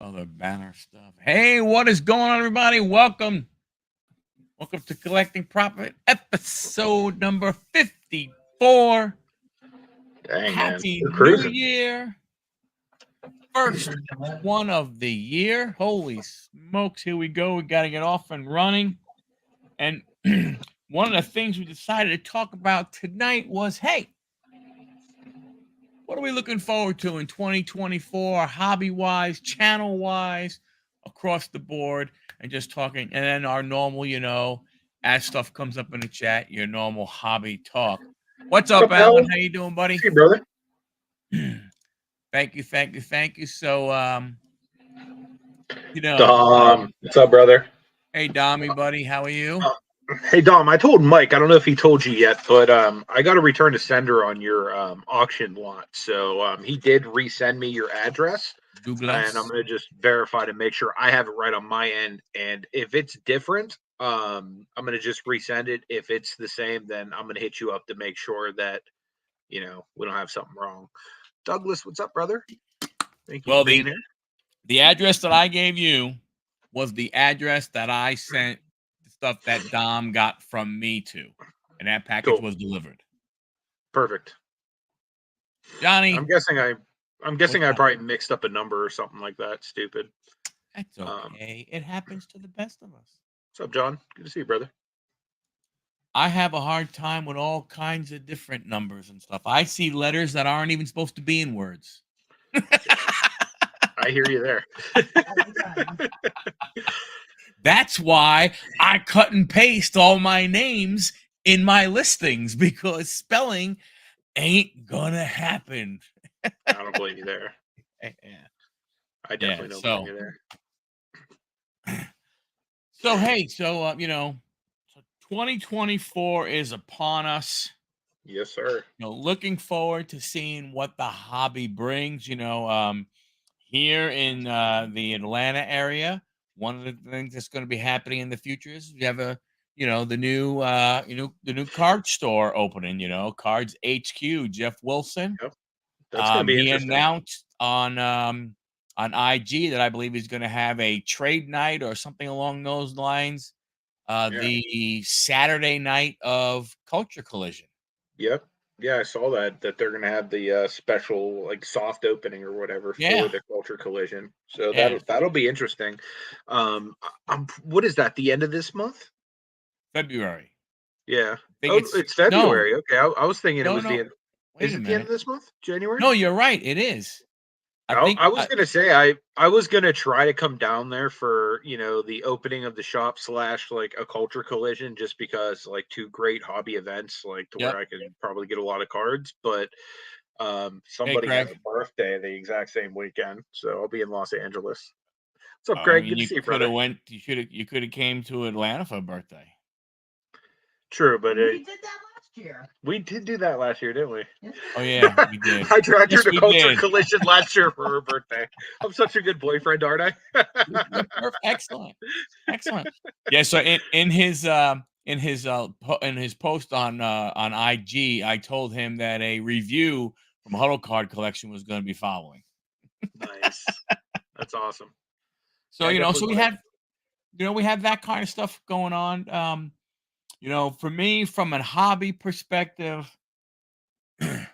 Other banner stuff. Hey, what is going on, everybody? Welcome to Collecting Profit, episode number 54. Dang, man. Happy We're New cruising. Year. First one of the year. Holy smokes, here we go. We got to get off and running. And one of the things we decided to talk about tonight was, hey, what are we looking forward to in 2024, hobby-wise, channel-wise, across the board, and just talking. And then our normal, as stuff comes up in the chat, your normal hobby talk. What's up, Alan? How you doing, buddy? Hey, brother. Thank you. So, Dom, what's up, brother? Hey, Dommy, buddy, how are you? Hey, Dom, I told Mike, I don't know if he told you yet, but I got a return to sender on your auction lot. So he did resend me your address. Douglas. And I'm going to just verify to make sure I have it right on my end. And if it's different, I'm going to just resend it. If it's the same, then I'm going to hit you up to make sure that, we don't have something wrong. Douglas, what's up, brother? Thank you for being here. The address that I gave you was the address that I sent the stuff that Dom got from me to, and that package was delivered. Perfect. Johnny, I'm guessing I probably mixed up a number or something like that. Stupid. That's okay. It happens to the best of us. What's up, John? Good to see you, brother. I have a hard time with all kinds of different numbers and stuff. I see letters that aren't even supposed to be in words. I hear you there. That's why I cut and paste all my names in my listings, because spelling ain't gonna happen. I don't blame you there. Yeah. I definitely don't blame you there. So hey, 2024 is upon us. Yes, sir. Looking forward to seeing what the hobby brings. Here in the Atlanta area, one of the things that's going to be happening in the future is we have the new card store opening. Cards HQ. Jeff Wilson. Yep. That's going to be he interesting. Announced on IG that I believe he's going to have a trade night or something along those lines. The Saturday night of Culture Collision. Yep. Yeah, I saw that they're going to have the special like soft opening or whatever for the Culture Collision. So that'll be interesting. What is that? The end of this month? February. Yeah. It's February. No. Okay, I was thinking it was the end. Is it the end of this month? January? No, you're right. It is. I was gonna say I was gonna try to come down there for the opening of the shop / like a Culture Collision, just because like two great hobby events, like to where I could probably get a lot of cards. But somebody has a birthday the exact same weekend, so I'll be in Los Angeles. What's up, Greg? Good to see you, brother. You could have came to Atlanta for a birthday. True, but we did that last year. We did do that last year, didn't we? Oh yeah, we did. I dragged her to Culture Collision last year for her birthday. I'm such a good boyfriend, aren't I? Excellent. Yeah. So in his post on IG, I told him that a review from Huddle Card Collection was going to be following. Nice. That's awesome. So so we have that kind of stuff going on. For me, from a hobby perspective, I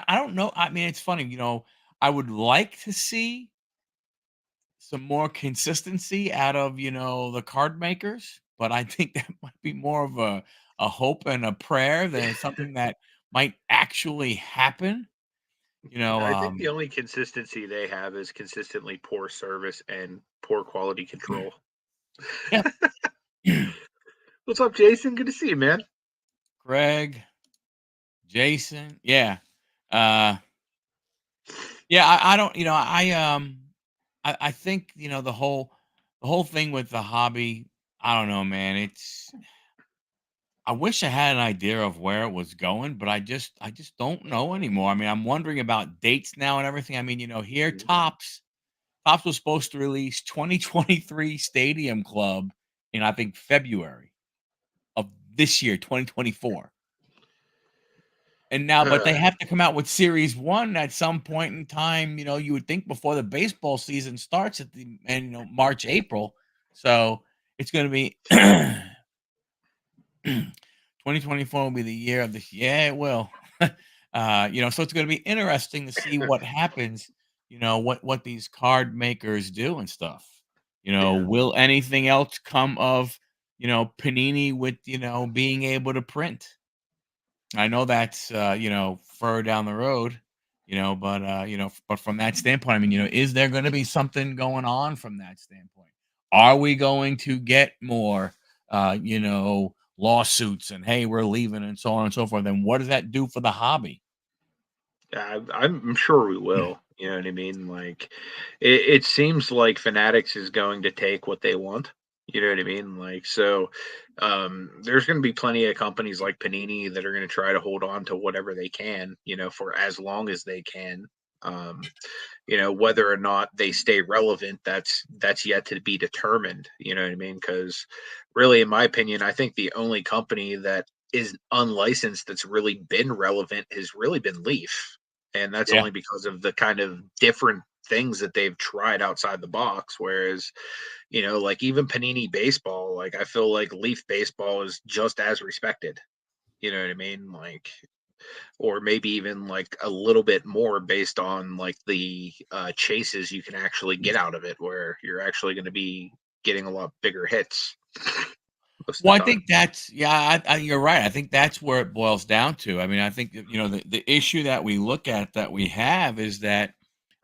don't know. I mean, it's funny, I would like to see some more consistency out of, the card makers, but I think that might be more of a hope and a prayer than something that might actually happen. I think the only consistency they have is consistently poor service and poor quality control. Yeah. What's up, Jason? Good to see you, man. Greg, Jason. Yeah. I don't, I think, the whole thing with the hobby, I don't know, man. I wish I had an idea of where it was going, but I just don't know anymore. I mean, I'm wondering about dates now and everything. I mean, here Topps was supposed to release 2023 Stadium Club in, I think, February of this year, 2024. And now, but they have to come out with Series 1 at some point in time, you would think before the baseball season starts March, April. So it's going to be 2024 will be the year of this. Yeah, it will. So it's going to be interesting to see what happens, what these card makers do and stuff. Will anything else come of, Panini with, being able to print? I know that's further down the road, but from that standpoint, I mean, is there going to be something going on from that standpoint? Are we going to get more lawsuits and hey, we're leaving and so on and so forth? Then what does that do for the hobby? I'm sure we will. You know what I mean? Like, it seems like Fanatics is going to take what they want. You know what I mean? Like, so there's going to be plenty of companies like Panini that are going to try to hold on to whatever they can, for as long as they can. Um, whether or not they stay relevant, that's yet to be determined. You know what I mean? Because really, in my opinion, I think the only company that is unlicensed that's really been relevant has really been Leaf, and that's Yeah. only because of the kind of different things that they've tried outside the box. Whereas, like even Panini baseball, like I feel like Leaf baseball is just as respected. You know what I mean? Like, or maybe even like a little bit more based on like the chases you can actually get out of it, where you're actually going to be getting a lot bigger hits most Well, of I the time. think you're right. I think that's where it boils down to. I mean, I think that, the issue that we look at that we have is that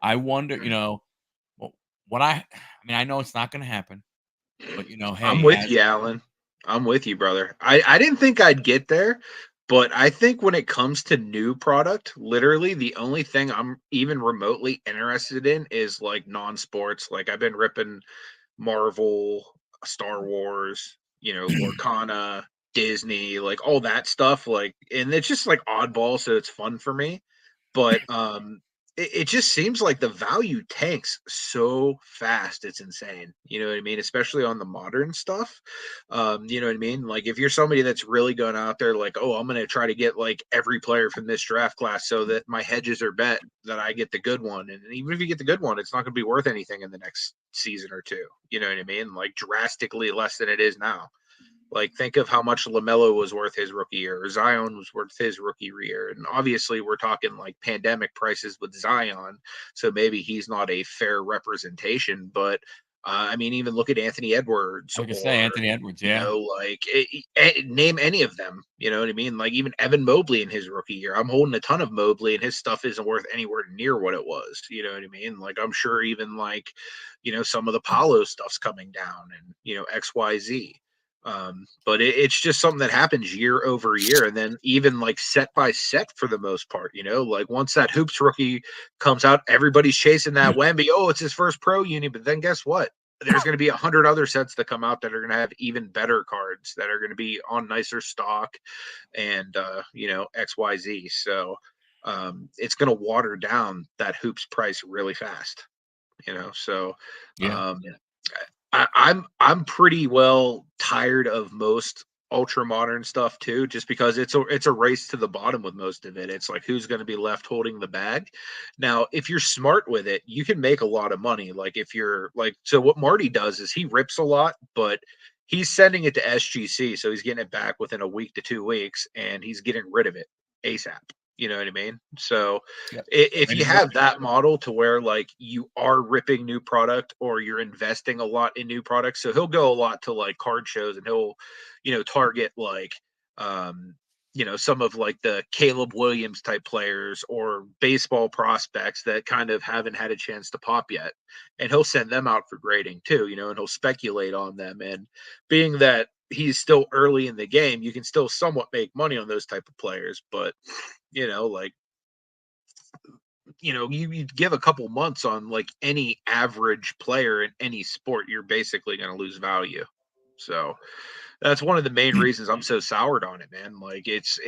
I wonder, well, I mean, I know it's not going to happen, but I'm hey, with you, Alan. I'm with you, brother. I didn't think I'd get there, but I think when it comes to new product, literally the only thing I'm even remotely interested in is like non-sports. Like I've been ripping Marvel, Star Wars, Lorcana, Disney, like all that stuff. Like, and it's just like oddball, so it's fun for me. But it just seems like the value tanks so fast. It's insane. You know what I mean? Especially on the modern stuff. You know what I mean? Like if you're somebody that's really going out there, like, oh, I'm gonna try to get like every player from this draft class so that my hedges are bet that I get the good one. And even if you get the good one, it's not gonna be worth anything in the next season or two. You know what I mean? Like drastically less than it is now. Like, think of how much LaMelo was worth his rookie year, or Zion was worth his rookie year. And obviously, we're talking like pandemic prices with Zion. So maybe he's not a fair representation. But I mean, even look at Anthony Edwards like I say, or, Anthony Edwards, yeah. name any of them. You know what I mean? Like even Evan Mobley in his rookie year. I'm holding a ton of Mobley, and his stuff isn't worth anywhere near what it was. You know what I mean? Like I'm sure even like, some of the Paulo stuff's coming down and, XYZ. But it's just something that happens year over year, and then even like set by set for the most part. Like once that hoops rookie comes out, everybody's chasing that Wemby. Oh, it's his first pro uni, but then guess what? There's going to be 100 other sets that come out that are going to have even better cards that are going to be on nicer stock, and XYZ. So it's going to water down that hoops price really fast. So Yeah. yeah. I'm pretty well tired of most ultra modern stuff too, just because it's a race to the bottom with most of it. It's like who's going to be left holding the bag. Now, if you're smart with it, you can make a lot of money. Like if you're like, so what Marty does is he rips a lot, but he's sending it to SGC, so he's getting it back within a week to 2 weeks, and he's getting rid of it ASAP. You know what I mean? So Yep. if And you have that model to where like you are ripping new product or you're investing a lot in new products, so he'll go a lot to like card shows and he'll target like some of like the Caleb Williams type players or baseball prospects that kind of haven't had a chance to pop yet, and he'll send them out for grading too, and he'll speculate on them. And being that he's still early in the game, you can still somewhat make money on those type of players. But like you give a couple months on like any average player in any sport, you're basically going to lose value. So that's one of the main reasons I'm so soured on it, man. Like it's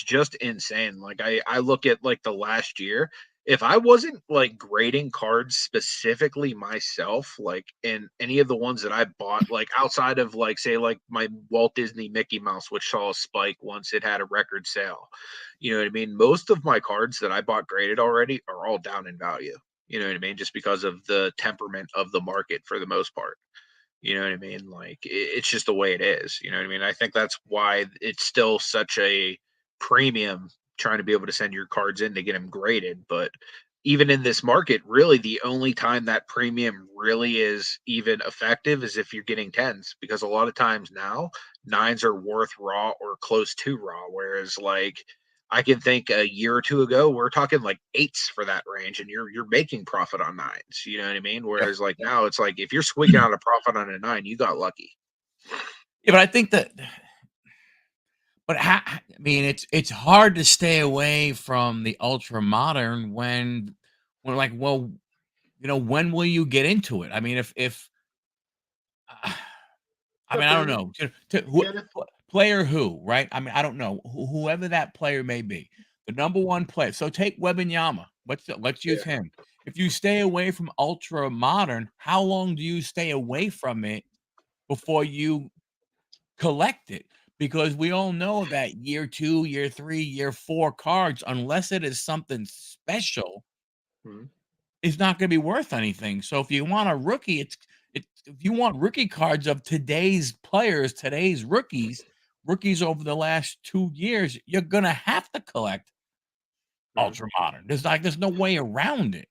just insane. Like I look at like the last year, if I wasn't like grading cards specifically myself, like in any of the ones that I bought, like outside of like say like my Walt Disney Mickey Mouse, which saw a spike once it had a record sale. You know what I mean? Most of my cards that I bought graded already are all down in value. You know what I mean? Just because of the temperament of the market for the most part. You know what I mean? Like it's just the way it is. You know what I mean? I think that's why it's still such a premium trying to be able to send your cards in to get them graded. But even in this market, really the only time that premium really is even effective is if you're getting tens, because a lot of times now nines are worth raw or close to raw. Whereas like I can think a year or two ago, we're talking like eights for that range, and you're making profit on nines. You know what I mean? Yeah. Whereas like now, it's like if you're squeaking out a profit on a nine, you got lucky. Yeah, but I think that but I mean, it's hard to stay away from the ultra modern when like, well, when will you get into it? I mean, if I mean, I don't September, know. Who Kenneth. player who, right? I mean, I don't know whoever that player may be. The number one player. So take Webanyama. Let's use Yeah. him. If you stay away from ultra modern, how long do you stay away from it before you collect it? Because we all know that year 2, year 3, year 4 cards, unless it is something special, Mhm. is not gonna be worth anything. So if you want a rookie, it's if you want rookie cards of today's players, today's rookies over the last 2 years, you're gonna have to collect Mhm. ultra modern. There's no way around it.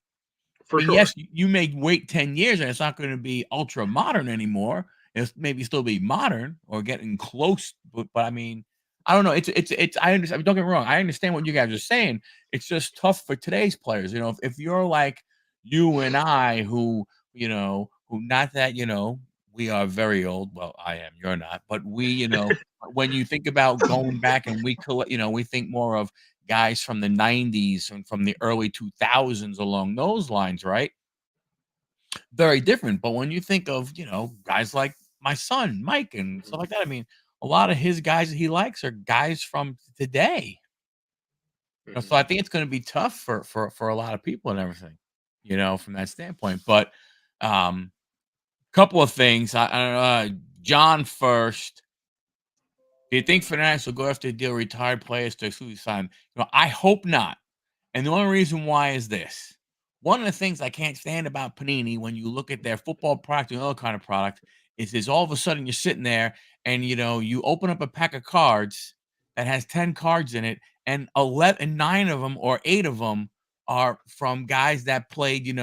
I For mean, sure. yes, you may wait 10 years and it's not gonna be ultra modern anymore. It's maybe still be modern or getting close, but I mean, I don't know. It's I understand. Don't get me wrong. I understand what you guys are saying. It's just tough for today's players. If you're like you and I, who not that we are very old. Well, I am. You're not, but when you think about going back and we collect, we think more of guys from the 90s and from the early 2000s along those lines, right? Very different. But when you think of, guys like my son, Mike, and stuff Mhm. like that, I mean, a lot of his guys that he likes are guys from today. Mhm. So I think it's going to be tough for a lot of people and everything, from that standpoint. But couple of things. I don't know, John first. Do you think Fanatics will go after deal retired players to exclusively sign? I hope not. And the only reason why is this. One of the things I can't stand about Panini when you look at their football product and other kind of product is all of a sudden you're sitting there and you open up a pack of cards that has 10 cards in it and 11 and 9 of them or 8 of them are from guys that played, in the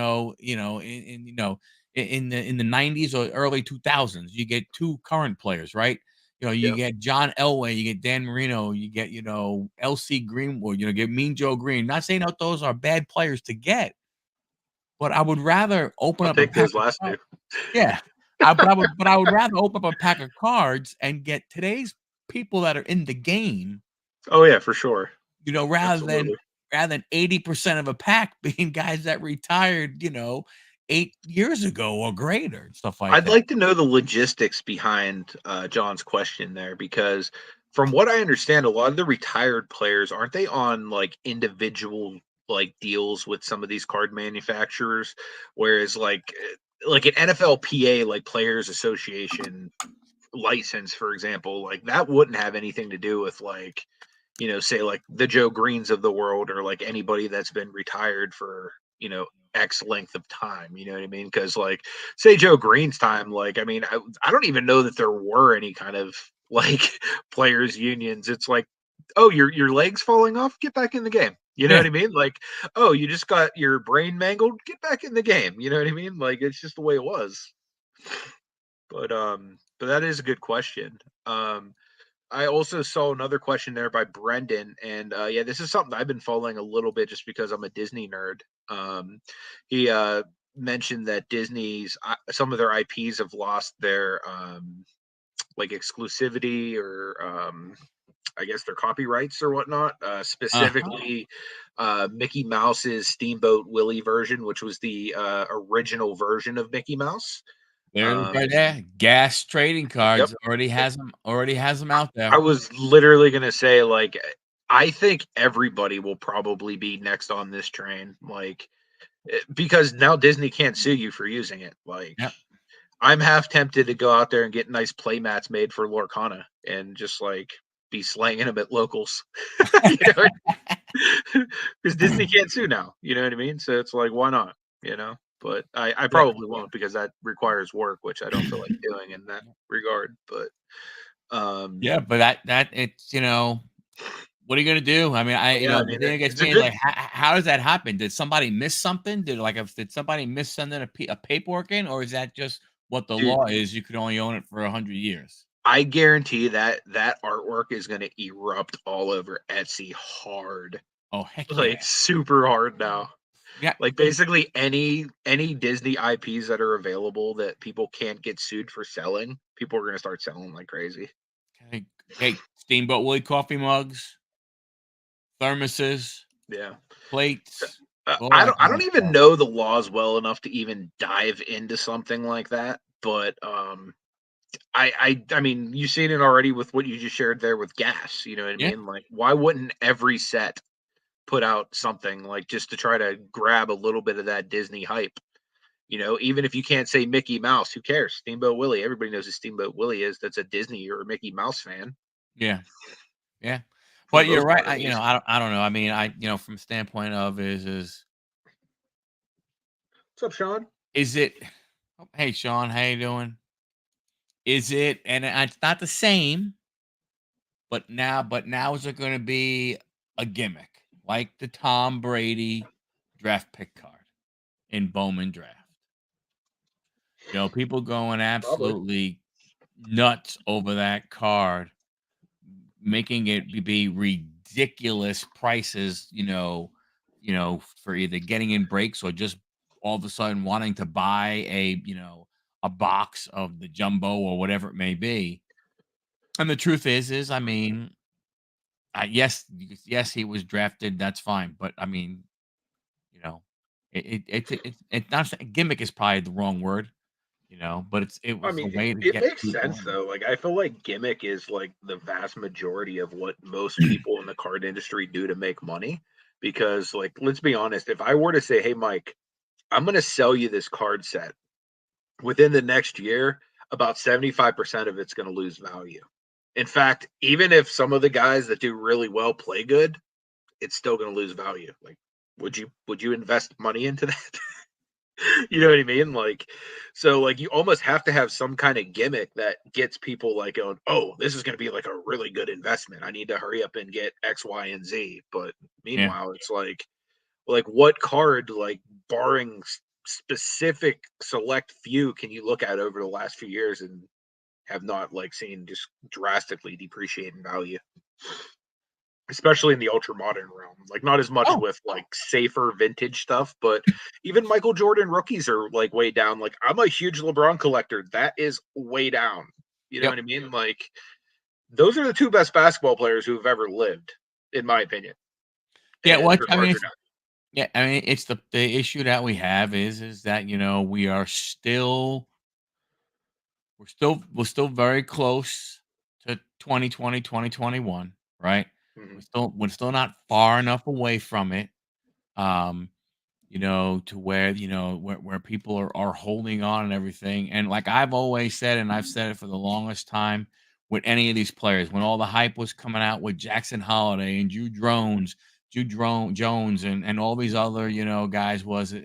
90s or early 2000s. You get two current players, right? You Yep. get John Elway, you get Dan Marino, you get, LC Greenwood, get Mean Joe Green. Not saying that those are bad players to get, but I would rather open I'll up a take pack those of last cards. two. Yeah. I would rather open up a pack of cards and get today's people that are in the game, Oh yeah, for sure. rather than Absolutely. 80% of a pack being guys that retired, 8 years ago or greater and stuff like I'd that. like to know the logistics behind John's question there, because from what I understand, a lot of the retired players aren't they on like individual like deals with some of these card manufacturers, whereas like an NFLPA like Players Association license, for example, like that wouldn't have anything to do with like say like the Joe Greens of the world, or like anybody that's been retired for, X length of time. You know what I mean? Because like, say Joe Green's time, like, I mean, I don't even know that there were any kind of like players unions. It's like, oh, your legs falling off, get back in the game. You know Yeah. what I mean? Like, oh, you just got your brain mangled, get back in the game. You know what I mean? Like, it's just the way it was. But that is a good question. I also saw another question there by Brendan, and yeah, this is something I've been following a little bit just because I'm a Disney nerd. He mentioned that Disney's some of their IPs have lost their like exclusivity, or I guess their copyrights or whatnot. Uh-huh. Specifically, Mickey Mouse's Steamboat Willie version, which was the original version of Mickey Mouse. There's right Um, there. Gas trading yep. cards already has them out I there. was literally gonna say, like, I think everybody will probably be next on this train, like, because now Disney can't sue you for using it. Like, Yep. I'm half tempted to go out there and get nice play mats made for Lorcana and just like be slanging them at locals, you know, because Disney can't sue now. You know what I mean? So it's like, why not? You know. But I Yeah. probably won't because that requires work, which I don't feel like doing in that regard. But Yeah, but that it's, what are you gonna do? I mean, yeah, I the mean, thing that gets it's a me is good like, how does that happen? Did somebody miss something? Did somebody miss sending a paperwork in, or is that just what the dude. law is? You could only own it for 100 years. I guarantee that that artwork is going to erupt all over Etsy hard, Oh heck yeah, like super hard now. yeah. Like basically any Disney IPs that are available that people can't get sued for selling, people are going to start selling like crazy. Hey, hey, Steamboat Willie coffee mugs, thermoses, Yeah. plates, all I that don't kind of even stuff. know the laws well enough to even dive into something like that, but I mean, you've seen it already with what you just shared there with gas, you know what I Yeah, mean? Like why wouldn't every set put out something like just to try to grab a little bit of that Disney hype? You know, even if you can't say Mickey Mouse, who cares? Steamboat Willie, everybody knows who Steamboat Willie is. That's a Disney or a Mickey Mouse fan yeah, yeah. for But the you're most right. part, at least. I don't know. I mean, from standpoint of What's up, Sean? is it? Oh, hey, Sean, how you doing? Is it? And it's not the same, but now is it going to be a gimmick like the Tom Brady draft pick card in Bowman draft? People going Probably. absolutely nuts over that card, making it be ridiculous prices, for either getting in breaks or just all of a sudden wanting to buy a box of the jumbo or whatever it may be. And the truth is, I mean, yes, he was drafted. That's fine, but I mean, you know, it's not gimmick is probably the wrong word, but it I was a mean, way to it get makes people sense in. though. Like, I feel like gimmick is like the vast majority of what most people in the card industry do to make money. Because, like, let's be honest, if I were to say, "Hey, Mike, I'm going to sell you this card set," within the next year, about 75% of it's going to lose value. In fact, even if some of the guys that do really well play good, it's still going to lose value. Like, would you invest money into that? You know what I mean? Like, so like you almost have to have some kind of gimmick that gets people like going, "Oh, this is going to be like a really good investment. I need to hurry up and get X, Y, and Z." But Yeah, meanwhile, it's like what card, like barring specific select few, can you look at over the last few years and have not like seen just drastically depreciate in value? Especially in the ultra modern realm. Like not as much oh with like safer vintage stuff, but even Michael Jordan rookies are like way down. Like I'm a huge LeBron collector. That is way down. You know yep, what I mean? Like those are the two best basketball players who've ever lived, in my opinion. yeah. And What their I mean, cards are down. yeah, I mean, it's the issue that we have is that we are still we're still very close to 2020 2021, right? Mhm. We're still not far enough away from it. Um, to where, where people are holding on and everything. And like I've always said, and I've said it for the longest time with any of these players, when all the hype was coming out with Jackson Holiday and Jones and all these other, guys, was it,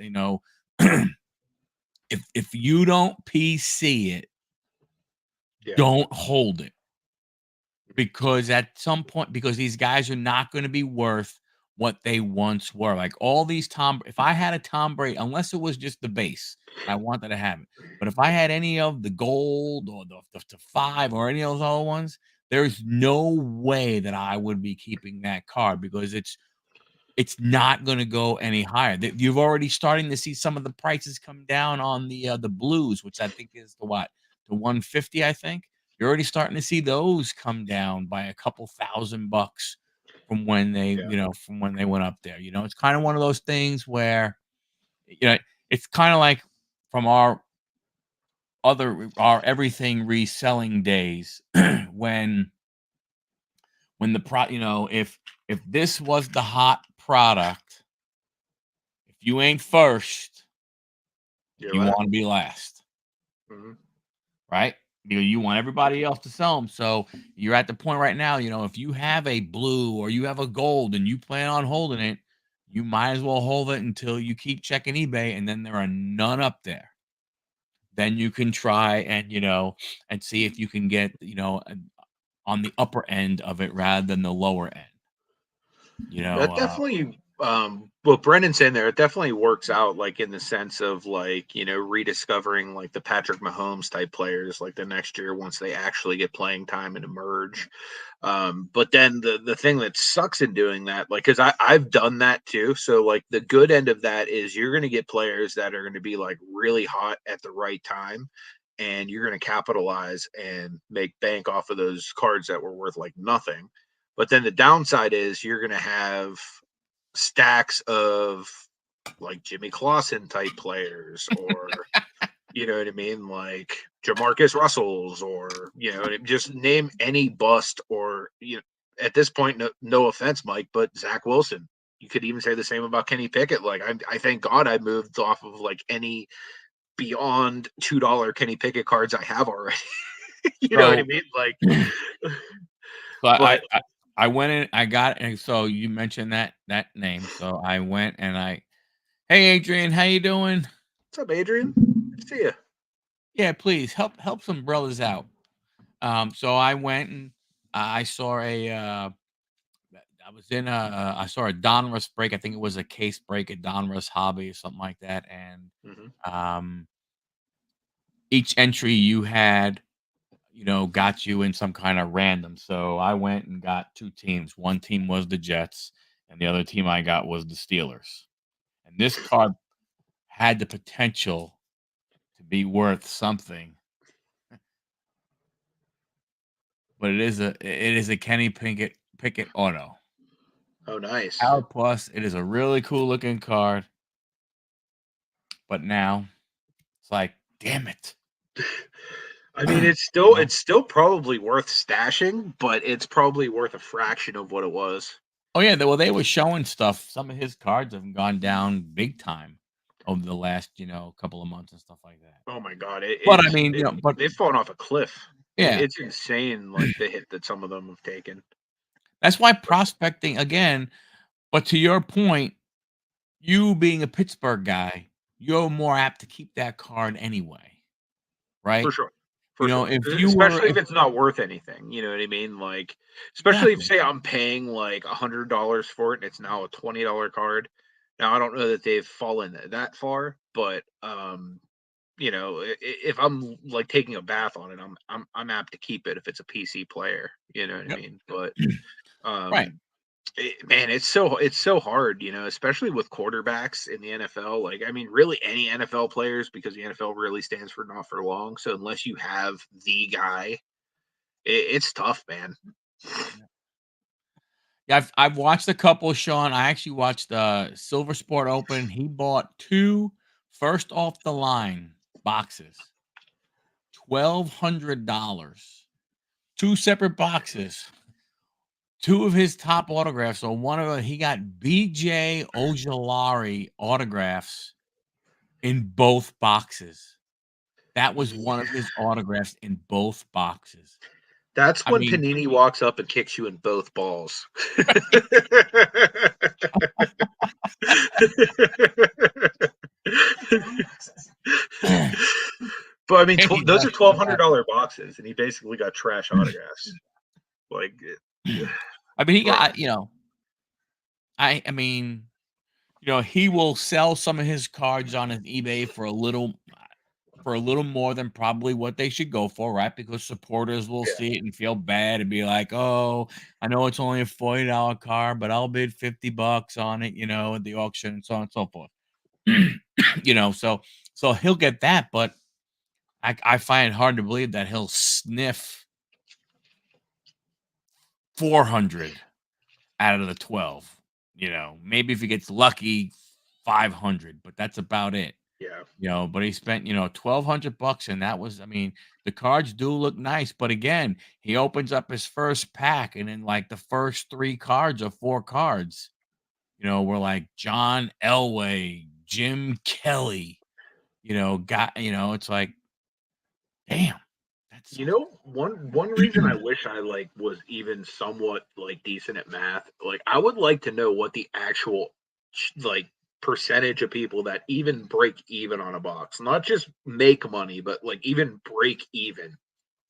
if you don't PC it, Yeah. don't hold it. Because at some point, because these guys are not going to be worth what they once were. Like all these if I had a Tom Brady, unless it was just the base, I wanted to have it. But if I had any of the gold or the five or any of those other ones, there's no way that I would be keeping that card because it's not going to go any higher. You've already starting to see some of the prices come down on the blues, which I think is the what, the 150. I think you're already starting to see those come down by a couple $1,000 from when Yeah. they went up there. It's kind of one of those things where it's kind of like from our everything reselling days when when if this was the hot product, if you ain't first, you want to be last. Mm-hmm. Right? You want everybody else to sell them. So you're at the point right now, if you have a blue or you have a gold and you plan on holding it, you might as well hold it until you keep checking eBay and then there are none up there. Then you can try and see if you can get, on the upper end of it rather than the lower end. That definitely what Brendan's saying there, it definitely works out, like in the sense of like, rediscovering like the Patrick Mahomes type players like the next year once they actually get playing time and emerge. But then the thing that sucks in doing that, like, because I've done that too. So like the good end of that is you're going to get players that are going to be like really hot at the right time, and you're going to capitalize and make bank off of those cards that were worth like nothing. But then the downside is you're going to have stacks of like Jimmy Clausen type players, or you know what I mean, like Jamarcus Russells, or just name any bust, or at this point, no offense, Mike, but Zach Wilson. You could even say the same about Kenny Pickett. Like I thank God I moved off of like any beyond $2 Kenny Pickett cards I have already. You know what I mean? Like, so but I went in, I got, and so you mentioned that name, so I went and hey Adrian, how you doing? what's up, Adrian? Good to see you. Yeah, please help some brothers out. So I went and I saw I saw a Donruss break. I think it was a case break at Donruss Hobby or something like that. And each entry you had, got you in some kind of random. So I went and got two teams. One team was the Jets, and the other team I got was the Steelers. And this card had the potential to be worth something. But it is a Kenny Pickett auto. Oh, nice. Power Plus. It is a really cool looking card. But now it's like, damn it. I mean, it's still probably worth stashing, but it's probably worth a fraction of what it was. Oh yeah, they were showing stuff. Some of his cards have gone down big time over the last, couple of months and stuff like that. Oh my God. But I mean, They've fallen off a cliff. Yeah. It's insane, like the hit that some of them have taken. That's why prospecting again, but to your point, you being a Pittsburgh guy, you're more apt to keep that card anyway. Right? For sure. For sure. If you Especially if it's not worth anything, you know what I mean? Like, especially if, Exactly. say, I'm paying like $100 for it and it's now a $20 card. Now, I don't know that they've fallen that far, but if I'm like taking a bath on it, I'm apt to keep it if it's a PC player. You know what I mean? But Right. man, it's so hard, especially with quarterbacks in the NFL. Like, I mean, really any NFL players, because the NFL really stands for not for long. So unless you have the guy, it's tough, man. Yeah, I've watched a couple, Sean. I actually watched Silver Sport Open. He bought two first off the line boxes. $1,200. Two separate boxes. Two of his top autographs. So one of them, he got BJ Ojulari autographs in both boxes. That was one of his autographs in both boxes. That's I when mean, Panini walks up and kicks you in both balls. But I mean, those are $1,200 boxes, and he basically got trash autographs. Like, I mean, he got I mean, he will sell some of his cards on his eBay for a little more than probably what they should go for, right? Because supporters will see it and feel bad and be like, "Oh, I know it's only a $40 card, but I'll bid $50 on it, at the auction," and so on and so forth. So he'll get that, but I find it hard to believe that he'll sniff 400 out of the 12. Maybe if he gets lucky, 500, but that's about it. Yeah. But he spent, $1,200, and that was, I mean, the cards do look nice, but again, he opens up his first pack, and in like the first 3 cards or 4 cards, were like John Elway, Jim Kelly, it's like, damn, that You sucks. know, one reason I wish I like was even somewhat like decent at math, like I would like to know what the actual like percentage of people that even break even on a box, not just make money, but like even break even.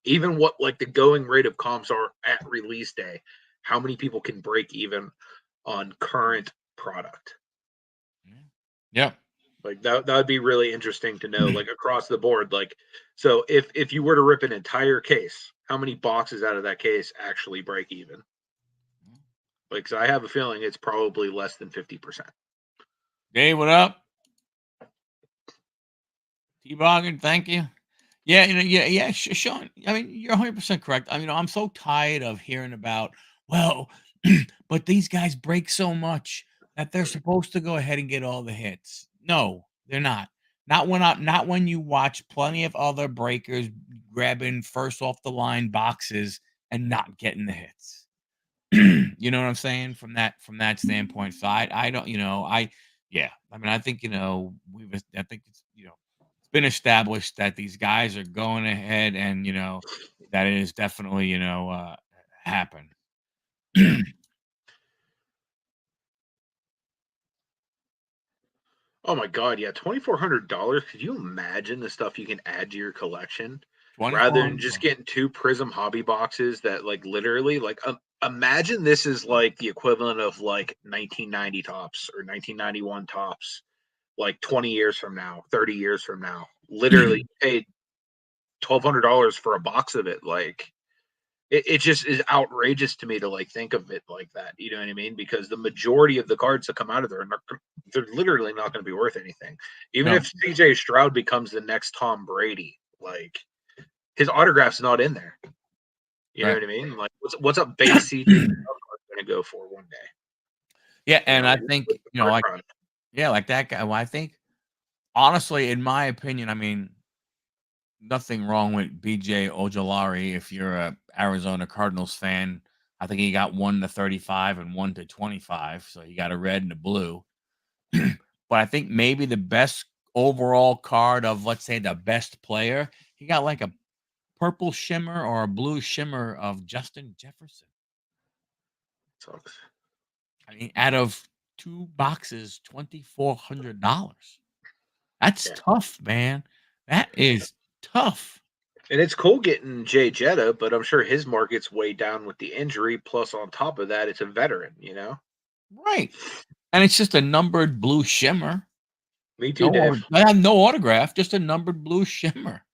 Even what like the going rate of comps are at release day. How many people can break even on current product? Yep. Like that would be really interesting to know, like across the board. Like, so if you were to rip an entire case, how many boxes out of that case actually break even? Like, so I have a feeling it's probably less than 50%. Dave, what up? T-Boggin, thank you. Yeah, yeah, Sean. I mean, you're 100% correct. I mean, I'm so tired of hearing about, well, but these guys break so much that they're supposed to go ahead and get all the hits. No, they're not. Not when you watch plenty of other breakers grabbing first off the line boxes and not getting the hits. You know what I'm saying? From that standpoint. So I don't, yeah. I mean, I think, I think it's been established that these guys are going ahead and, that it is definitely, happen. Yeah. Oh my God. Yeah. $2,400. Could you imagine the stuff you can add to your collection rather than just 2,400. getting 2 Prism hobby boxes that like literally like imagine this is like the equivalent of like 1990 tops or 1991 tops, like 20 years from now, 30 years from now. Literally paid $1,200 for a box of it. Like it just is outrageous to me to like think of it like that. You know what I mean? Because the majority of the cards that come out of there are not, they're literally not going to be worth anything. Even No, if CJ Stroud becomes the next Tom Brady, like his autograph's not in there. You know right. what I mean? Like what's a base CJ Stroud going to go for one day? Yeah, You and know, I with think, the card like, product. yeah, like that guy. Well, I think honestly, in my opinion, I mean, nothing wrong with BJ Ojolari if you're a Arizona Cardinals fan. I think he got 1 to 35 and 1 to 25, so he got a red and a blue. But I think maybe the best overall card of, let's say, the best player, he got like a purple shimmer or a blue shimmer of Justin Jefferson. Sucks. I mean, out of 2 boxes, $2,400. That's Yeah. tough, man. That is tough. And it's cool getting Jay Jetta, but I'm sure his market's way down with the injury. Plus, on top of that, it's a veteran, you know? Right. And it's just a numbered blue shimmer. Me too, No, Dave. I have no autograph, just a numbered blue shimmer.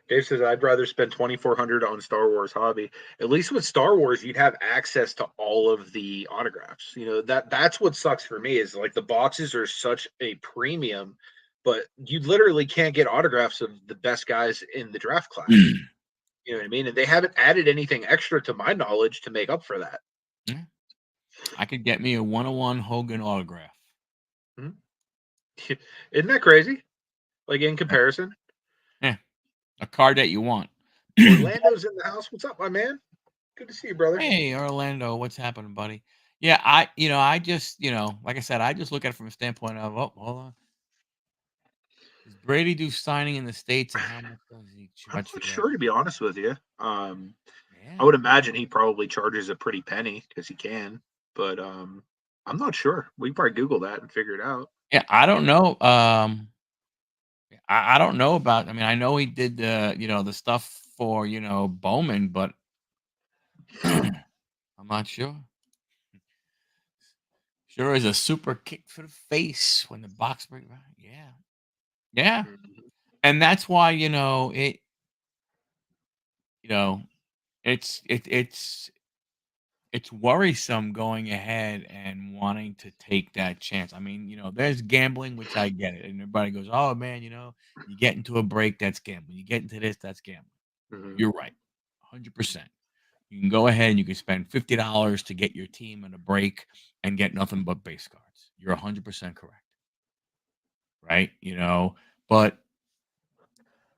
Dave says I'd rather spend 2,400 on Star Wars hobby. At least with Star Wars, you'd have access to all of the autographs. You know that's what sucks for me is like the boxes are such a premium, but you literally can't get autographs of the best guys in the draft class. You know what I mean? And they haven't added anything extra to my knowledge to make up for that. Yeah. I could get me a one-on-one Hogan autograph. Mhm. Isn't that crazy? Like in Yeah. comparison, Yeah, a card that you want. Orlando's in the house. What's up, my man? Good to see you, brother. Hey, Orlando, what's happening, buddy? Yeah, I just, like I said, I just look at it from a standpoint of, oh, hold on. Does Brady do signing in the States and how much does he I'm charge for not that? sure to be honest with you. I Yeah. would imagine he probably charges a pretty penny because he can, but I'm not sure. We can probably Google that and figure it out. Yeah, I don't know. I don't know about, I mean, I know he did the stuff for, Bowman, but I'm not sure. Sure is a super kick for the face when the box break. Yeah. Yeah. Mhm. And that's why, you know, it's worrisome going ahead and wanting to take that chance. I mean, there's gambling, which I get it. And everybody goes, oh man, you get into a break, that's gambling. You get into this, that's gambling. Mhm. You're right. 100%. You can go ahead and you can spend $50 to get your team in a break and get nothing but base cards. You're 100% correct. right? But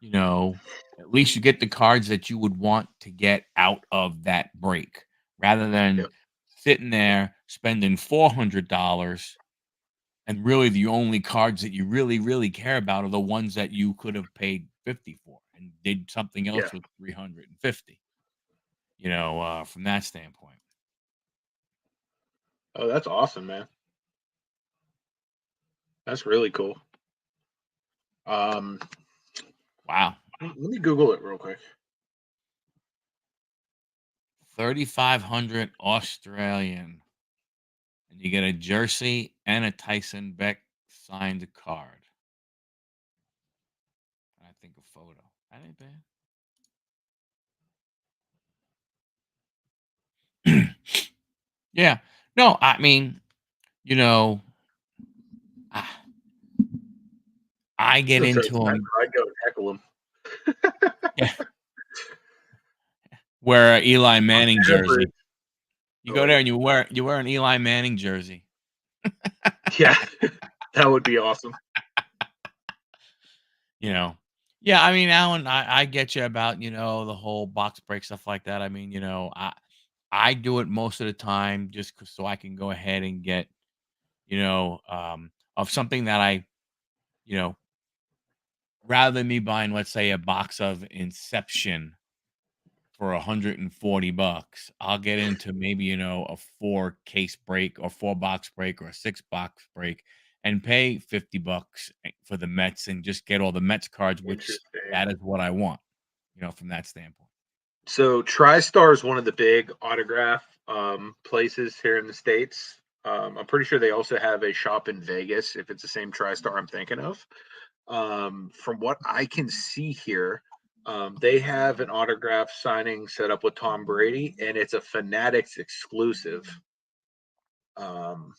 at least you get the cards that you would want to get out of that break rather than Yep. sitting there spending $400 and really the only cards that you really, really care about are the ones that you could have paid 50 for and did something Yeah. else with 350, from that standpoint. Oh, that's awesome, man. That's really cool. Wow. Let me Google it real quick. 3,500 Australian. And you get a jersey and a Tyson Beck signed card. I think a photo. That ain't bad. Yeah. No, I mean, you know, I, I get That's into nice. them. I'd go and heckle him. Yeah. Wear a Eli Manning Average. jersey. You go there and you wear an Eli Manning jersey. Yeah, that would be awesome. Yeah, I mean, Alan, I get you about, the whole box break stuff like that. I mean, I do it most of the time just so I can go ahead and get, of something that you know, rather than me buying, let's say, a box of Inception for $140, I'll get into maybe, a 4 case break or 4 box break or a 6 box break and pay $50 for the Mets and just get all the Mets cards, which Interesting. that is what I want, from that standpoint. So TriStar is one of the big autograph places here in the States. I'm pretty sure they also have a shop in Vegas, if it's the same TriStar I'm thinking of. From what I can see here, they have an autograph signing set up with Tom Brady, and it's a Fanatics exclusive. Um,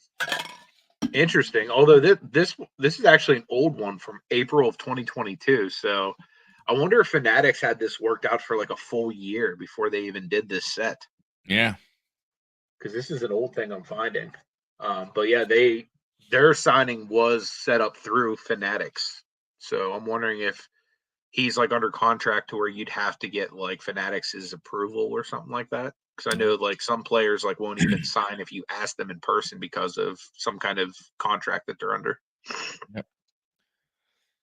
Interesting. Although this is actually an old one from April of 2022. So I wonder if Fanatics had this worked out for like a full year before they even did this set. Yeah. Because this is an old thing I'm finding. But yeah, their signing was set up through Fanatics. So I'm wondering if he's like under contract to where you'd have to get like Fanatics' approval or something like that. Because I know like some players like won't even sign if you ask them in person because of some kind of contract that they're under. Yep.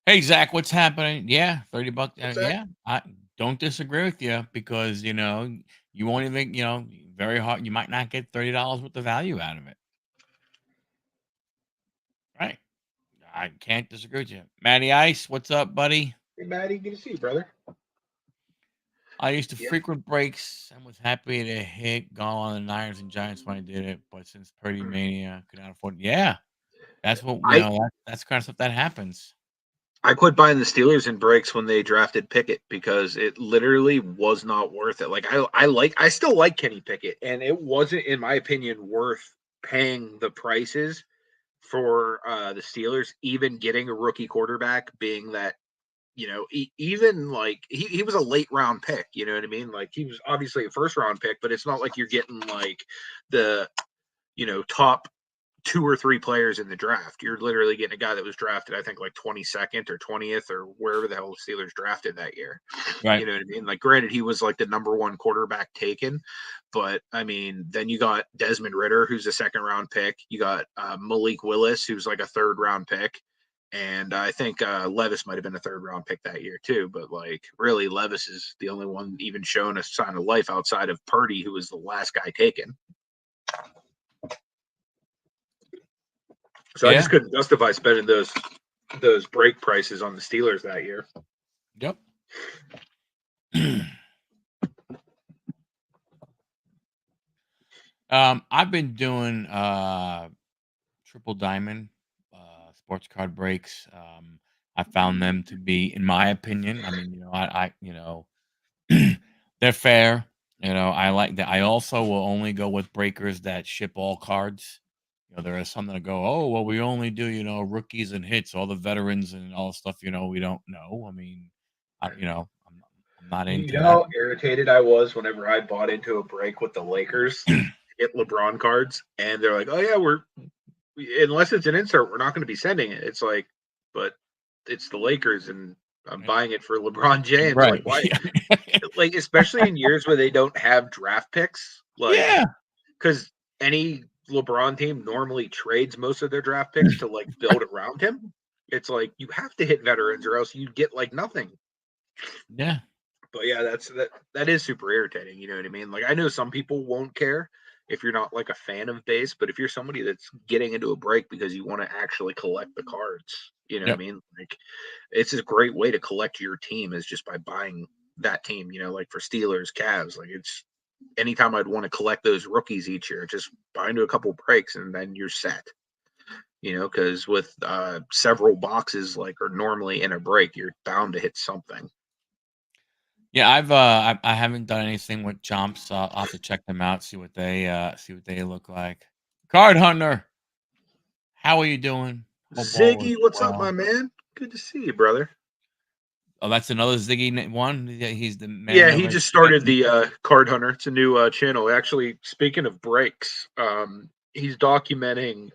Hey, Zach, what's happening? Yeah, $30. What's that? Yeah, I don't disagree with you because, you won't even, very hard. You might not get $30 worth of value out of it. Right. I can't disagree with you. Matty Ice, what's up, buddy? Hey, Maddie, good to see you, brother. I used to Yeah, frequent breaks and was happy to hit gone on the Niners and Giants when I did it, but since Purdy Mania could not afford it. Yeah, that's what I that's kind of stuff that happens. I quit buying the Steelers in breaks when they drafted Pickett because it literally was not worth it. Like I still like Kenny Pickett, and it wasn't, in my opinion, worth paying the prices for the Steelers, even getting a rookie quarterback, being that even like he was a late round pick. You know what I mean? Like he was obviously a first round pick, but it's not like you're getting like the top 2 or 3 players in the draft. You're literally getting a guy that was drafted, I think, like 22nd or 20th or wherever the hell the Steelers drafted that year. Right. You know what I mean? Like, granted, he was like the number 1 quarterback taken, but I mean, then you got Desmond Ritter, who's a 2nd-round pick. You got Malik Willis, who's like a 3rd-round pick. And I think Levis might have been a 3rd-round pick that year too. But like, really, Levis is the only one even showing a sign of life outside of Purdy, who was the last guy taken. So I Yeah. just couldn't justify spending those break prices on the Steelers that year. Yep. I've been doing triple diamond sports card breaks. I found them to be, in my opinion, I mean, they're fair. I like that. I also will only go with breakers that ship all cards. There are some that go, oh, well, we only do, rookies and hits, all the veterans and all the stuff, we don't know. I mean, I'm not You into know that. how irritated I was whenever I bought into a break with the Lakers to get LeBron cards, and they're like, "Oh yeah, we're unless it's an insert, we're not going to be sending it." It's like, but it's the Lakers, and I'm buying it for LeBron James. Right. Like, why? Like, especially in years where they don't have draft picks, like, Yeah. because any LeBron team normally trades most of their draft picks to like build around him. It's like you have to hit veterans, or else you get like nothing. Yeah. But yeah, that is super irritating. You know what I mean? Like, I know some people won't care if you're not like a fan of base, but if you're somebody that's getting into a break because you want to actually collect the cards, you know what I Yep. mean? Like, it's a great way to collect your team is just by buying that team. You know, like for Steelers, Cavs, like it's anytime I'd want to collect those rookies each year, just buy into a couple breaks and then you're set. You know, because with several boxes like are normally in a break, you're bound to hit something. Yeah, I haven't done anything with Chomps. I'll have to check them out, see what they look like. Card Hunter, how are you doing? Hope all is Ziggy, what's up, my well. man? Good to see you, brother. Oh, that's another Ziggy one. Yeah, he's the man Yeah, he over. just started the Card Hunter. It's a new channel. Actually, speaking of breaks, he's documenting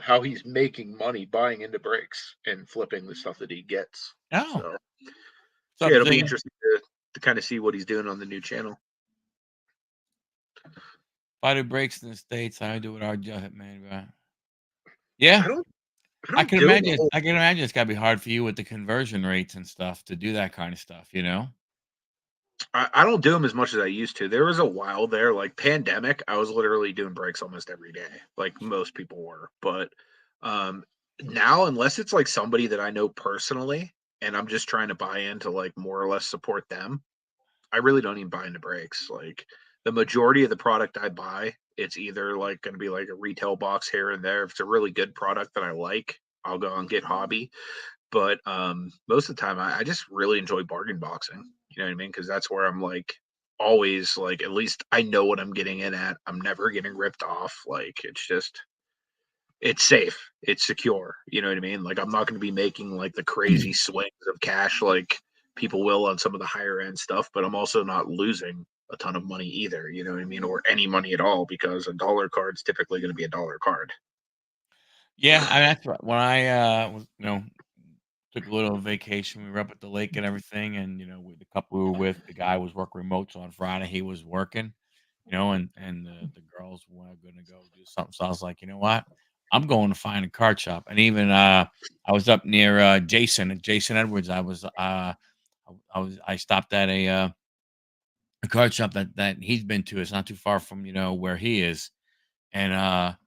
how he's making money buying into breaks and flipping the stuff that he gets. Oh, So what's up, yeah, it'll be Ziggy? interesting to kind of see what he's doing on the new channel. If I do breaks in the States, I do it our job, man. Right? Yeah, I don't I I don't can do it the imagine. whole. I can imagine it's got to be hard for you with the conversion rates and stuff to do that kind of stuff. You know? I don't do them as much as I used to. There was a while there, like pandemic, I was literally doing breaks almost every day, like most people were. But um, now, unless it's like somebody that I know personally, and I'm just trying to buy in to like more or less support them, I really don't even buy into breaks. Like the majority of the product I buy, it's either like going to be like a retail box here and there. If it's a really good product that I like, I'll go and get hobby. But most of the time, I just really enjoy bargain boxing. You know what I mean? Because that's where I'm like always like at least I know what I'm getting in at. I'm never getting ripped off. Like it's just it's safe, it's secure. You know what I mean? Like I'm not going to be making like the crazy swings of cash like people will on some of the higher end stuff. But I'm also not losing a ton of money either. You know what I mean? Or any money at all because a dollar card's typically going to be a dollar card. Yeah, I mean, that's right. When I was, took a little vacation. We were up at the lake and everything, and with the couple we were with, the guy was working remote, so on Friday he was working, and the girls were gonna go do something. So I was like, you know what? I'm going to find a card shop. And even I was up near Jason Edwards. I stopped at a card shop that he's been to. It's not too far from where he is, and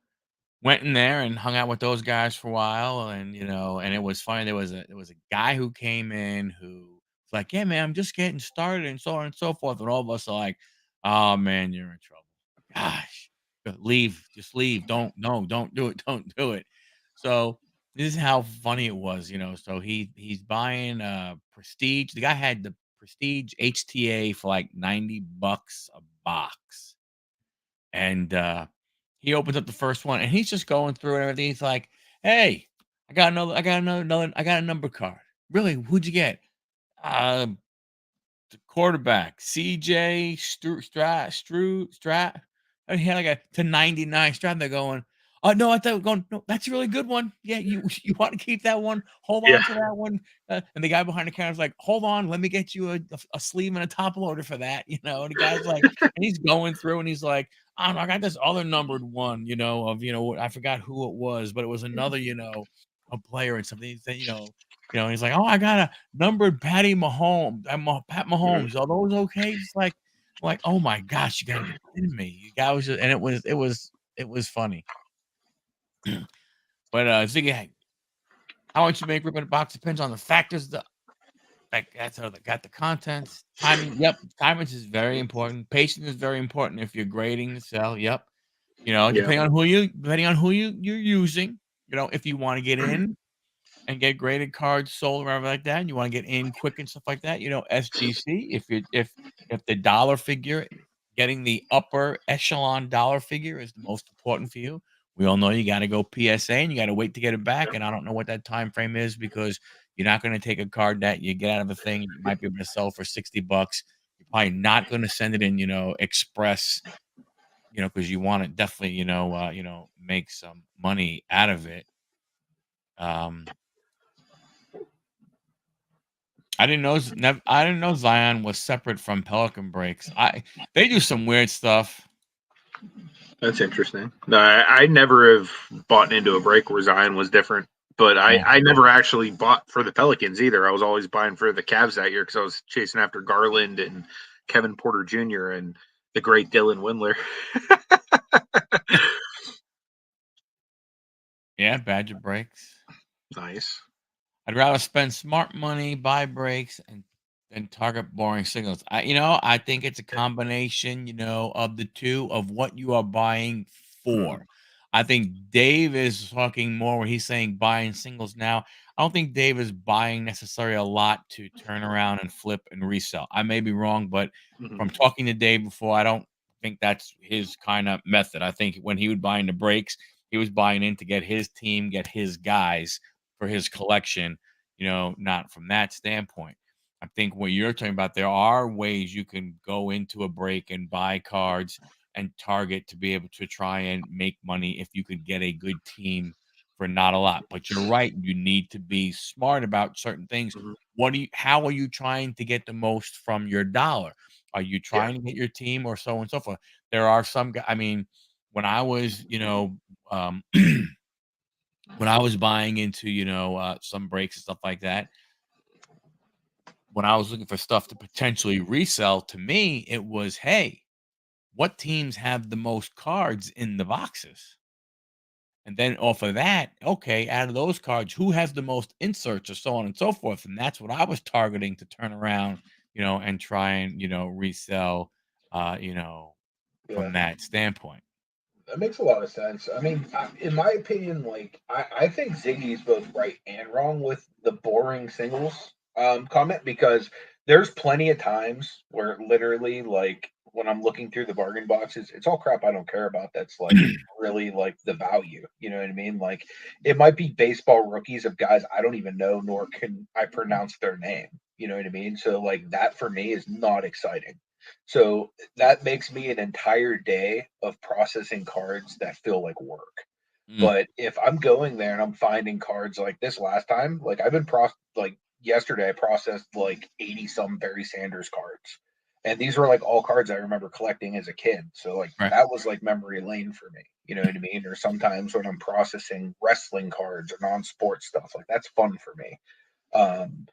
went in there and hung out with those guys for a while, and and it was funny. There was a guy who came in who was like, "Yeah, man, I'm just getting started," and so on and so forth. And all of us are like, "Oh man, you're in trouble. Gosh, leave, just leave. Don't no, don't do it, don't do it." So this is how funny it was. So he's buying Prestige. The guy had the Prestige HTA for like $90 a box, and he opens up the first one, and he's just going through and everything. He's like, "Hey, I got a number card. Really? Who'd you get? Uh, the quarterback, CJ Strat. And he had like a to 99 Strat. They're going, oh no, I thought we are going, no, that's a really good one. Yeah, you you want to keep that one? Hold Yeah. on to that one." And the guy behind the counter is like, "Hold on, let me get you a sleeve and a top loader for that." And the guy's like, and he's going through and he's like, "I don't know, I got this other numbered one, of I forgot who it was, but it was another, a player and something." He said, he's like, "Oh, I got a numbered Patty Mahomes, Pat Mhm. Mahomes. Are those okay?" He's like, "Oh my gosh, you gotta be kidding me." You guy was just, and it was funny. But Ziggy, hey, how much you make ripping a box depends on the factors. That's how they got the contents. Timing, yep. Timing is very important. Patience is very important if you're grading the sell. Yep. Yeah. Depending on who you're using, if you want to get in and get graded cards sold around like that, and you want to get in quick and stuff like that, SGC. If the dollar figure, getting the upper echelon dollar figure is the most important for you. We all know you got to go PSA and you got to wait to get it back. Yeah. And I don't know what that time frame is because you're not going to take a card that you get out of a thing you might be able to sell for $60. You're probably not going to send it in, express, because you want to definitely, make some money out of it. Um, I didn't know. I didn't know Zion was separate from Pelican breaks. They do some weird stuff. That's interesting. No, I never have bought into a break where Zion was different, but Yeah. I never actually bought for the Pelicans either. I was always buying for the Cavs that year because I was chasing after Garland and Kevin Porter Jr. and the great Dylan Windler. Yeah, Badger breaks. Nice. I'd rather spend smart money, buy breaks, and than target boring signals. I think it's a combination, of the two of what you are buying Mm-hmm. for. I think Dave is talking more where he's saying buying singles now. I don't think Dave is buying necessarily a lot to turn around and flip and resell. I may be wrong, but Mm-hmm. from talking to Dave before, I don't think that's his kind of method. I think when he would buy into breaks, he was buying in to get his team, get his guys for his collection, not from that standpoint. I think what you're talking about, there are ways you can go into a break and buy cards and target to be able to try and make money if you could get a good team for not a lot. But you're right, you need to be smart about certain things. Mm-hmm. How are you trying to get the most from your dollar? Are you Yeah. trying to get your team or so on and so forth? There are some guys, I mean, when I was, um, when I was buying into, some breaks and stuff like that, when I was looking for stuff to potentially resell, to me, it was, hey, what teams have the most cards in the boxes? And then off of that, okay, out of those cards, who has the most inserts or so on and so forth? And that's what I was targeting to turn around, and try and, resell, uh, you know, Yeah. from that standpoint. That makes a lot of sense. I mean, in my opinion, like I think Ziggy's both right and wrong with the boring singles comment because there's plenty of times where literally like when I'm looking through the bargain boxes, it's all crap I don't care about. That's like really like the value. You know what I mean? Like it might be baseball rookies of guys I don't even know, nor can I pronounce their name. You know what I mean? So like that for me is not exciting. So that makes me an entire day of processing cards that feel like work. Mm, But if I'm going there and I'm finding cards like this last time, like I've been like yesterday, I processed like 80 some Barry Sanders cards. And these were like all cards I remember collecting as a kid. So like right. that was like memory lane for me. You know what I mean? Or sometimes when I'm processing wrestling cards or non-sports stuff, like that's fun for me. Um,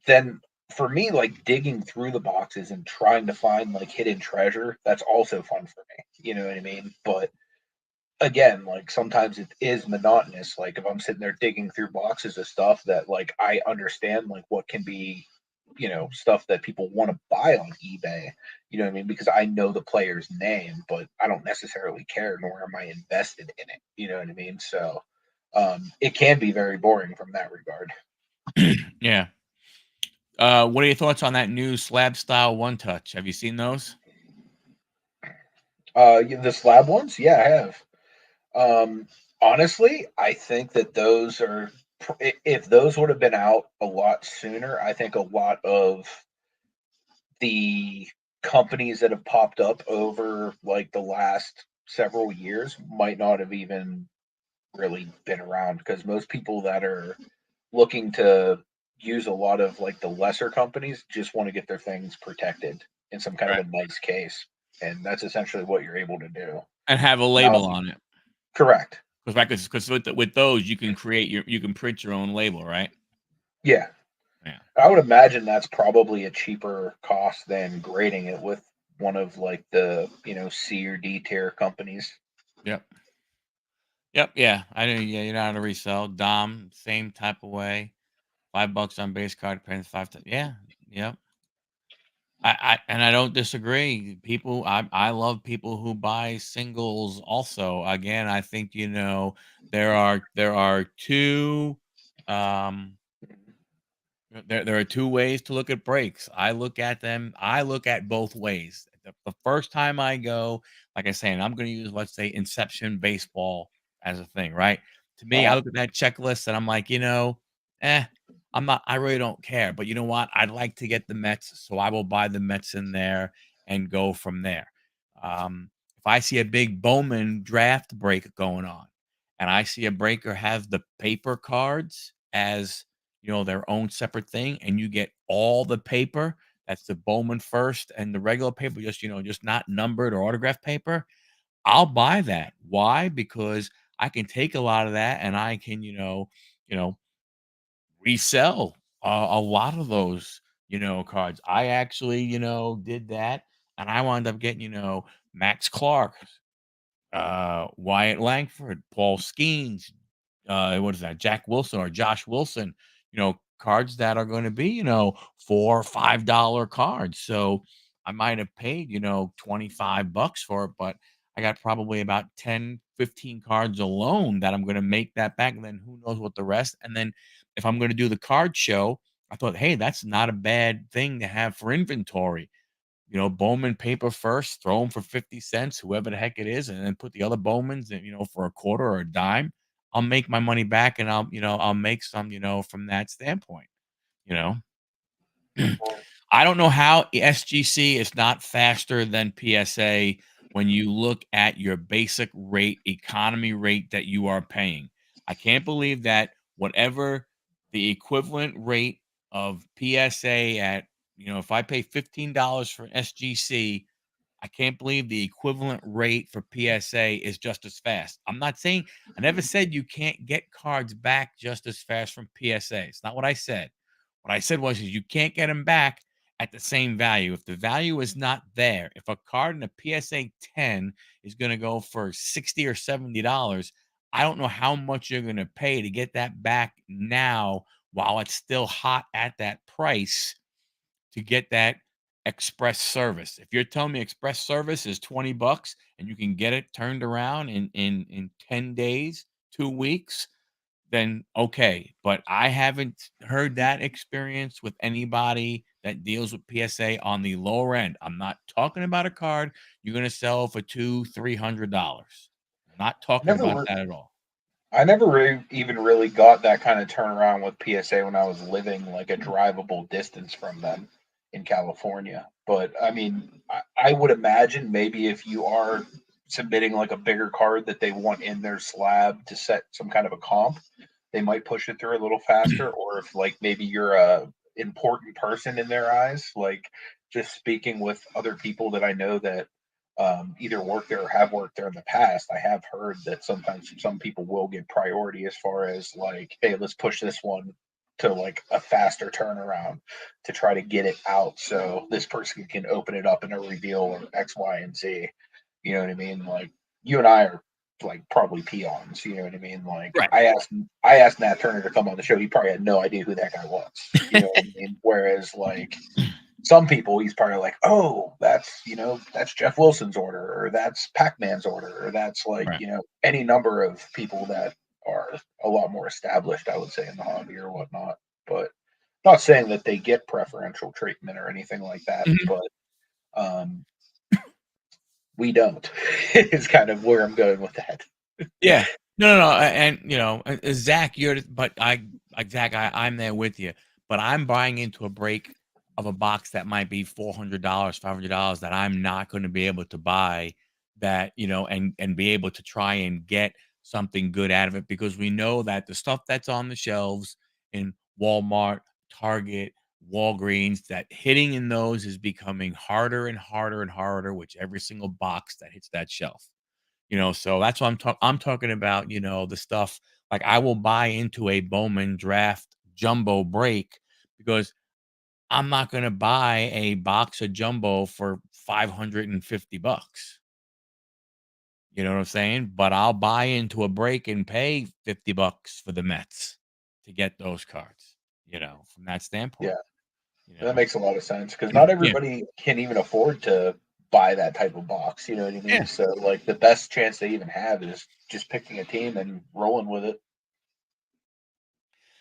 then for me, like digging through the boxes and trying to find like hidden treasure, that's also fun for me. You know what I mean? But again, like sometimes it is monotonous. Like if I'm sitting there digging through boxes of stuff that like I understand like what can be, stuff that people want to buy on eBay. You know what I mean? Because I know the player's name, but I don't necessarily care nor am I invested in it. You know what I mean? So it can be very boring from that regard. Yeah. What are your thoughts on that new slab style one touch? Have you seen those? The slab ones, yeah, I have. Honestly, I think that those are if those would have been out a lot sooner, I think a lot of the companies that have popped up over like the last several years might not have even really been around because most people that are looking to use a lot of like the lesser companies just want to get their things protected in some kind of Right. a nice case. And that's essentially what you're able to do. And have a Now, label on it. correct. Because with those, you can print your own label, right? Yeah. Yeah. I would imagine that's probably a cheaper cost than grading it with one of like the, C or D tier companies. Yep. Yep. Yeah. I know. Yeah. You know how to resell. Dom, same type of way. $5 on base card, depends 5 times. Yeah. Yep. And I don't disagree. I love people who buy singles also. Again, I think, there are two um there are two ways to look at breaks. I look at both ways. The first time I go, like I say, and I'm going to use, let's say, Inception baseball as a thing, right? To me, I Uh, look at that checklist and I'm like, eh, I really don't care. But you know what? I'd like to get the Mets, so I will buy the Mets in there and go from there. If I see a big Bowman draft break going on and I see a breaker have the paper cards as their own separate thing, and you get all the paper. That's the Bowman first and the regular paper, just not numbered or autographed paper. I'll buy that. Why? Because I can take a lot of that and I can, you know, resell a lot of those, cards. I actually, did that, and I wound up getting, Max Clark, Wyatt Langford, Paul Skeens, what is that? Jack Wilson or Josh Wilson, cards that are going to be, $4 or $5 cards. So I might have paid, $25 for it, but I got probably about 10, 15 cards alone that I'm going to make that back. And then who knows what the rest. And then if I'm going to do the card show, I thought, hey, that's not a bad thing to have for inventory. Bowman paper first, throw them for 50 cents, whoever the heck it is, and then put the other Bowmans in, for a quarter or a dime. I'll make my money back and I'll make some, from that standpoint, you know. I don't know how SGC is not faster than PSA when you look at your basic rate, economy rate that you are paying. I can't believe that whatever the equivalent rate of PSA at, if I pay $15 for SGC, I can't believe the equivalent rate for PSA is just as fast. I'm not saying, I never said you can't get cards back just as fast from PSA. It's not what I said. What I said was is you can't get them back at the same value. If the value is not there, if a card in a PSA 10 is going to go for 60 or $70, I don't know how much you're going to pay to get that back now while it's still hot at that price to get that express service. If you're telling me express service is $20 and you can get it turned around in 10 days, 2 weeks, then okay. But I haven't heard that experience with anybody that deals with PSA on the lower end. I'm not talking about a card you're going to sell for $200-300. I'm not talking Never about re- that at all. I never even really got that kind of turnaround with PSA when I was living like a drivable distance from them in California. But I mean, I would imagine maybe if you are submitting like a bigger card that they want in their slab to set some kind of a comp, they might push it through a little faster. Or if like maybe you're a important person in their eyes, like just speaking with other people that I know that either work there or have worked there in the past, I have heard that sometimes some people will get priority as far as like, hey, let's push this one to like a faster turnaround to try to get it out so this person can open it up in a reveal or X, Y, and Z. You know what I mean? Like you and I are like probably peons. You know what I mean? Like Right. I asked Nat Turner to come on the show. He probably had no idea who that guy was. You know what I mean? Whereas like some people he's probably like, oh, that's Jeff Wilson's order, or that's Pac-Man's order, or that's like, Right. any number of people that are a lot more established, I would say, in the hobby or whatnot. But not saying that they get preferential treatment or anything like that, Mhm. but um, we don't. Is kind of where I'm going with that. Yeah. No, no, no, and, Zach, but Zach, I'm there with you, but I'm buying into a break of a box that might be $400, $500 that I'm not gonna be able to buy that, and be able to try and get something good out of it because we know that the stuff that's on the shelves in Walmart, Target, Walgreens, that hitting in those is becoming harder and harder and harder with every single box that hits that shelf. So that's what I'm talking about, the stuff like I will buy into a Bowman draft jumbo break because I'm not going to buy a box of jumbo for $550. You know what I'm saying? But I'll buy into a break and pay $50 for the Mets to get those cards, from that Yeah, standpoint, you that know. makes a lot of sense because not Yeah. everybody can even afford to buy that type of box. You know what I mean? Yeah. So like the best chance they even have is just picking a team and rolling with it.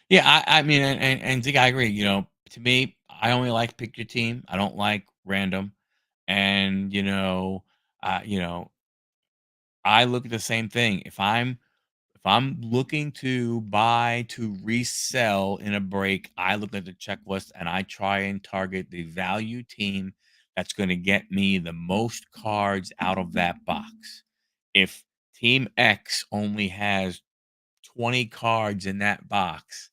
Yeah, I mean, and Zig, I agree. To me, I only like pick your team. I don't like random. And you know, I look at the same thing. If I'm looking to buy to resell in a break, I look at the checklist and I try and target the value team that's going to get me the most cards out of that box. If Team X only has 20 cards in that box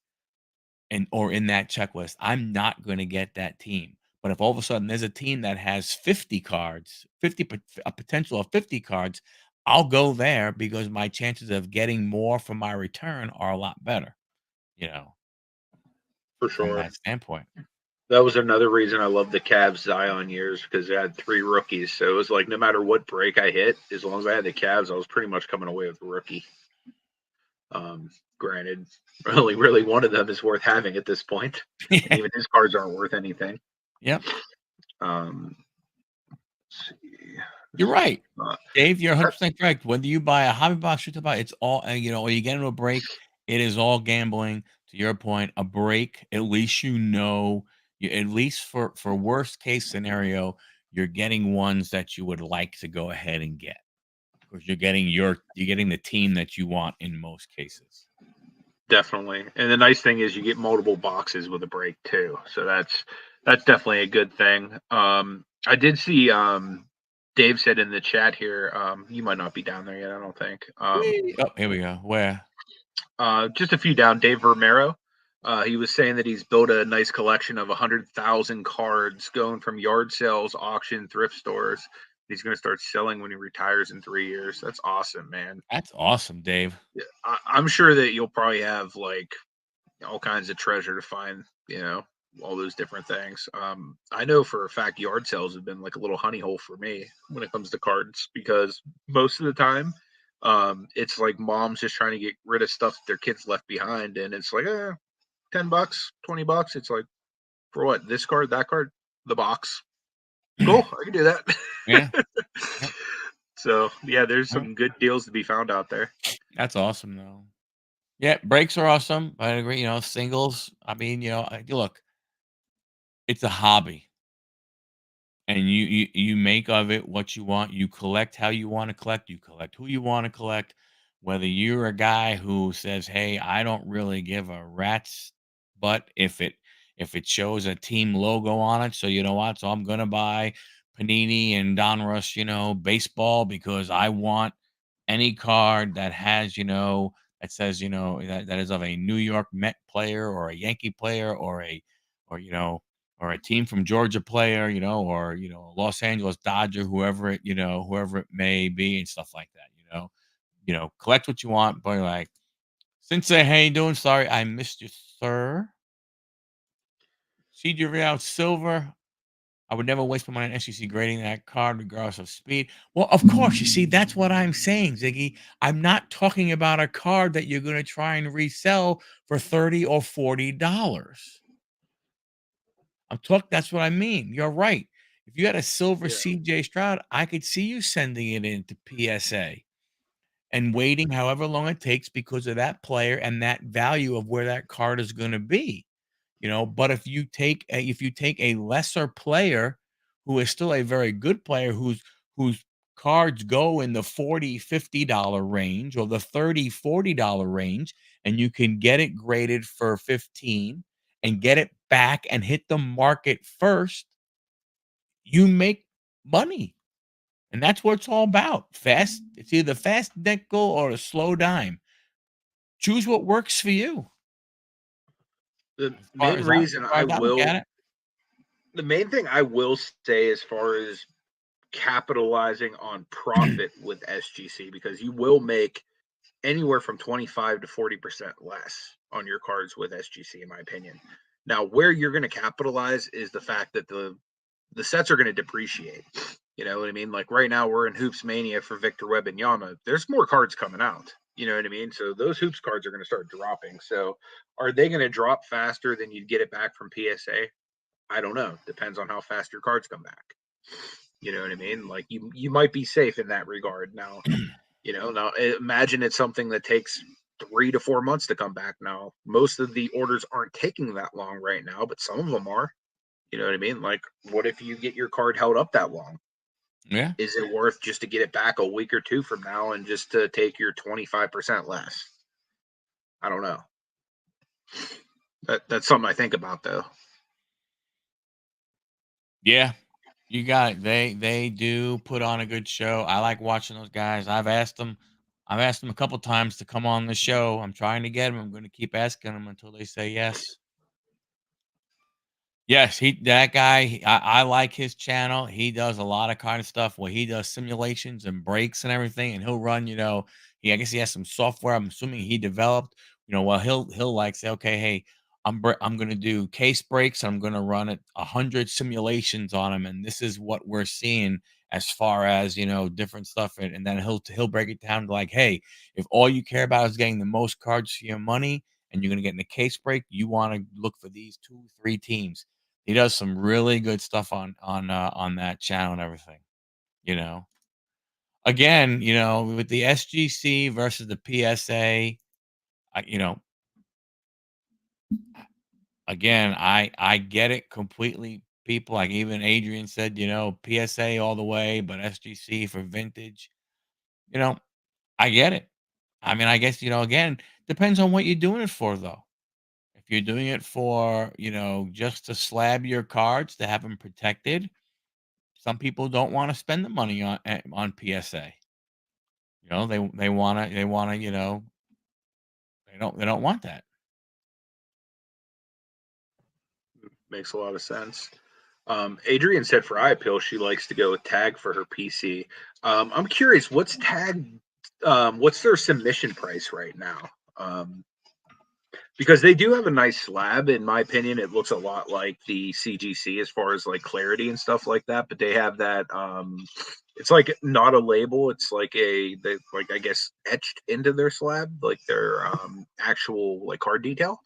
or in that checklist, I'm not going to get that team. But if all of a sudden there's a team that has 50 cards, a potential of 50 cards, I'll go there because my chances of getting more from my return are a lot better, you know, For from sure. that standpoint. That was another reason I love the Cavs Zion years, because they had 3 rookies. So it was like no matter what break I hit, as long as I had the Cavs, I was pretty much coming away with a rookie. Granted, only really one of them is worth having at this point. And even his cards aren't worth anything. Yep. Let's see. You're right, Dave. You're Uh, 100% correct. Whether you buy a hobby box, shoot buy, it's all or you get into a break. It is all gambling. To your point, a break. At least at least for worst case scenario, you're getting ones that you would like to go ahead and get because you're getting the team that you want in most cases. Definitely. And the nice thing is you get multiple boxes with a break too. So that's definitely a good thing. I did see Dave said in the chat here, you might not be down there yet, I don't think. Oh, here we go. Where? Just a few down, Dave Romero. He was saying that he's built a nice collection of 100,000 cards going from yard sales, auction, thrift stores. He's going to start selling when he retires in 3 years. That's awesome, man. That's awesome, Dave. Yeah, I'm sure that you'll probably have like all kinds of treasure to find, all those different things. I know for a fact yard sales have been like a little honey hole for me when it comes to cards, because most of the time it's like moms just trying to get rid of stuff their kids left behind, and it's like $10, $20. It's like, for what? This card, that card, the box. Cool, I can do that. Yeah. So yeah, there's some good deals to be found out there. That's awesome, though. Yeah, breaks are awesome. I agree. Singles. I mean, look, it's a hobby, and you make of it what you want. You collect how you want to collect. You collect who you want to collect. Whether you're a guy who says, "Hey, I don't really give a rat's butt if it shows a team logo on it," so you know what? So I'm gonna buy Panini and Donruss, baseball because I want any card that has, that says, that is of a New York Met player or a Yankee player or, or a team from Georgia player, or, Los Angeles Dodger, whoever it may be and stuff like that, collect what you want, but like, Sensei, how you doing? Sorry, I missed you, sir. CJ Real Silver. I would never waste my money on SEC grading that card regardless of speed. Well, of course, you see, that's what I'm saying, Ziggy. I'm not talking about a card that you're going to try and resell for $30 or $40. That's what I mean. You're right. If you had a silver CJ Stroud, I could see you sending it into PSA and waiting however long it takes because of that player and that value of where that card is going to be. But if you take a lesser player who is still a very good player whose cards go in the $40-$50 range or the $30-$40 range, and you can get it graded for 15 and get it back and hit the market first, you make money. And that's what it's all about. It's either fast nickel or a slow dime. Choose what works for you. The main reason the main thing I will say as far as capitalizing on profit with SGC, because you will make anywhere from 25 to 40% less on your cards with SGC, in my opinion. Now, where you're going to capitalize is the fact that the sets are going to depreciate. You know what I mean? Like right now, we're in Hoops Mania for Victor Webb and Yama. There's more cards coming out. You know what I mean? So those Hoops cards are going to start dropping. So are they going to drop faster than you'd get it back from PSA? I don't know. Depends on how fast your cards come back. You know what I mean? Like you might be safe in that regard. Now, now imagine it's something that takes 3 to 4 months to come back. Now, most of the orders aren't taking that long right now, but some of them are. You know what I mean? Like, what if you get your card held up that long? Yeah. Is it worth just to get it back a week or two from now and just to take your 25% less? I don't know. That's something I think about, though. Yeah, you got it. They do put on a good show. I like watching those guys. I've asked them a couple times to come on the show. I'm trying to get them. I'm going to keep asking them until they say yes. Yes, that guy. I like his channel. He does a lot of kind of stuff where he does simulations and breaks and everything, and he'll run. I guess he has some software. I'm assuming he developed. Well, he'll like say, okay, hey, I'm gonna do case breaks. I'm gonna run 100 simulations on them, and this is what we're seeing as far as different stuff, and then he'll break it down to like, hey, if all you care about is getting the most cards for your money, and you're gonna get in the case break, you want to look for these 2, 3 teams. He does some really good stuff on that channel and everything, you know? Again, with the SGC versus the PSA, I you know, again, I get it completely. People like even Adrian said, PSA all the way, but SGC for vintage. You know, I get it. I mean, I guess, again, depends on what you're doing it for though. If you're doing it for, just to slab your cards to have them protected, some people don't wanna spend the money on PSA. They wanna, they don't want that. Makes a lot of sense. Adrian said for eye appeal, she likes to go with tag for her PC. I'm curious, what's tag? What's their submission price right now? Because they do have a nice slab. In my opinion, it looks a lot like the CGC as far as like clarity and stuff like that. But they have that. It's like not a label. It's like they like I guess etched into their slab, like their actual like card detail,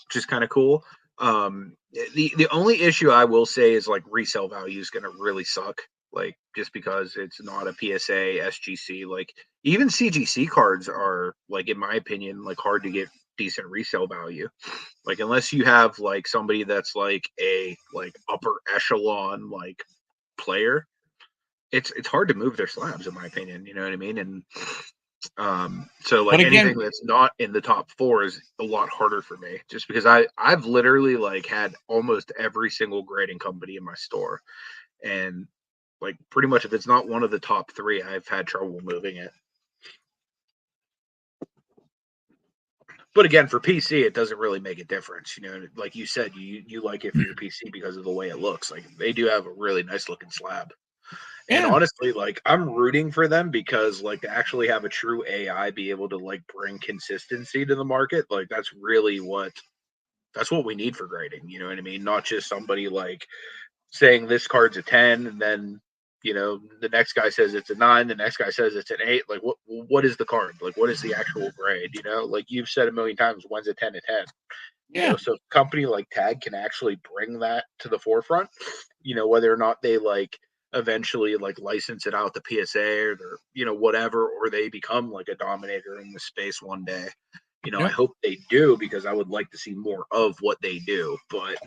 which is kind of cool. The only issue I will say is like resale value is going to really suck. Like just because it's not a PSA SGC, like even CGC cards are like in my opinion like hard to get decent resale value. Like unless you have like somebody that's like a like upper echelon like player, it's hard to move their slabs in my opinion. You know what I mean? And so But like anything again, that's not in the top four is a lot harder for me just because I've literally like had almost every single grading company in my store. And like pretty much if it's not one of the top three, I've had trouble moving it. But again, for PC, it doesn't really make a difference. Like you said, you like it for your PC because of the way it looks. Like they do have a really nice looking slab. And yeah, honestly, like I'm rooting for them because like to actually have a true AI be able to like bring consistency to the market, like that's what we need for grading. You know what I mean? Not just somebody like saying this card's a 10 and then the next guy says it's a 9, the next guy says it's an 8. Like what is the card? Like what is the actual grade? Like you've said a million times, when's a 10 a 10? yeah, So a company like Tag can actually bring that to the forefront, whether or not they like eventually like license it out to PSA or whatever, or they become like a dominator in the space one day. I yep. hope they do because I would like to see more of what they do. But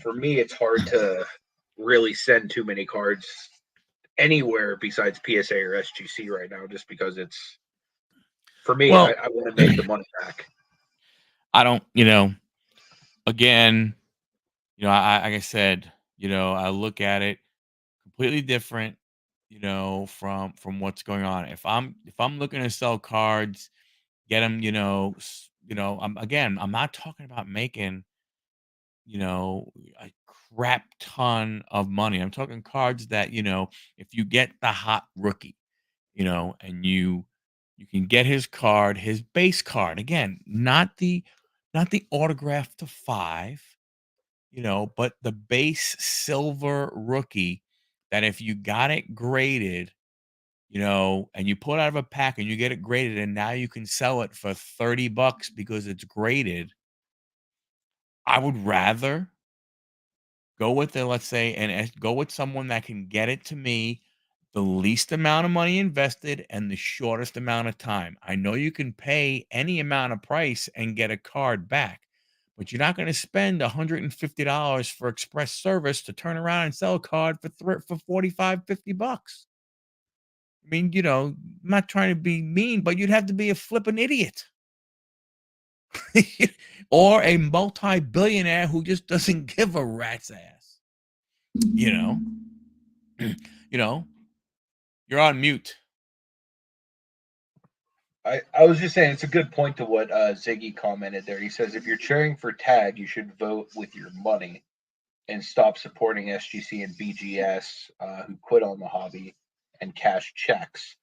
for me, it's hard to really send too many cards anywhere besides PSA or SGC right now, just because it's for me. I, Well, I want to make the money back. I don't, again, like I said, I look at it completely different, from what's going on. If I'm looking to sell cards, get them, I'm not talking about making, a crap ton of money. I'm talking cards that, if you get the hot rookie, and you can get his card, his base card. Again, not the autograph to 5, but the base silver rookie that if you got it graded, and you pull it out of a pack and you get it graded and now you can sell it for $30 because it's graded. I would rather go with the, let's say, go with someone that can get it to me the least amount of money invested and the shortest amount of time. I know you can pay any amount of price and get a card back, but you're not going to spend $150 for express service to turn around and sell a card for 45, $50. I mean, I'm not trying to be mean, but you'd have to be a flippin' idiot or a multi-billionaire who just doesn't give a rat's ass. You know, you know, you're on mute. I was just saying it's a good point to what Ziggy commented there. He says if you're cheering for Tag, you should vote with your money. and stop supporting SGC and BGS, who quit on the hobby and cash checks.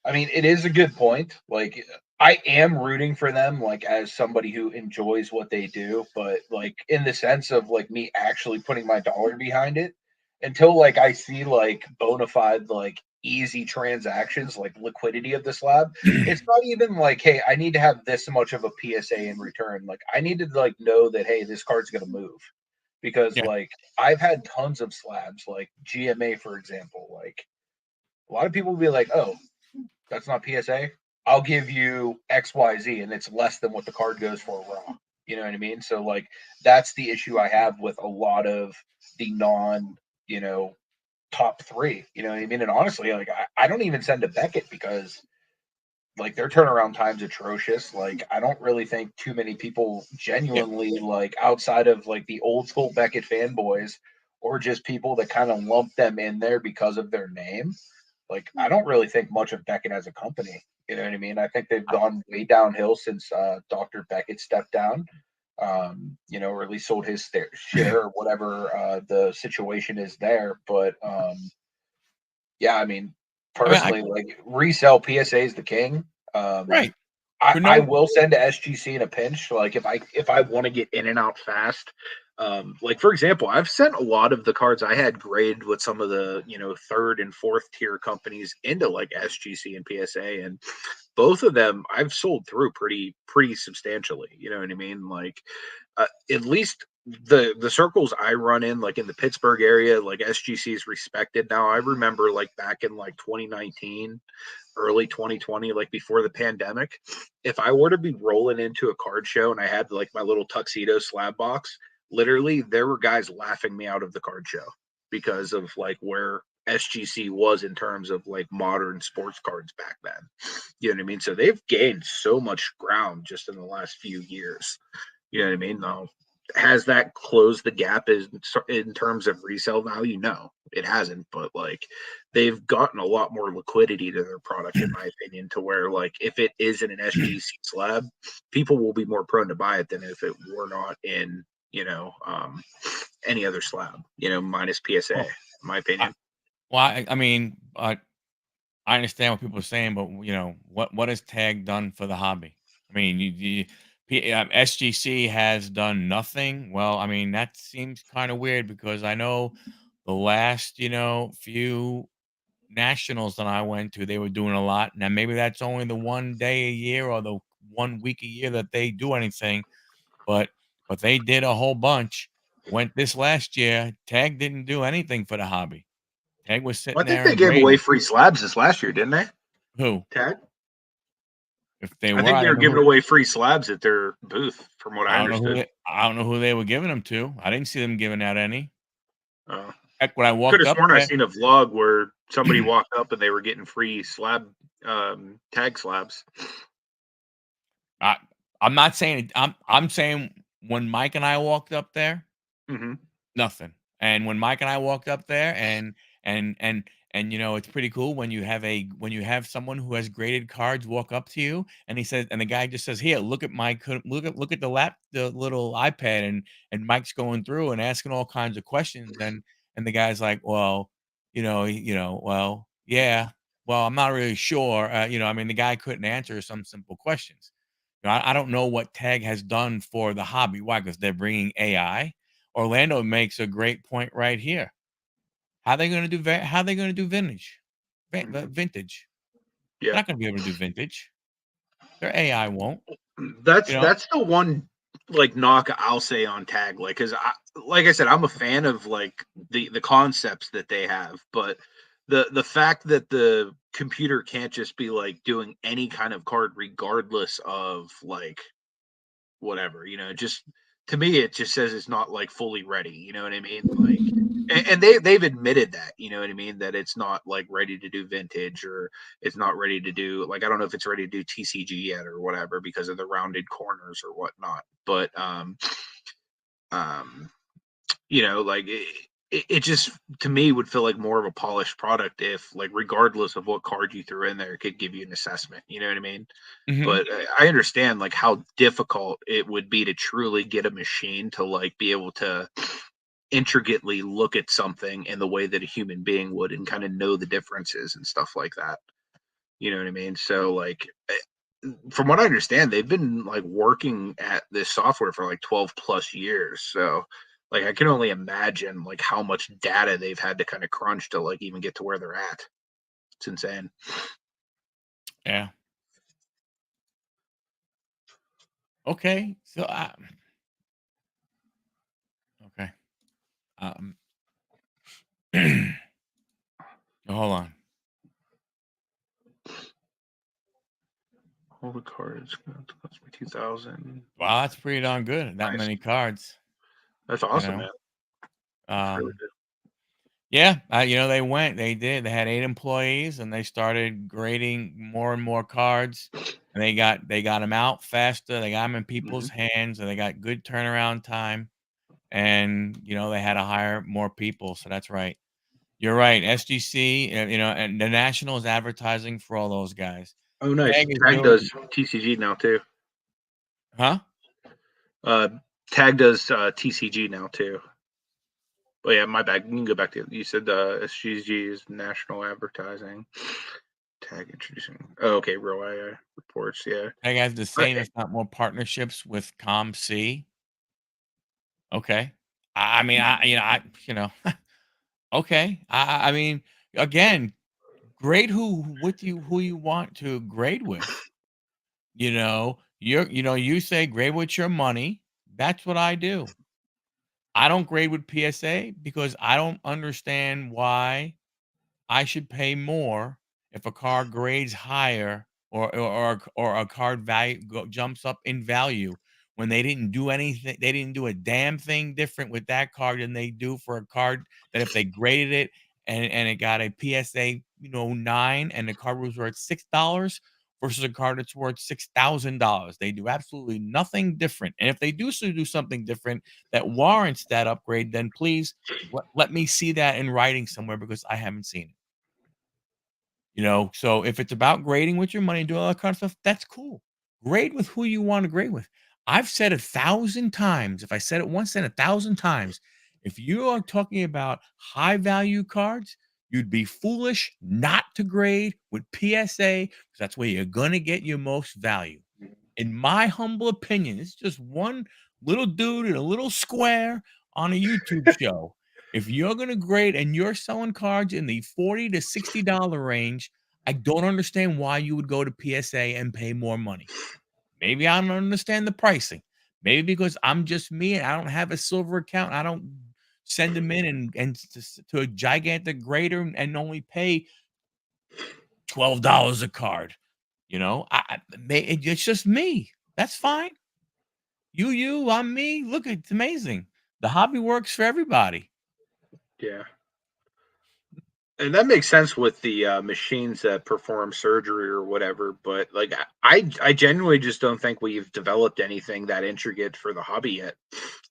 I mean, it is a good point. Like, I am rooting for them, like, as somebody who enjoys what they do, but like in the sense of like me actually putting my dollar behind it, until like I see like bona fide, like easy transactions, like liquidity of the slab. It's not even like, hey, I need to have this much of a PSA in return. Like, I need to like know that, hey, this card's gonna move. Because Yeah. like I've had tons of slabs, like GMA, for example. Like, a lot of people will be like, oh, that's not PSA. I'll give you XYZ, and it's less than what the card goes for raw. You know what I mean? So like that's the issue I have with a lot of the non, top three. You know what I mean? And honestly, like I don't even send to Beckett because like their turnaround time's atrocious. Like I don't really think too many people Yeah. genuinely, like outside of like the old school Beckett fanboys or just people that kind of lump them in there because of their name. Like I don't really think much of Beckett as a company. You know what I mean? I think they've gone way downhill since Dr. Beckett stepped down. Or at least sold his share or whatever the situation is there. But yeah, I mean, I mean, I personally, like resell PSA is the king. Um, right. I, But I no, will send to SGC in a pinch. Like if I want to get in and out fast. Like for example, I've sent a lot of the cards I had graded with some of the third and fourth tier companies into like SGC and PSA, and both of them I've sold through pretty substantially. You know what I mean? Like at least the circles I run in, like in the Pittsburgh area, like SGC is respected now. I remember like back in like 2019, early 2020, like before the pandemic, if I were to be rolling into a card show and I had like my little tuxedo slab box, literally there were guys laughing me out of the card show because of like where SGC was in terms of like modern sports cards back then. You know what I mean? So they've gained so much ground just in the last few years. You know what I mean? No. Has that closed the gap in terms of resale value? No, it hasn't. But like they've gotten a lot more liquidity to their product, in my opinion, to where like if it isn't an SGC slab, people will be more prone to buy it than if it were not in any other slab. Minus PSA, in well, my I, opinion. I mean, I understand what people are saying, but what has Tag done for the hobby? I mean, SGC has done nothing. Well, I mean, that seems kind of weird because I know the last few nationals that I went to, they were doing a lot. Now maybe that's only the one day a year or the 1 week a year that they do anything, but they did a whole bunch. Went this last year, Tag didn't do anything for the hobby. Tag was Well, sitting I think there they and gave away grading. free slabs this last year, didn't they? Who? Tag. If they I were, think I they don't were know giving who. away free slabs at their booth, from what I understood. I don't know who they were giving them to. I didn't see them giving out any. Uh, Heck, when I Could walked have up sworn I there, seen a vlog where somebody walked up and they were getting free slab tag slabs. I, I'm not saying I'm saying when Mike and I walked up there, Mm-hmm. nothing. And when Mike and I walked up there, and and it's pretty cool when you have someone who has graded cards walk up to you, and he says, and the guy just says, "Here, look at look at the little iPad," and Mike's going through and asking all kinds of questions, and the guy's like, "Well, well, yeah, well, I'm not really sure." I mean, the guy couldn't answer some simple questions. I don't know what Tag has done for the hobby. Why? Because they're bringing AI. Orlando makes a great point right here. How they going to do how they going to do vintage? Mm-hmm. Vintage. They're Yeah, not going to be able to do vintage. Their AI won't. that's You know. that's the one like knock I'll say on tag, like because like I said, I'm a fan of like the concepts that they have, but the fact that the computer can't just be like doing any kind of card regardless of like whatever, just to me it just says it's not like fully ready, you know what I mean? Like and they've admitted that, you know what I mean, that it's not like ready to do vintage, or it's not ready to do, like, I don't know if it's ready to do TCG yet or whatever because of the rounded corners or whatnot. But um like it just to me would feel like more of a polished product if, like, regardless of what card you threw in there, it could give you an assessment, you know what I mean? Mhm. But I understand like how difficult it would be to truly get a machine to like be able to intricately look at something in the way that a human being would and kind of know the differences and stuff like that. You know what I mean? So like from what I understand, they've been like working at this software for like 12 plus years. So like I can only imagine like how much data they've had to kind of crunch to like even get to where they're at. It's insane. Yeah. Okay. So okay. Hold on. All the cards cost me 2,000. Wow, that's pretty darn good. That Nice. many cards. That's awesome, know? man. That's really good. Yeah, they had 8 employees, and they started grading more and more cards, and they got them out faster. They got them in people's hands, and they got good turnaround time. And they had to hire more people. So that's right. You're right. SGC, and the National is advertising for all those guys. Oh, nice. Tag is Tag doing, does TCG now too. huh? Tag does TCG now too. Oh yeah, my bad. You can go back to you said SGG is national advertising. Tag introducing. Oh, okay, real AI reports. Yeah, Tag has the same, if not more, partnerships with ComC. Okay. I mean, okay. I mean, again, grade who you want to grade with. You say grade with your money. That's what I do. I don't grade with PSA because I don't understand why I should pay more if a car grades higher or a card value jumps up in value when they didn't do anything. They didn't do a damn thing different with that card than they do for a card that if they graded it and it got a PSA 9 and the card was worth $6 versus a card that's worth $6,000. They do absolutely nothing different. And if they do something different that warrants that upgrade, then please let me see that in writing somewhere because I haven't seen it. So if it's about grading with your money and doing all that kind of stuff, that's cool. Grade with who you want to grade with. I've said 1,000 times, if I said it once, said 1,000 times, if you are talking about high value cards, you'd be foolish not to grade with PSA because that's where you're going to get your most value. In my humble opinion, it's just one little dude in a little square on a YouTube show. If you're going to grade and you're selling cards in the $40 to $60 range, I don't understand why you would go to PSA and pay more money. Maybe I don't understand the pricing. Maybe because I'm just me and I don't have a silver account. I don't send them in and to a gigantic grader and only pay $12 a card. It's just me. That's fine. I'm me. Look, it's amazing. The hobby works for everybody. yeah. And that makes sense with the machines that perform surgery or whatever. But like, I genuinely just don't think we've developed anything that intricate for the hobby yet.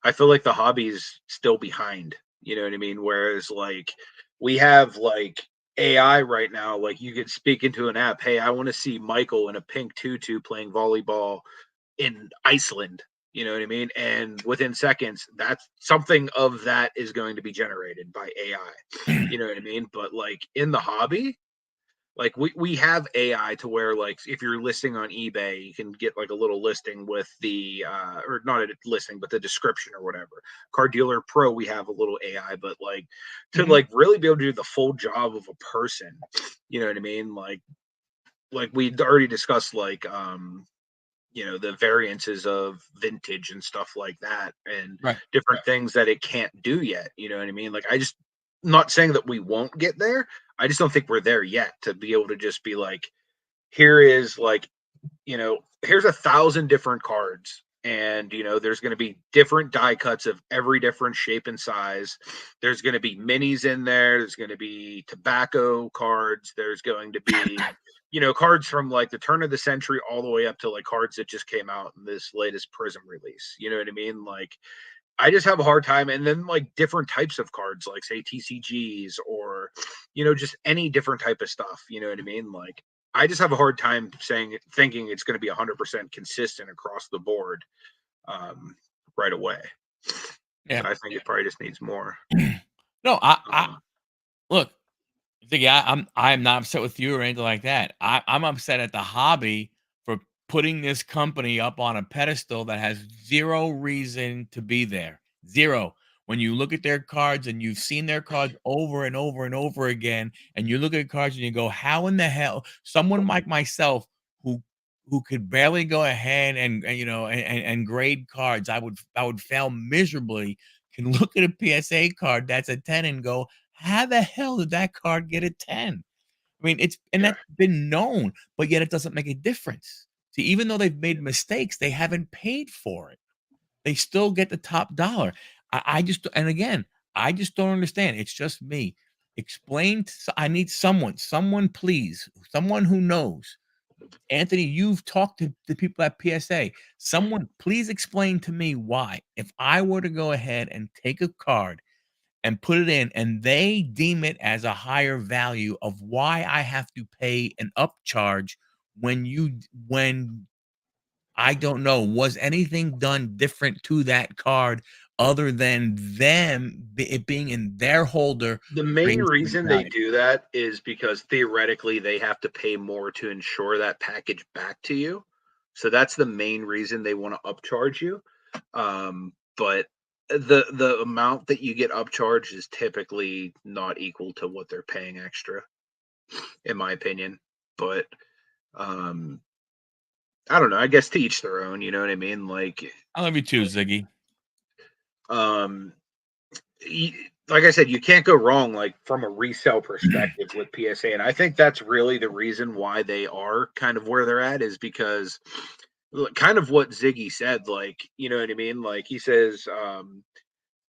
I feel like the hobby's still behind. You know what I mean? Whereas like we have like AI right now, like you could speak into an app, hey, I want to see Michael in a pink tutu playing volleyball in Iceland. You know what I mean? And within seconds, that's something of that is going to be generated by AI. You know what I mean? But like in the hobby, like we have AI to where like if you're listing on eBay, you can get like a little listing with the or not a listing, but the description or whatever. Car Dealer Pro, we have a little AI, but like to like really be able to do the full job of a person, you know what I mean? Like we already discussed like the variances of vintage and stuff like that and Right. different things that it can't do yet. You know what I mean? Like not saying that we won't get there. I just don't think we're there yet to be able to just be like, here is like, here's 1,000 different cards. And there's going to be different die cuts of every different shape and size. There's going to be minis in there. There's going to be tobacco cards. There's going to be cards from like the turn of the century all the way up to like cards that just came out in this latest Prism release. You know what I mean? Like, I just have a hard time. And then like different types of cards, like say TCGs or, just any different type of stuff. You know what I mean? Like, I just have a hard time thinking it's going to be 100% consistent across the board right away. Yeah. I think it probably just needs more. No, I Um, look, Ziggy, I'm not upset with you or anything like that. I'm upset at the hobby for putting this company up on a pedestal that has zero reason to be there. Zero. When you look at their cards and you've seen their cards over and over and over again, and you look at cards and you go, how in the hell someone like myself who could barely go ahead and and grade cards, I would fail miserably, can look at a PSA card that's a 10 and go, how the hell did that card get a 10? I mean, yeah, that's been known, but yet it doesn't make a difference. See, even though they've made mistakes, they haven't paid for it. They still get the top dollar. I just and again, I just don't understand. It's just me. Explain I need someone please, someone who knows. Anthony, you've talked to the people at PSA. Someone please explain to me why, if I were to go ahead and take a card and put it in, and they deem it as a higher value, of why I have to pay an upcharge when I don't know, was anything done different to that card other than it being in their holder the main raising the reason they value? do that is because theoretically they have to pay more to ensure that package back to you. So that's the main reason they want to upcharge you. But the amount that you get upcharged is typically not equal to what they're paying extra, in my opinion. But um, I don't know. I guess to each their own. You know what I mean? Like, I love you too, Ziggy. um, like I said, you can't go wrong, like from a resale perspective with PSA. And I think that's really the reason why they are kind of where they're at, is because kind of what Ziggy said, like, you know what I mean? Like he says,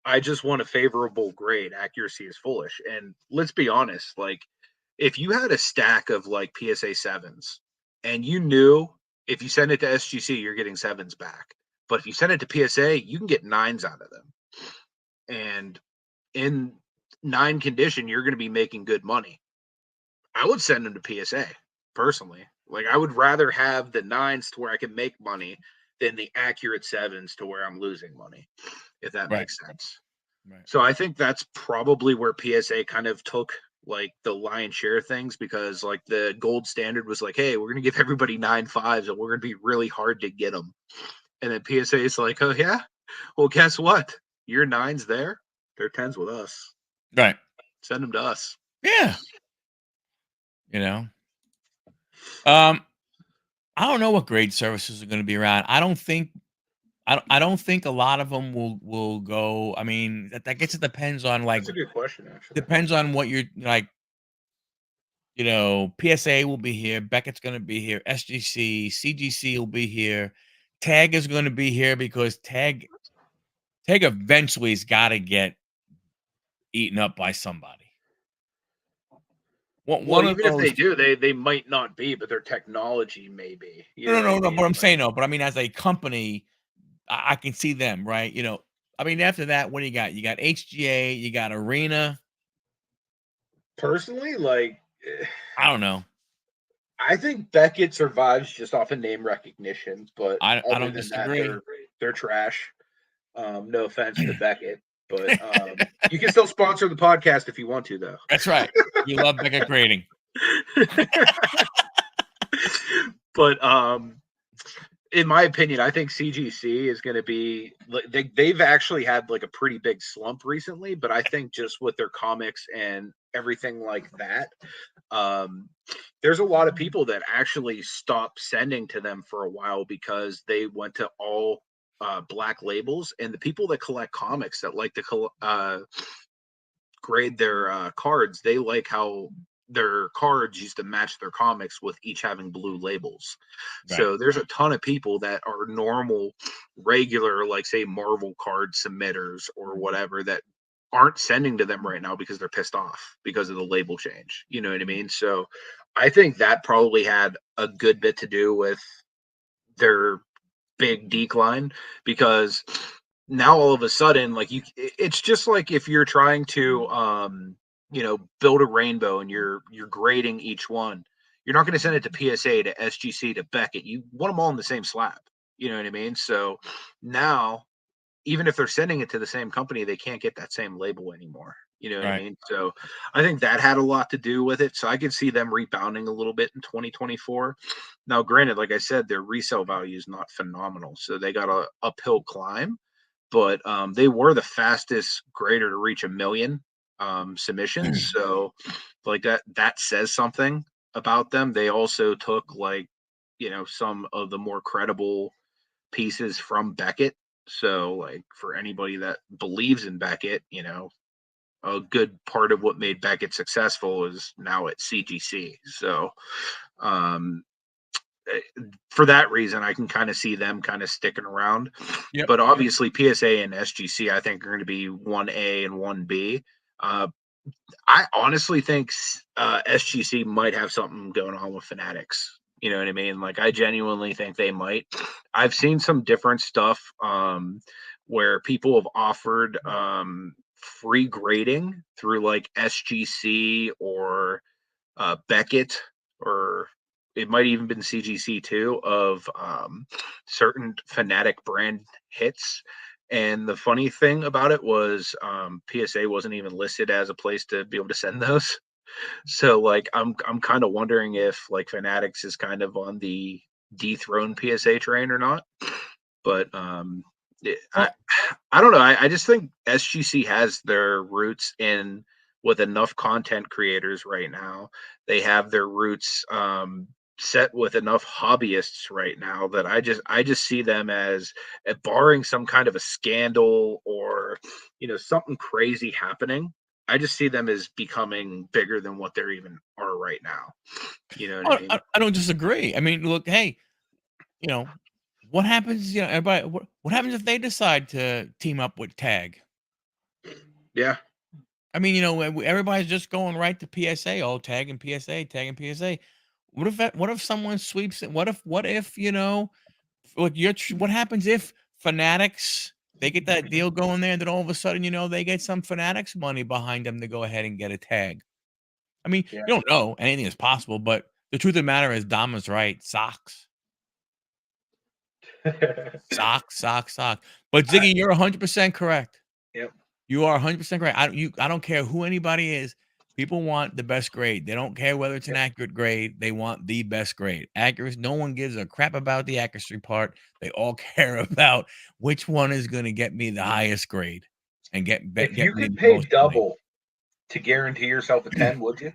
I just want a favorable grade. Accuracy is foolish. And let's be honest, like if you had a stack of like PSA sevens and you knew if you send it to SGC, you're getting sevens back. But if you send it to PSA, you can get nines out of them. And in nine condition, you're going to be making good money. I would send them to PSA personally. Like I would rather have the nines to where I can make money than the accurate sevens to where I'm losing money, if that Right. makes sense. Right. So I think that's probably where PSA kind of took like the lion's share of things, because like the gold standard was like, hey, we're going to give everybody 9.5s and we're going to be really hard to get them. And then PSA is like, oh, yeah, well, guess what? Your nines there, they're 10s with us. Right. Send them to us. Yeah. You know? Um, I don't know what grade services are gonna be around. I don't think a lot of them will go. I mean, I guess it depends on, like, That's a good question, actually. depends on what you're like, PSA will be here, Beckett's gonna be here, SGC, CGC will be here, Tag is gonna be here because Tag eventually has gotta get eaten up by somebody. Well, One of even if those. they do, they might not be, but their technology may be. You No, know no, what I no, no, but mean? I'm Like saying, no, but I mean, as a company, I can see them, right? I mean, after that, what do you got? You got HGA, you got Arena. personally, like I don't know. I think Beckett survives just off of name recognition, but I other don't than that, disagree. they're trash. No offense to Beckett, but you can still sponsor the podcast if you want to, though. That's right. You love Becca grading. But in my opinion, I think CGC is going to be like they've actually had like a pretty big slump recently, but I think just with their comics and everything like that, um, there's a lot of people that actually stopped sending to them for a while because they went to all black labels, and the people that collect comics that like to grade their cards, they like how their cards used to match their comics with each having blue labels. Right. So there's a ton of people that are normal, regular, like say Marvel card submitters or whatever, that aren't sending to them right now because they're pissed off because of the label change. You know what I mean? So I think that probably had a good bit to do with their big decline, because now all of a sudden, like it's just like if you're trying to build a rainbow and you're grading each one, you're not going to send it to PSA, to SGC, to Beckett. You want them all in the same slab. You know what I mean? So now even if they're sending it to the same company, they can't get that same label anymore. You know what I Right. mean? So I think that had a lot to do with it. So I could see them rebounding a little bit in 2024. Now, granted, like I said, their resale value is not phenomenal, so they got a uphill climb. But they were the fastest grader to reach 1 million submissions. So like that says something about them. They also took like, you know, some of the more credible pieces from Beckett. So like for anybody that believes in Beckett, you know, a good part of what made Beckett successful is now at CGC. So um for that reason, I can kind of see them kind of sticking around. Yep. But obviously, PSA and SGC, I think, are going to be 1A and 1B. I honestly think SGC might have something going on with Fanatics. You know what I mean? Like, I genuinely think they might. I've seen some different stuff where people have offered free grading through like SGC or Beckett, or it might even been CGC too, of certain Fanatic brand hits. And the funny thing about it was PSA wasn't even listed as a place to be able to send those. So like I'm kind of wondering if like Fanatics is kind of on the dethroned PSA train or not. But I don't know. I just think SGC has their roots in with enough content creators right now. They have their roots set with enough hobbyists right now that I just see them as barring some kind of a scandal or you know something crazy happening. I just see them as becoming bigger than what they're even are right now. You know what I mean? I don't disagree. I mean, look, hey, you know, what happens? You know, everybody. What happens if they decide to team up with Tag? Yeah. I mean, you know, everybody's just going right to PSA. Oh, Tag and PSA, Tag and PSA. What if someone sweeps it? What if you know? What happens if Fanatics they get that deal going there, and then all of a sudden, you know, they get some Fanatics money behind them to go ahead and get a Tag? I mean, Yeah. you don't know. Anything is possible, but the truth of the matter is, Dom is right. Socks. Socks. But Ziggy, you're 100% correct. Yep. You are 100% correct. I don't care who anybody is. People want the best grade. They don't care whether it's an accurate grade. They want the best grade. Accuracy. No one gives a crap about the accuracy part. They all care about which one is going to get me the highest grade and get If you me could the pay most money. double to guarantee yourself a 10, would you?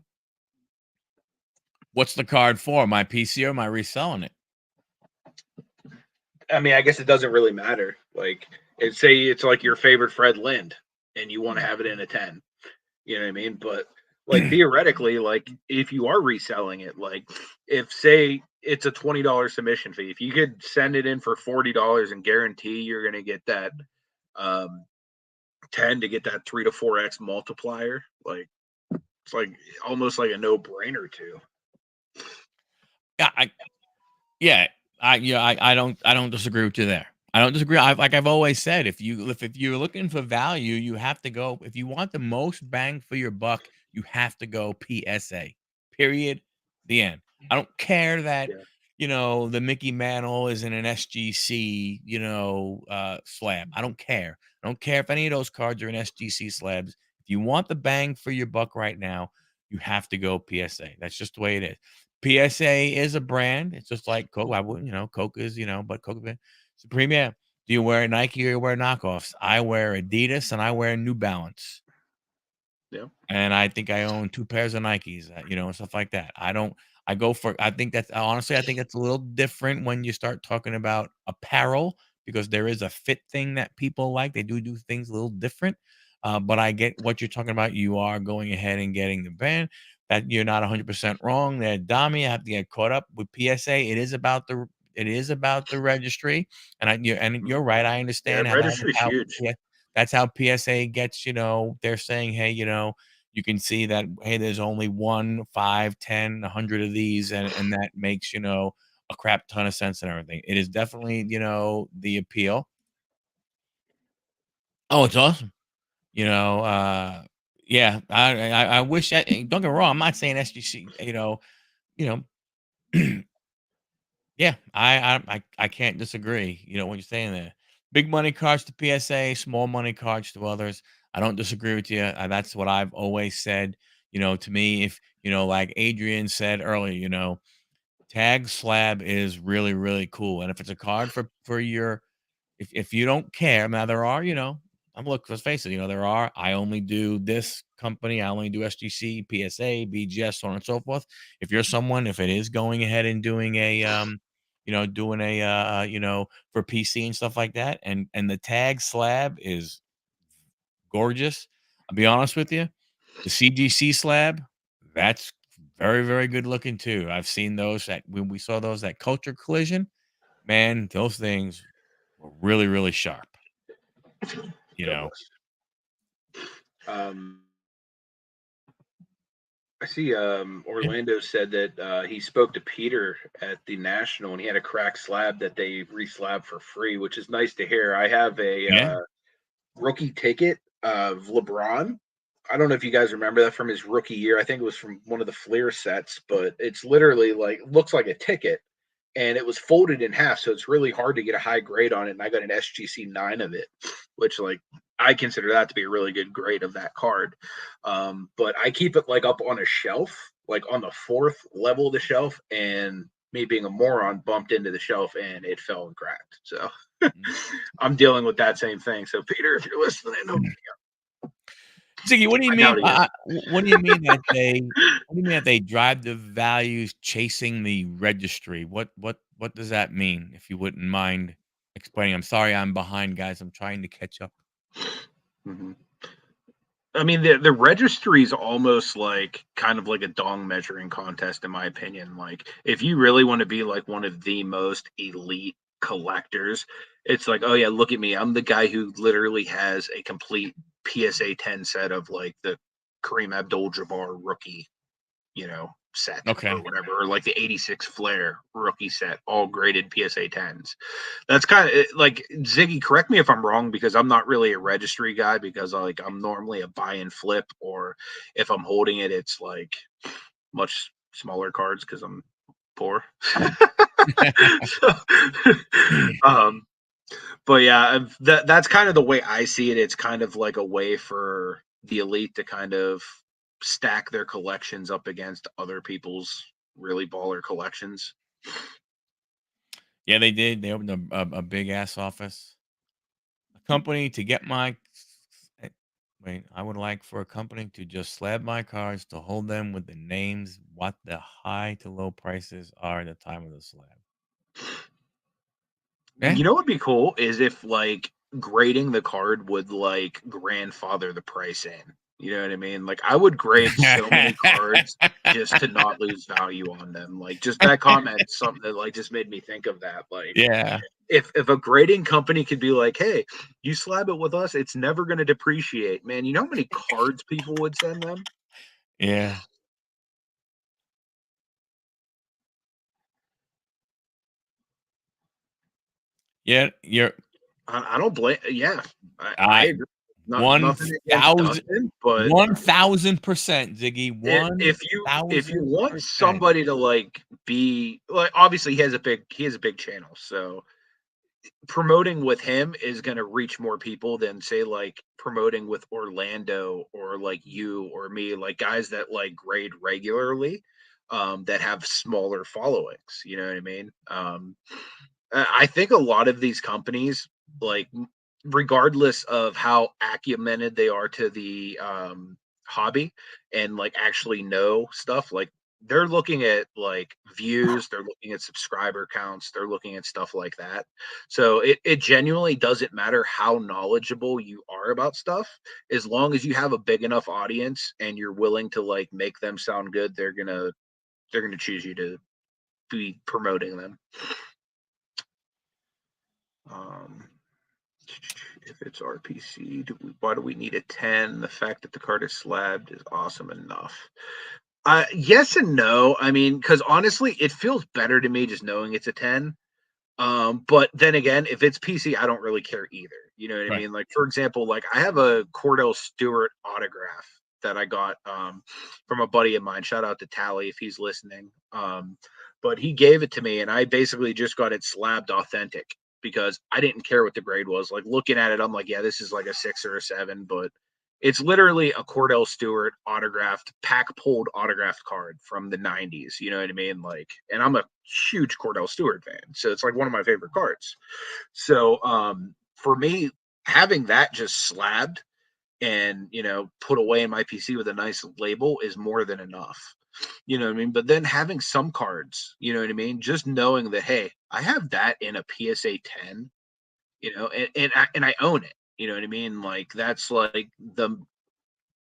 What's the card for? My PC or am I reselling it? I mean, I guess it doesn't really matter. Like, say it's like your favorite Fred Lind, and you want to have it in a 10. You know what I mean? But like theoretically, like if you are reselling it, like if say it's a $20 submission fee, if you could send it in for $40 and guarantee you're going to get that 10 to get that 3 to 4x multiplier, like it's like almost like a no brainer too. Yeah, I don't disagree with you there. I don't disagree. I've always said, if you're looking for value, you have to go. If you want the most bang for your buck, you have to go PSA. Period. The end. I don't care that Yeah. you know the Mickey Mantle is in an SGC, you know, slab. I don't care. I don't care if any of those cards are in SGC slabs. If you want the bang for your buck right now, you have to go PSA. That's just the way it is. PSA is a brand. It's just like Coke. I wouldn't, you know, Coke is, you know, but Coke is Supreme. Yeah. Do you wear Nike or you wear knockoffs? I wear Adidas and I wear New Balance. Yeah. And I think I own 2 pairs of Nikes, you know, and stuff like that. I think that's honestly, I think it's a little different when you start talking about apparel because there is a fit thing that people like. They do things a little different. But I get what you're talking about. You are going ahead and getting the band. That you're not 100% wrong there, Dami. I have to get caught up with PSA. It is about the registry, and you're right. I Yeah, understand registry's huge. that's how PSA gets, you know, they're saying, hey, you know, you can see that, hey, there's only 1, 5, 10, 100 of these, and that makes, you know, a crap ton of sense and everything. It is definitely, you know, the appeal. Oh, it's awesome. You know, yeah, I wish don't get me wrong, I'm not saying SGC, you know, yeah, I can't disagree, you know, what you're saying there. Big money cards to PSA, small money cards to others. I don't disagree with you. That's what I've always said. To me, if like Adrian said earlier, tag slab is really, really cool. And if it's a card for your, if you don't care, now there are, let's face it, there are, I only do this company, I only do SGC, PSA, BGS, so on and so forth. If you're someone, if it is going ahead and doing a, doing a, for PC and stuff like that, and the tag slab is gorgeous. I'll be honest with you, the CGC slab, that's very, very good looking too. I've seen those when we saw those at Culture Collision. Man, those things were really, really sharp. I see Orlando said that he spoke to Peter at the National and he had a cracked slab that they re-slabbed for free, which is nice to hear. I have a rookie ticket of LeBron. I don't know if you guys remember that from his rookie year. I think it was from one of the Fleer sets, but it's literally looks like a ticket and it was folded in half. So it's really hard to get a high grade on it. And I got an SGC 9 of it, which I consider that to be a really good grade of that card. But I keep it up on a shelf, on the fourth level of the shelf, and me being a moron bumped into the shelf and it fell and cracked. So I'm dealing with that same thing. So Peter, if you're listening, Ziggy, what do you mean? What do you mean that they drive the values chasing the registry? What does that mean? If you wouldn't mind explaining. I'm sorry, I'm behind, guys. I'm trying to catch up. Mm-hmm. I mean, the registry is almost kind of like a dong measuring contest, in my opinion. If you really want to be one of the most elite collectors, it's oh yeah, look at me. I'm the guy who literally has a complete PSA 10 set of the Kareem Abdul-Jabbar rookie, set or whatever, or the 86 Flair rookie set, all graded PSA 10s. That's kind of Ziggy, correct me if I'm wrong, because I'm not really a registry guy, because I'm normally a buy and flip, or if I'm holding it, it's much smaller cards because I'm poor. But yeah, that's kind of the way I see it. It's kind of a way for the elite to kind of stack their collections up against other people's really baller collections. Yeah, they did. They opened a big ass office. A company to get my. Wait, I would like for a company to just slab my cards, to hold them with the names, what the high to low prices are at the time of the slab. You know what would be cool is if grading the card would grandfather the price in. You know what I mean? I would grade so many cards just to not lose value on them. Just that comment, something that just made me think of that. Yeah. If a grading company could be hey, you slab it with us, it's never going to depreciate. Man, you know how many cards people would send them? Yeah. Yeah, I don't blame. Yeah, I agree. 1,000%, but 1,000%, Ziggy. If you want somebody to be obviously he has a big channel, so promoting with him is going to reach more people than say promoting with Orlando or you or me, guys that grade regularly, that have smaller followings. You know what I mean? I think a lot of these companies, regardless of how acumened they are to the hobby and actually know stuff, they're looking at views, they're looking at subscriber counts, they're looking at stuff like that. So it genuinely doesn't matter how knowledgeable you are about stuff, as long as you have a big enough audience and you're willing to make them sound good, they're gonna choose you to be promoting them. If it's RPC, why do we need a 10? The fact that the card is slabbed is awesome enough. Yes and no. I mean, because honestly, it feels better to me just knowing it's a 10. But then again, if it's PC, I don't really care either. You know what I mean? For example, I have a Cordell Stewart autograph that I got from a buddy of mine. Shout out to Tally if he's listening. But he gave it to me, and I basically just got it slabbed authentic. because I didn't care what the grade was. Like looking at it, I'm like, yeah, this is like a 6 or a 7, but it's literally a Cordell Stewart autographed, pack pulled autographed card from the 90s. You know what I mean? Like, and I'm a huge Cordell Stewart fan, so it's like one of my favorite cards. So for me, having that just slabbed and put away in my PC with a nice label is more than enough. You know what I mean? But then having some cards, you know what I mean? Just knowing that, hey, I have that in a PSA 10, and I own it. You know what I mean? Like that's like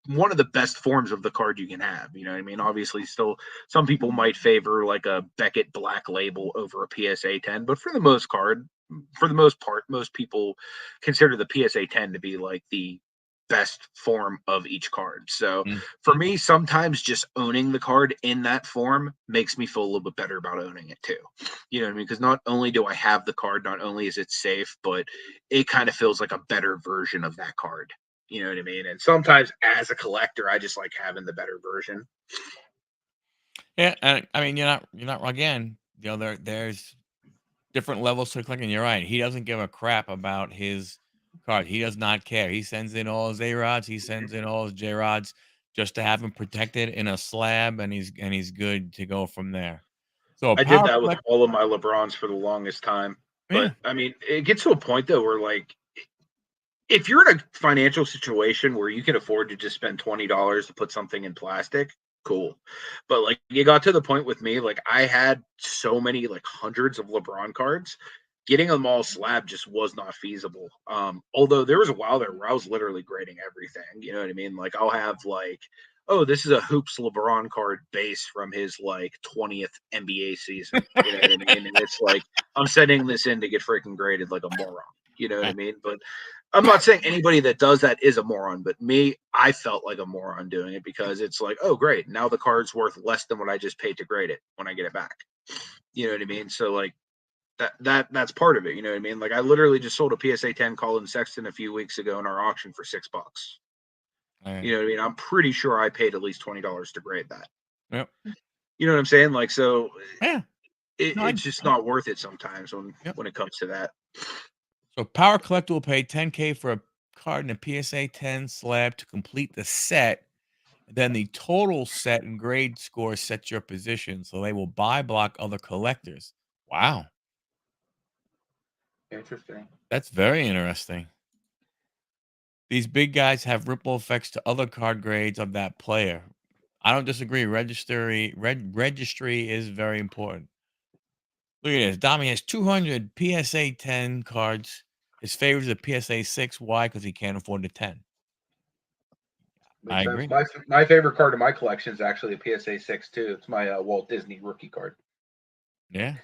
one of the best forms of the card you can have. You know what I mean? Obviously, still some people might favor like a Beckett Black Label over a PSA 10, but for the most part, most people consider the PSA 10 to be like the best form of each card. So for me, sometimes just owning the card in that form makes me feel a little bit better about owning it too. You know what I mean? Because not only do I have the card, not only is it safe, but it kind of feels like a better version of that card. You know what I mean? And sometimes as a collector, I just like having the better version. Yeah, and I mean, you're not again. There's different levels to collecting. You're right. He doesn't give a crap about his card. He does not care. He sends in all his A-Rods. He sends in all his J-Rods just to have them protected in a slab, and he's good to go from there. So I did that with all of my LeBrons for the longest time. But I mean, it gets to a point though where like, if you're in a financial situation where you can afford to just spend $20 to put something in plastic, cool. But like it got to the point with me, like I had so many like hundreds of LeBron cards, getting them all slab just was not feasible. Although there was a while there where I was literally grading everything. You know what I mean? Like I'll have like, oh, this is a Hoops LeBron card base from his like 20th NBA season. You know what I mean? And it's like I'm sending this in to get freaking graded like a moron. You know what I mean? But I'm not saying anybody that does that is a moron, but me, I felt like a moron doing it because it's like, oh, great. Now the card's worth less than what I just paid to grade it when I get it back. You know what I mean? So like that's part of it. You know what I mean? Like I literally just sold a PSA 10 Colin Sexton a few weeks ago in our auction for $6. Right. You know what I mean? I'm pretty sure I paid at least $20 to grade that. Yep. You know what I'm saying? Like, so yeah, it's just not worth it sometimes when it comes to that. So Power Collector will pay $10K for a card in a PSA 10 slab to complete the set. Then the total set and grade score sets your position. So they will buy block other collectors. Wow. Interesting. That's very interesting. These big guys have ripple effects to other card grades of that player. I don't disagree. Registry is very important. Look at this. Dami has 200 PSA 10 cards. His favorite is a PSA 6. Why? Because he can't afford the 10. I agree. My favorite card in my collection is actually a PSA 6 too. It's my Walt Disney rookie card. Yeah. A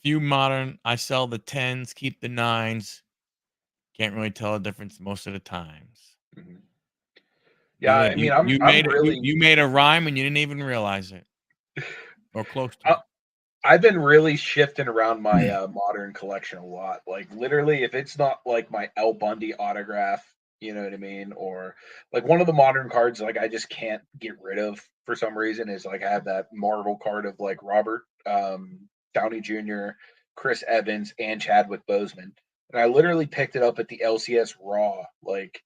few modern. I sell the 10s, keep the 9s. Can't really tell the difference most of the times. Mm-hmm. Yeah, I mean, you made a rhyme and you didn't even realize it, or close to it. I've been really shifting around my modern collection a lot. Like literally, if it's not like my El Bundy autograph, you know what I mean, or like one of the modern cards, like I just can't get rid of for some reason is like I have that Marvel card of like Robert Downey Jr., Chris Evans, and Chadwick Boseman, and I literally picked it up at the LCS Raw like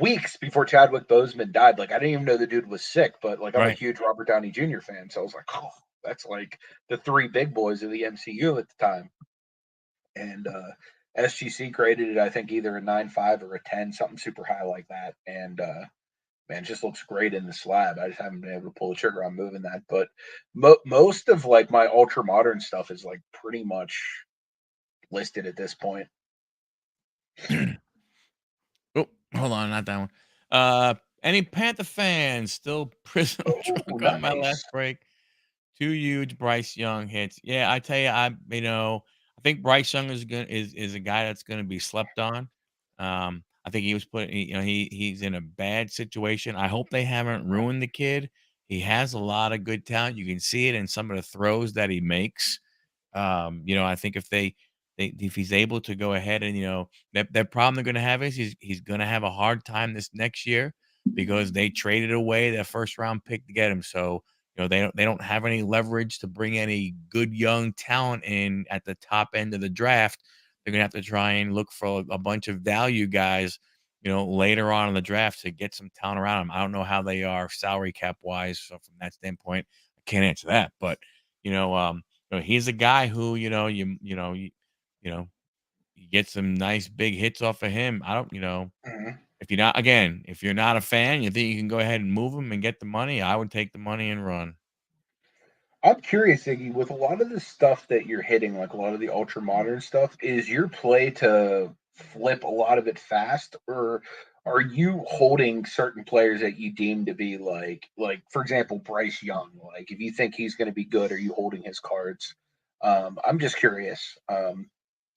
weeks before Chadwick Boseman died. Like I didn't even know the dude was sick, but like I'm a huge Robert Downey Jr. fan, so I was like, oh, that's like the three big boys of the MCU at the time. And SGC graded it, I think, either a 9.5 or a 10, something super high like that. And man, it just looks great in the slab. I just haven't been able to pull the trigger on moving that. But most of like my ultra modern stuff is like pretty much listed at this point. Oh, hold on, not that one. Any Panther fans still prison drunk on my last break? 2 huge Bryce Young hits. Yeah, I tell you, I think Bryce Young is a guy that's gonna be slept on. I think he was he's in a bad situation. I hope they haven't ruined the kid. He has a lot of good talent. You can see it in some of the throws that he makes. I think if he's able to go ahead and that problem they're going to have is he's going to have a hard time this next year because they traded away their first round pick to get him. So they don't have any leverage to bring any good young talent in at the top end of the draft. They're gonna have to try and look for a bunch of value guys, later on in the draft to get some talent around them. I don't know how they are salary cap wise, so from that standpoint, I can't answer that. But he's a guy who you get some nice big hits off of him. I don't, Mhm. if you're not a fan, you think you can go ahead and move him and get the money. I would take the money and run. I'm curious, Iggy, with a lot of the stuff that you're hitting, like a lot of the ultra modern stuff, is your play to flip a lot of it fast, or are you holding certain players that you deem to be like for example, Bryce Young? Like, if you think he's going to be good, are you holding his cards? I'm just curious, kind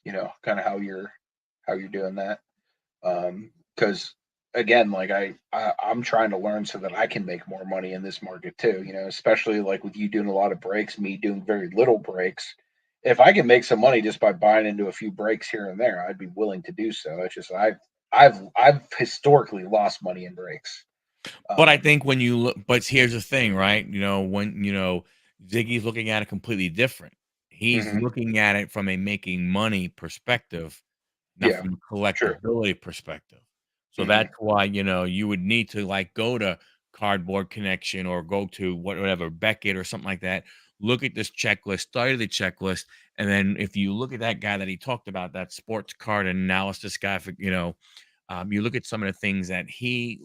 of how you're doing that. Because again, like I'm trying to learn so that I can make more money in this market too, especially like with you doing a lot of breaks, me doing very little breaks. If I can make some money just by buying into a few breaks here and there, I'd be willing to do so. It's just I've historically lost money in breaks. But I think when you look, but here's the thing, right? When Ziggy's looking at it completely different. He's Mhm. looking at it from a making money perspective, not Yeah, from a sure. collectability perspective. So Mhm. that's why, you would need to like go to Cardboard Connection or go to whatever Beckett or something like that. Look at this checklist, study the checklist, and then if you look at that guy that he talked about, that sports card analysis guy for, you look at some of the things that he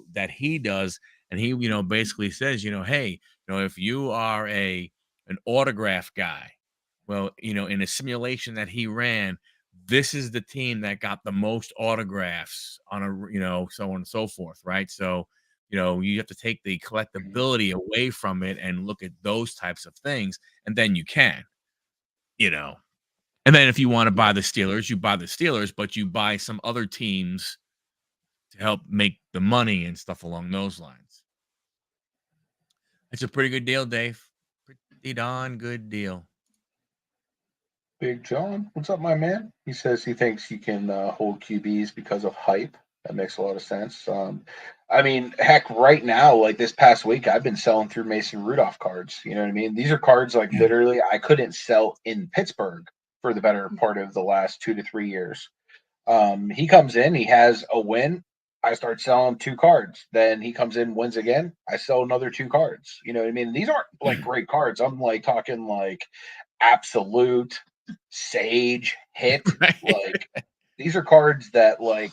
does, and he, basically says, hey, if you are an autograph guy, well, in a simulation that he ran, this is the team that got the most autographs on a, so on and so forth, right? So, you have to take the Mhm. collectability away from it and look at those types of things, and then you can, you know. And then if you want to Yeah. buy the Steelers, you buy the Steelers, but you buy some other teams to help make the money and stuff along those lines. It's a pretty good deal, Dave. Pretty darn good deal. Big John, what's up, my man? He says he thinks he can hold QBs because of hype. That makes a lot of sense. I mean, heck, right now, like this past week, I've been selling through Mason Rudolph cards. You know what I mean? These are cards like literally I couldn't sell in Pittsburgh for the better part of the last 2 to 3 years. He comes in, he has a win. I start selling two cards. Then he comes in, wins again. I sell another two cards. You know what I mean? These aren't like great cards. I'm like talking like absolute sage hit. Right? Like these are cards that like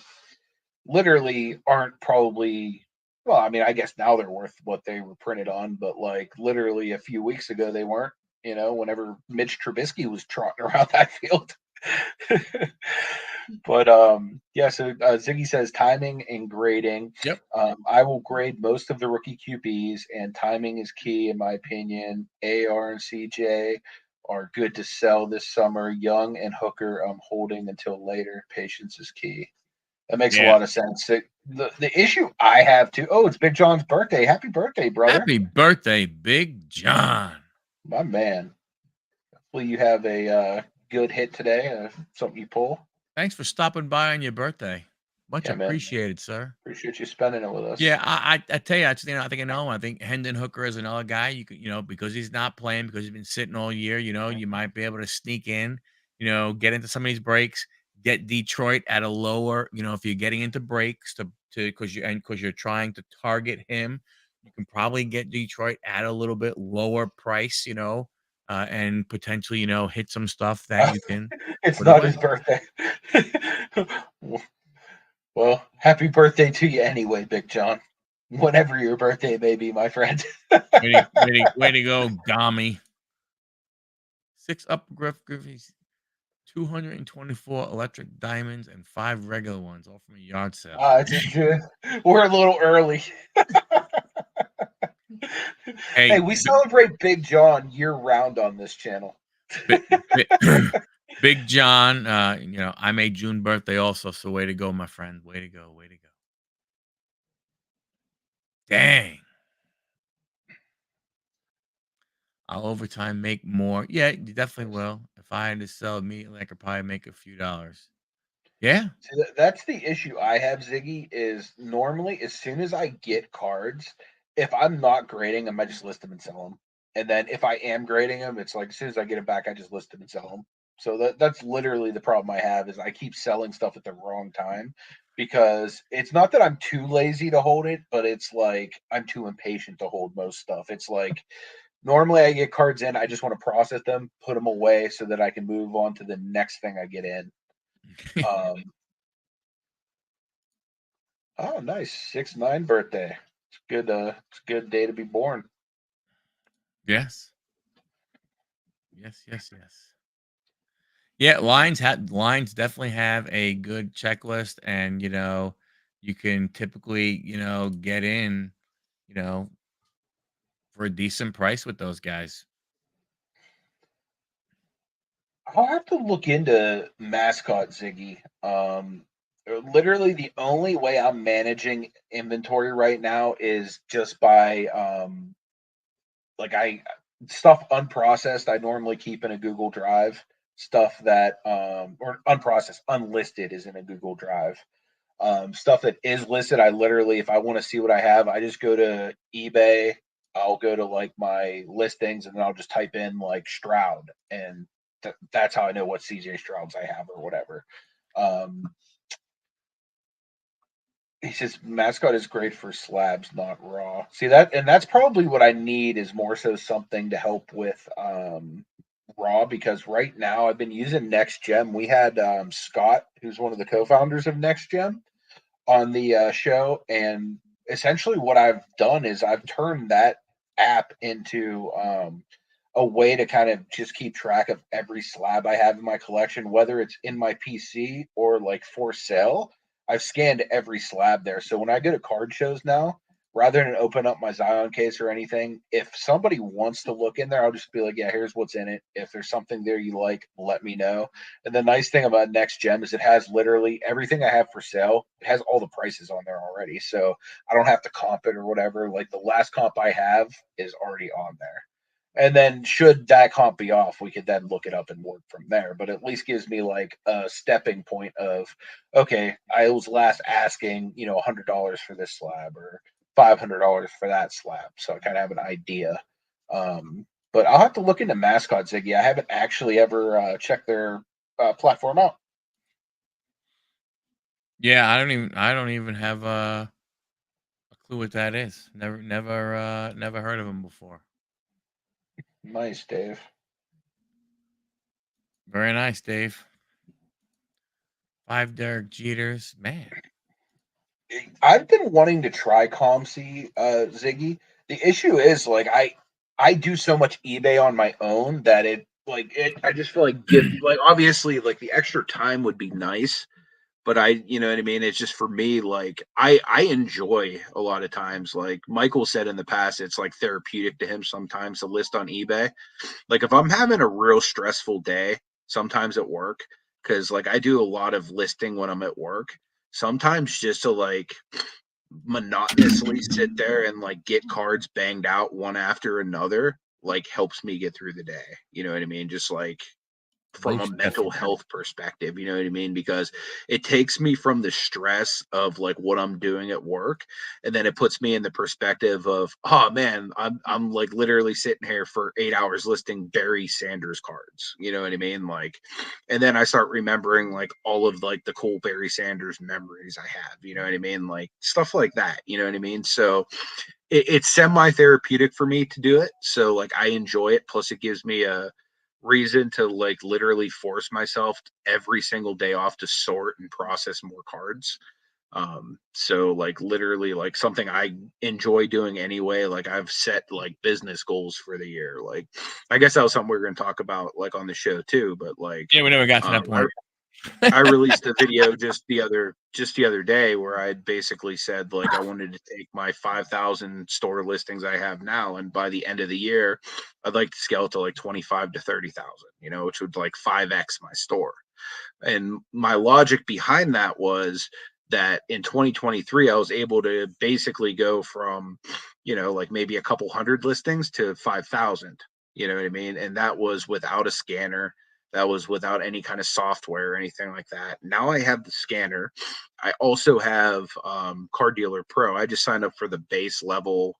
literally aren't probably, well, I mean, I guess now they're worth what they were printed on, but like literally a few weeks ago they weren't, whenever Mitch Trubisky was trotting around that field. But yeah, so Ziggy says timing and grading. Yep. I will grade most of the rookie QBs, and timing is key in my opinion. AR and CJ are good to sell this summer. Young and Hooker, I'm holding until later. Patience is key. That makes a Yeah. lot of sense. The issue I have too. Oh, it's Big John's birthday. Happy birthday, brother, Happy birthday, Big John. my man. Hopefully you have a good hit today. Something you pull. Thanks for stopping by on your birthday. Much Yeah, man. appreciated, sir. Appreciate you spending it with Yeah, us. I tell you, I think Hendon Hooker is another guy you could, because he's not playing, because he's been sitting all year, you might be able to sneak in, get into some of these breaks, get Detroit at a lower, if you're getting into breaks to because you're trying to target him, you can probably get Detroit at a little bit lower price, and potentially, hit some stuff that you can It's put not away. his birthday. Well, happy birthday to you anyway, Big John. Whatever your birthday may be, my friend. Way to go, Gami. 6 Griffies, 224 electric diamonds, and 5 regular ones, all from a yard sale. We're a little early. Hey, Hey, we celebrate Big John year round on this channel. Big, Big, Big John, I'm a June birthday also, so way to go, my friend. Way to go, way to go. Dang. I'll overtime make more. Yeah, you definitely will. If I had to sell immediately, I could probably make a few dollars. Yeah. See, that's the issue I have, Ziggy, is normally as soon as I get cards, if I'm not grading them, I just list them and sell them. And then if I am grading them, it's like as soon as I get it back, I just list them and sell them. So that's literally the problem I have is I keep selling stuff at the wrong time because it's not that I'm too lazy to hold it, but it's like I'm too impatient to hold most stuff. It's like normally I get cards in, I just want to process them, put them away so that I can move on to the next thing I get in. Oh, nice. 6'9" birthday. It's good. It's a good day to be born. Yes. Yes. Yeah, lines definitely have a good checklist, and you can typically get in you know for a decent price with those guys. I'll have to look into mascot Ziggy. Literally the only way I'm managing inventory right now is just by like I stuff unprocessed I normally keep in a Google Drive. Stuff that or unprocessed, unlisted is in a Google Drive. Stuff that is listed, I literally, if I want to see what I have, I just go to eBay. I'll go to like my listings and then I'll just type in like Stroud, and that's how I know what CJ Strouds I have or whatever. Um, he says mascot is great for slabs, not raw. See that, and that's probably what I need is more so something to help with raw because right now I've been using Next Gem. We had Scott, who's one of the co-founders of Next Gem, on the show, and essentially what I've done is I've turned that app into a way to kind of just keep track of every slab I have in my collection, whether it's in my PC or like for sale. I've scanned every slab there, so when I go to card shows now, rather than open up my Zion case or anything, if somebody wants to look in there, I'll just be like, yeah, here's what's in it. If there's something there you like, let me know. And the nice thing about Next Gem is it has literally everything I have for sale. It has all the prices on there already. So I don't have to comp it or whatever. Like the last comp I have is already on there. And then should that comp be off, we could then look it up and work from there. But at least gives me like a stepping point of, okay, I was last asking, $100 for this slab or $500 for that slab. So I kind of have an idea. But I'll have to look into mascot Ziggy. I haven't actually ever checked their platform out. Yeah, I don't even have a clue what that is. Never heard of him before. Nice, Dave. Very nice, Dave. 5 Derek Jeters, man. I've been wanting to try ComC, Ziggy. The issue is like I do so much eBay on my own that I just feel like obviously like the extra time would be nice, but you know what I mean? It's just for me, like I enjoy a lot of times, like Michael said in the past, it's like therapeutic to him sometimes to list on eBay. Like if I'm having a real stressful day, sometimes at work, because like I do a lot of listing when I'm at work, sometimes just to like monotonously sit there and like get cards banged out one after another, like helps me get through the day. You know what I mean? Just like from a Most mental definitely. health perspective, you know what I mean? Because it takes me from the stress of like what I'm doing at work, and then it puts me in the perspective of, oh man, I'm like literally sitting here for 8 hours listing Barry Sanders cards. You know what I mean? Like, and then I start remembering like all of like the cool Barry Sanders memories I have. You know what I mean? Like stuff like that. You know what I mean? So it's semi-therapeutic for me to do it. So like I enjoy it. Plus it gives me a reason to like literally force myself every single day off to sort and process more cards. So like literally like something I enjoy doing anyway. Like I've set like business goals for the year. Like I guess that was something we are going to talk about like on the show too. But like Yeah, we never got to that um, point. I released a video just the other day where I basically said like I wanted to take my 5,000 store listings I have now, and by the end of the year, I'd like to scale it to like 25 to 30,000. Which would like 5x my store. And my logic behind that was that in 2023 I was able to basically go from like maybe a couple hundred listings to 5,000. You know what I mean? And that was without a scanner. That was without any kind of software or anything like that. Now I have the scanner. I also have Card Dealer Pro. I just signed up for the base level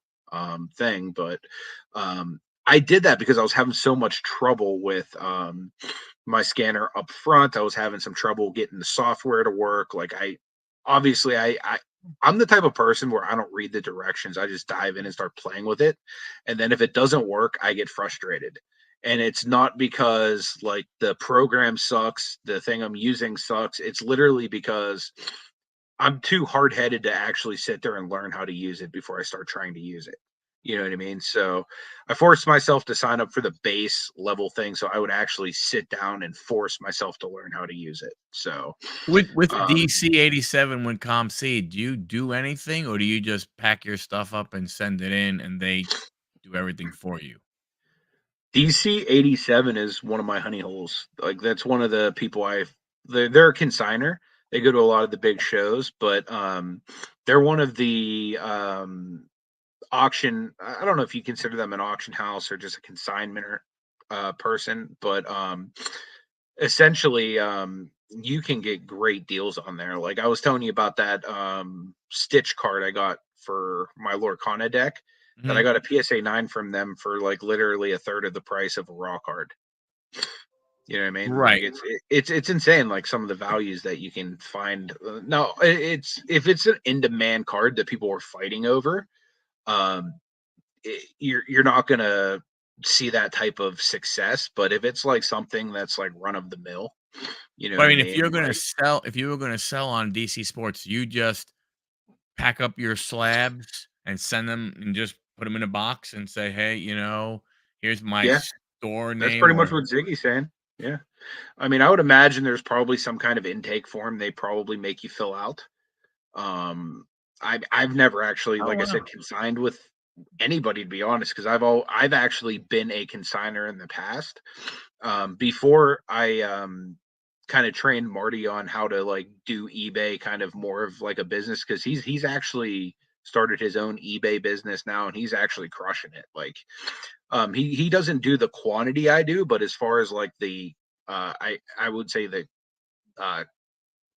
thing, but I did that because I was having so much trouble with my scanner up front. I was having some trouble getting the software to work. Like obviously I'm the type of person where I don't read the directions. I just dive in and start playing with it. And then if it doesn't work, I get frustrated. And it's not because like the program sucks, the thing I'm using sucks. It's literally because I'm too hard-headed to actually sit there and learn how to use it before I start trying to use it. You know what I mean? So I forced myself to sign up for the base level thing so I would actually sit down and force myself to learn how to use it. So With um, DC-87 when ComC, do you do anything, or do you just pack your stuff up and send it in, and they do everything for you? DC-87 is one of my honey holes. Like that's one of the people they're a consigner. They go to a lot of the big shows, but they're one of the auction. I don't know if you consider them an auction house or just a consignment person, but essentially you can get great deals on there. Like I was telling you about that Stitch card I got for my Lorcana deck. That I Mhm. got a PSA 9 from them for like literally a third of the price of a raw card. You know what I mean? Like Right. it's insane. Like some of the values that you can find. No, it's if it's an in demand card that people are fighting over, um, you're not gonna see that type of success. But if it's like something that's like run of the mill, you know But, what I I mean, if mean? you're gonna Like sell if you were gonna sell on DC Sports, you just pack up your slabs and send them and just put them in a box and say, "Hey, here's my yeah, store that's name," pretty much or what Ziggy's saying. Yeah, I mean, I would imagine there's probably some kind of intake form they probably make you fill out. Um, I've never actually, Oh, like I wow. said, consigned with anybody to be honest, because I've actually been a consigner in the past. Before I kind of trained Marty on how to like do eBay kind of more of like a business because he's actually started his own eBay business now and he's actually crushing it. Like he doesn't do the quantity I do, but as far as like the I would say the uh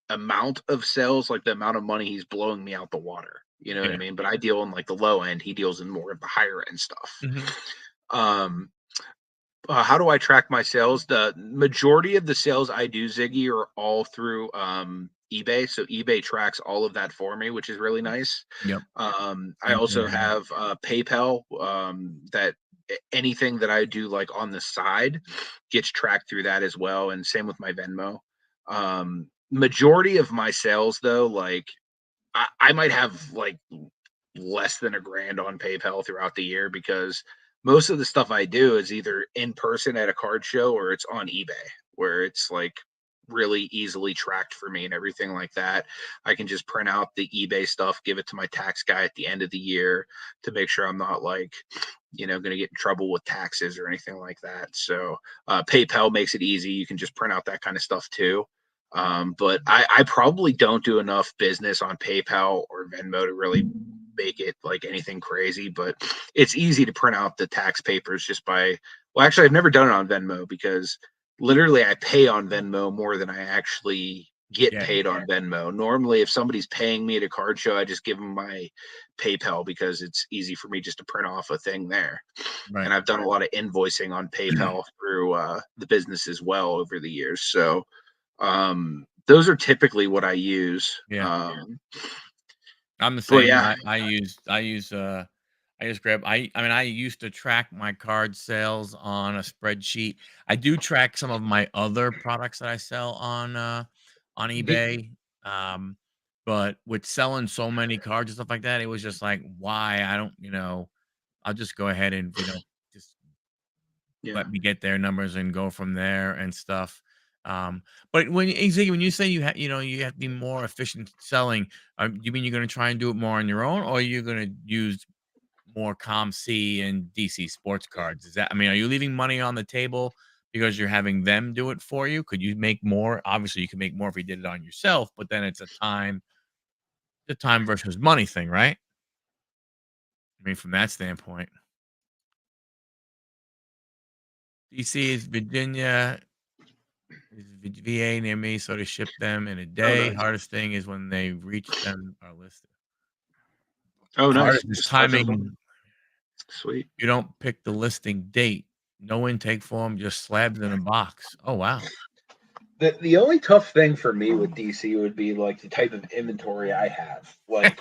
amount of sales, like the amount of money he's blowing me out the water. You know what I Yeah. mean? But I deal in like the low end. He deals in more of the higher end stuff. Mhm. Um, how do I track my sales? The majority of the sales I do, Ziggy, are all through eBay. So eBay tracks all of that for me, which is really nice. Yep. I Same thing also here. have PayPal that anything that I do like on the side gets tracked through that as well. And same with my Venmo. Majority of my sales though, like I might have like less than $1,000 on PayPal throughout the year because most of the stuff I do is either in person at a card show or it's on eBay where it's like really easily tracked for me and everything like that. I can just print out the eBay stuff, give it to my tax guy at the end of the year to make sure I'm not like, going to get in trouble with taxes or anything like that. So PayPal makes it easy. You can just print out that kind of stuff too. But I probably don't do enough business on PayPal or Venmo to really make it like anything crazy, but it's easy to print out the tax papers just by, well, actually, I've never done it on Venmo because literally I pay on Venmo more than I actually get Yeah. paid on Venmo. Normally, if somebody's paying me at a card show, I just give them my PayPal because it's easy for me just to print off a thing there. Right. And I've done a lot of invoicing on PayPal through the business as well over the years. So, those are typically what I use. Yeah. I'm the But same. yeah, I just grab I mean, I used to track my card sales on a spreadsheet. I do track some of my other products that I sell on the, eBay. Um, but with selling so many cards and stuff like that, it was just like, why? I don't, I'll just go ahead and, just yeah. let me get their numbers and go from there and stuff. But when you say you have to be more efficient selling, you mean you're going to try and do it more on your own, or you're going to use more ComC and DC sports cards? Is that, I mean, are you leaving money on the table because you're having them do it for you? Could you make more? Obviously, you could make more if you did it on yourself, but then it's the time versus money thing, right? I mean, from that standpoint, DC is Virginia. Is VA near me, so to ship them in a Oh, day. nice. Hardest thing is when they reach them are listed. Oh, nice. Hardest is Just touch those. timing Sweet. You don't pick the listing date. No intake form, just slabs in a box. Oh, wow. The only tough thing for me with DC would be like the type of inventory I have. Like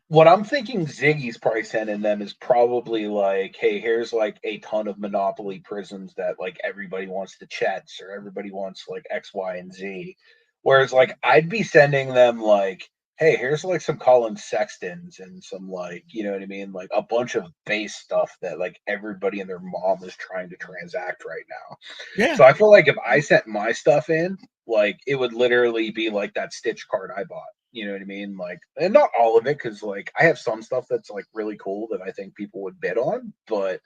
what I'm thinking Ziggy's probably sending them is probably like, hey, here's like a ton of Monopoly prisms that like everybody wants the Chets or everybody wants like X, Y, and Z. Whereas like I'd be sending them like, hey, here's like some Colin Sextons and some like, you know what I mean? Like a bunch of base stuff that like everybody and their mom is trying to transact right now. Yeah. So I feel like if I sent my stuff in, like it would literally be like that Stitch card I bought. You know what I mean? Like, and not all of it, because like I have some stuff that's like really cool that I think people would bid on, but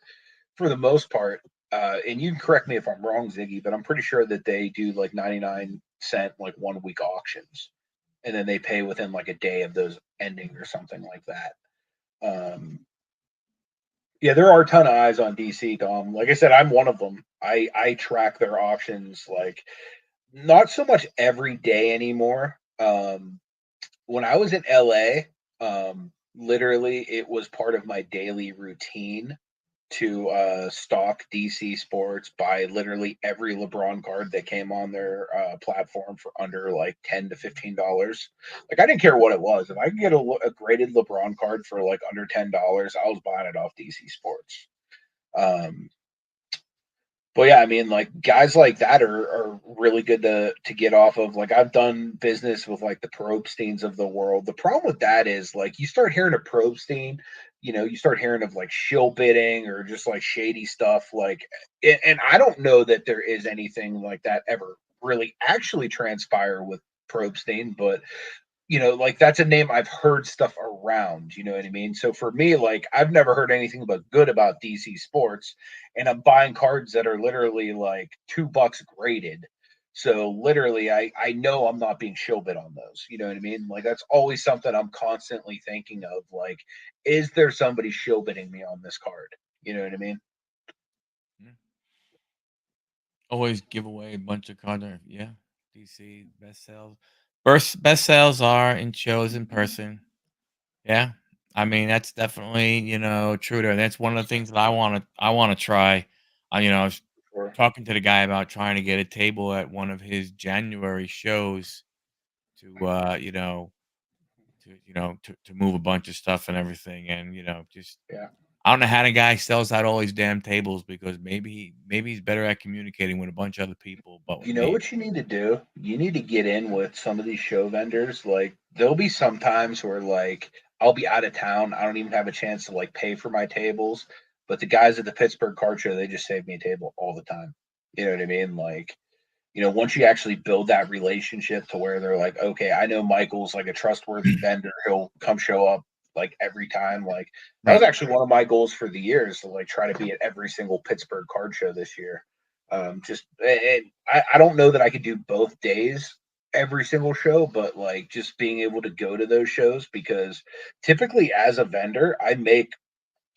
for the most part, and you can correct me if I'm wrong, Ziggy, but I'm pretty sure that they do like 99 cent like 1 week auctions, and then they pay within like a day of those ending or something like that. Yeah, there are a ton of eyes on DC, Dom. Like I said, I'm one of them. I track their auctions like not so much every day anymore. When I was in LA, literally it was part of my daily routine to stock DC Sports, buy literally every LeBron card that came on their platform for under like $10 to $15. Like I didn't care what it was. If I could get a graded LeBron card for like under $10, I was buying it off DC Sports. Um, but yeah, I mean, like guys like that are really good to get off of. Like I've done business with like the Probsteins of the world. The problem with that is like you start hearing of Probstein, you start hearing of like shill bidding or just like shady stuff. Like, and I don't know that there is anything like that ever really actually transpire with Probstein, but like that's a name I've heard stuff around, you know what I mean? So for me, like I've never heard anything but good about DC Sports, and I'm buying cards that are literally like $2 graded. So literally I know I'm not being showbid on those. You know what I mean? Like that's always something I'm constantly thinking of. Like, is there somebody showbidding me on this card? You know what I mean? Always give away a bunch of cards. Yeah. DC best sales. First best sales are in shows in person. Yeah. I mean, that's definitely, true there. That's one of the things that I want to try. I was Sure. talking to the guy about trying to get a table at one of his January shows to to move a bunch of stuff and everything, and just Yeah. I don't know how the guy sells out all these damn tables, because maybe he's better at communicating with a bunch of other people, but with You know me. what you need to do? You need to get in with some of these show vendors. Like there'll be some times where like I'll be out of town. I don't even have a chance to like pay for my tables. But the guys at the Pittsburgh card show, they just save me a table all the time. You know what I mean? Like, once you actually build that relationship to where they're like, okay, I know Michael's like a trustworthy vendor. He'll come show up like every time. Like that was Right. actually one of my goals for the year is to like try to be at every single Pittsburgh card show this year. Just and I don't know that I could do both days every single show, but like just being able to go to those shows because typically as a vendor, I make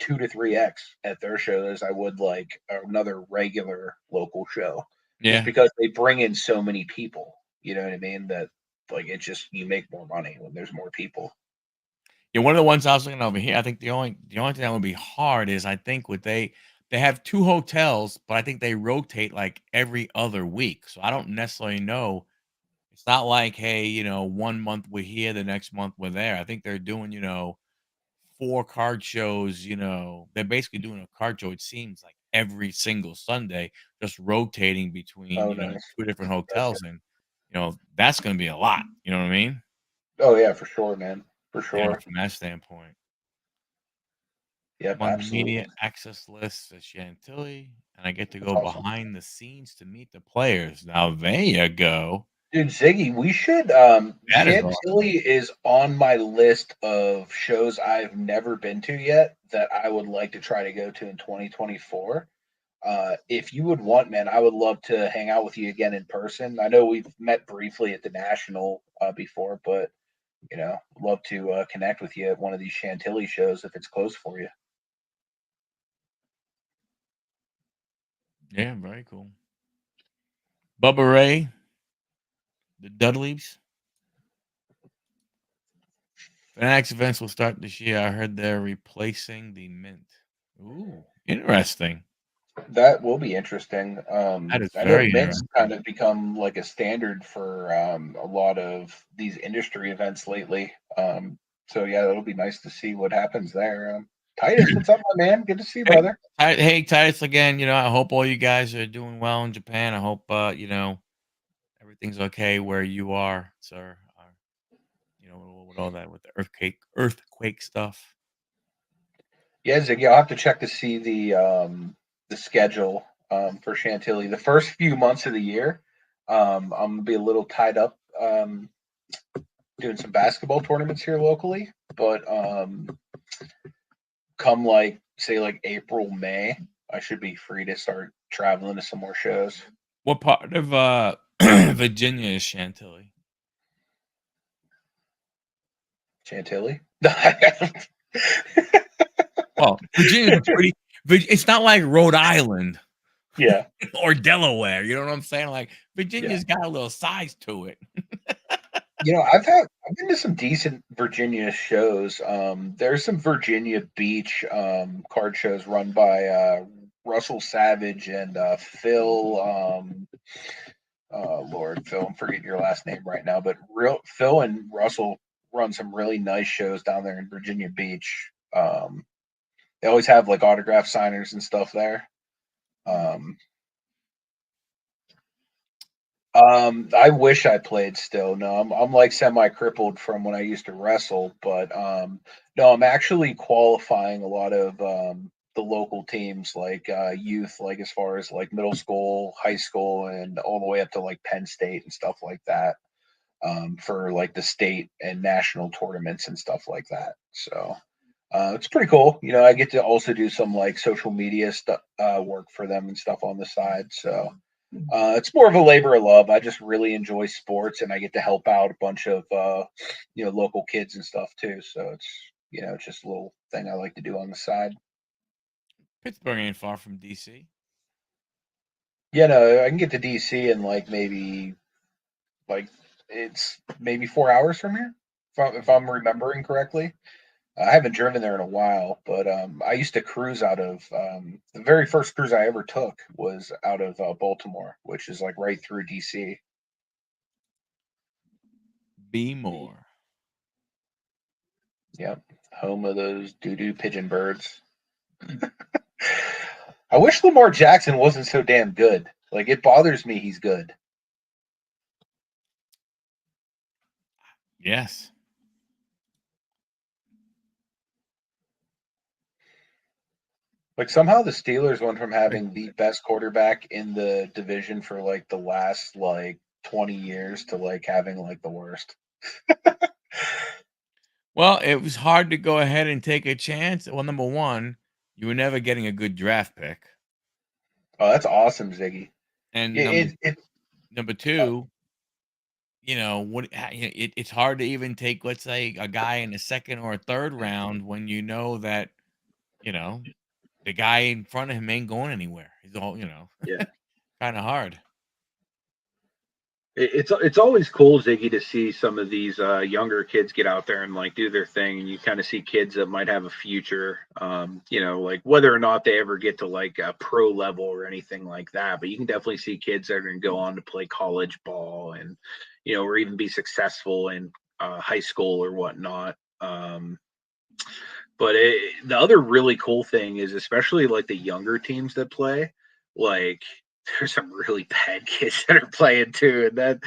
2 to 3x at their show as I would like another regular local show, just Yeah. because they bring in so many people. You know what I mean? That like it's just you make more money when there's more people. Yeah, one of the ones I was looking over here, I think the only thing that would be hard is, I think, they have 2 hotels, but I think they rotate like every other week. So I don't necessarily know. It's not like, hey, 1 month we're here, the next month we're there. I think they're doing, 4 card shows. They're basically doing a card show, it seems like every single Sunday, just rotating between, Oh, nice. 2 different Gotcha. hotels, and that's going to be a lot. You know what I mean? Oh yeah, for sure, man. For sure. From that standpoint. Yep, I'm on the absolutely. media access list at Chantilly, and I get to That's go awesome. behind the scenes to meet the players. Now there you go. Dude, Ziggy, we should That is awesome. Chantilly is on my list of shows I've never been to yet that I would like to try to go to in 2024. If you would want, man, I would love to hang out with you again in person. I know we've met briefly at the National before, but love to connect with you at one of these Chantilly shows if it's close for you. Yeah, very cool. Bubba Ray, the Dudleys. Fanatics events will start this year. I heard they're replacing the Mint. Ooh, interesting. That will be interesting. That is I know very Mint's interesting. kind of become like a standard for a lot of these industry events lately. So yeah, it'll be nice to see what happens there. Titus, what's up, my man? Good to see you, Hey, brother. hey, Titus, again, I hope all you guys are doing well in Japan. I hope, everything's okay where you are, sir. With all that, with the earthquake stuff. Yeah, Ziggy, I'll have to check to see the schedule for Chantilly. The first few months of the year, I'm gonna be a little tied up doing some basketball tournaments here locally, but come like say like April, May, I should be free to start traveling to some more shows. What part of Virginia is Chantilly? Chantilly? Well, Virginia's a pretty. It's not like Rhode Island Yeah, or Delaware. You know what I'm saying? Like yeah. Virginia's got a little size to it. I've been to some decent Virginia shows. There's some Virginia Beach card shows run by Russell Savage and Phil. Lord, Phil, I'm forgetting your last name right now, but Phil and Russell run some really nice shows down there in Virginia Beach. They always have like autograph signers and stuff there. I wish I played still. No, I'm like semi crippled from when I used to wrestle, but no, I'm actually qualifying a lot of the local teams like youth, like as far as like middle school, high school, and all the way up to like Penn State and stuff like that for like the state and national tournaments and stuff like that. So it's pretty cool. I get to also do some like social media stuff, work for them and stuff on the side. So it's more of a labor of love. I just really enjoy sports, and I get to help out a bunch of local kids and stuff too. So it's just a little thing I like to do on the side. Pittsburgh ain't far from DC. Yeah, no, I can get to DC in like maybe like it's maybe 4 hours from here, if I'm remembering correctly. I haven't driven there in a while, but I used to cruise out of the very first cruise I ever took was out of Baltimore, which is like right through DC. Be more. Yep, home of those doo-doo pigeon birds. I wish Lamar Jackson wasn't so damn good. Like it bothers me he's good. Yes. Like somehow the Steelers went from having the best quarterback in the division for like the last like 20 years to like having like the worst. Well, it was hard to go ahead and take a chance. Well, number one, you were never getting a good draft pick, Oh, that's awesome, Ziggy. and It, it, it number two, it's hard to even take, let's say, a guy in the second or third round when you know that you know the guy in front of him ain't going anywhere. He's all Yeah. kind of hard. It's always cool, Ziggy, to see some of these younger kids get out there and like do their thing, and you kind of see kids that might have a future. Like whether or not they ever get to like a pro level or anything like that, but you can definitely see kids that are going to go on to play college ball and or even be successful in high school or whatnot. But the other really cool thing is, especially like the younger teams that play, like there's some really bad kids that are playing too, and that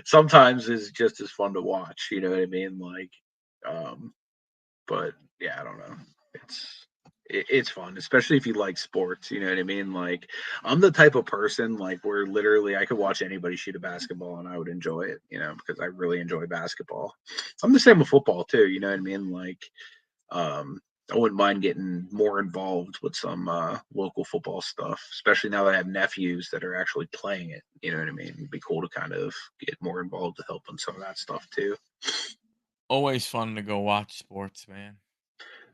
sometimes is just as fun to watch. You know what I mean? Like, but yeah, I don't know. It's fun, especially if you like sports. You know what I mean? Like, I'm the type of person like where literally I could watch anybody shoot a basketball and I would enjoy it. Because I really enjoy basketball. I'm the same with football too. You know what I mean? Like, I wouldn't mind getting more involved with some local football stuff, especially now that I have nephews that are actually playing it. You know what I mean? It'd be cool to kind of get more involved to help in some of that stuff too. Always fun to go watch sports, man.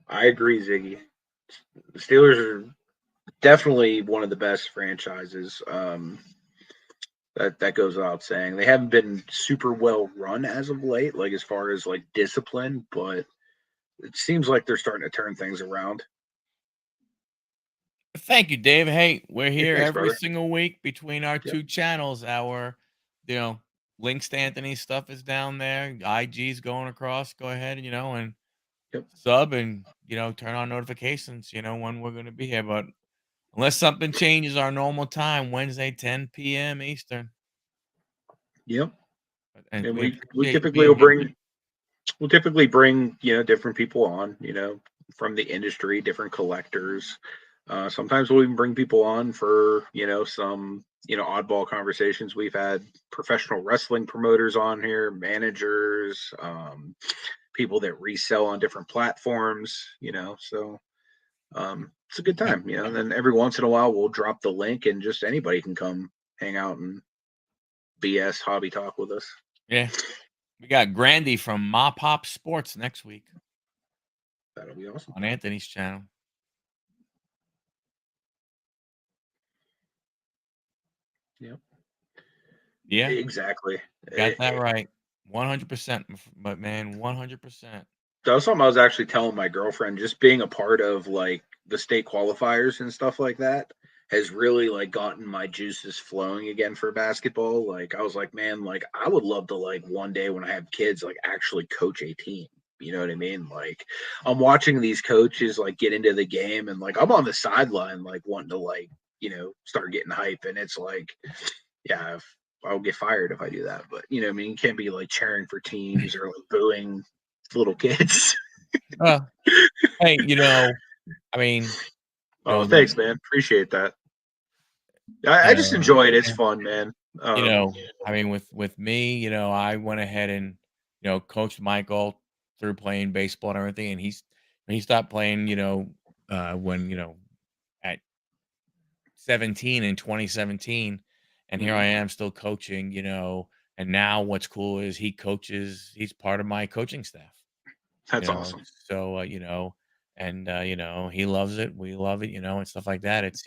I agree, Ziggy. The Steelers are definitely one of the best franchises. That goes without saying. They haven't been super well run as of late, like as far as like discipline, but it seems like they're starting to turn things around. Thank you, Dave. Hey, we're here Thanks, every brother. single week between our Yep. 2 channels. Our, links to Anthony's stuff is down there. IG's going across. Go ahead, and Yep. sub and, turn on notifications, when we're going to be here. But unless something changes our normal time, Wednesday, 10 p.m. Eastern. Yep. And And we we appreciate you typically will being here. bring different people on, from the industry, different collectors. Sometimes we'll even bring people on for some oddball conversations. We've had professional wrestling promoters on here, managers, people that resell on different platforms. So it's a good Yeah. time. And then every once in a while we'll drop the link and just anybody can come hang out and BS hobby talk with us. Yeah. We got Grandy from Ma Pop Sports next week That'll be awesome. on Anthony's channel. Yep. Yeah, Exactly. got that right. 100%, but man, 100%. That was something I was actually telling my girlfriend. Just being a part of like the state qualifiers and stuff like that has really like gotten my juices flowing again for basketball. Like I was like, man, like I would love to like one day when I have kids, like actually coach a team. You know what I mean? Like I'm watching these coaches like get into the game and like I'm on the sideline like wanting to like, start getting hype. And it's like, yeah, I'll get fired if I do that. But you know what I mean? You can't be like cheering for teams or like booing little kids. Well, hey, I mean, Oh, the thanks, man. Appreciate that. I just enjoy it. It's fun, man. I mean, with me, I went ahead and coached Michael through playing baseball and everything, and he stopped playing, when at 17 in 2017, and here I am still coaching, and now what's cool is he's part of my coaching staff. That's awesome. So and he loves it, we love it, and stuff like that. It's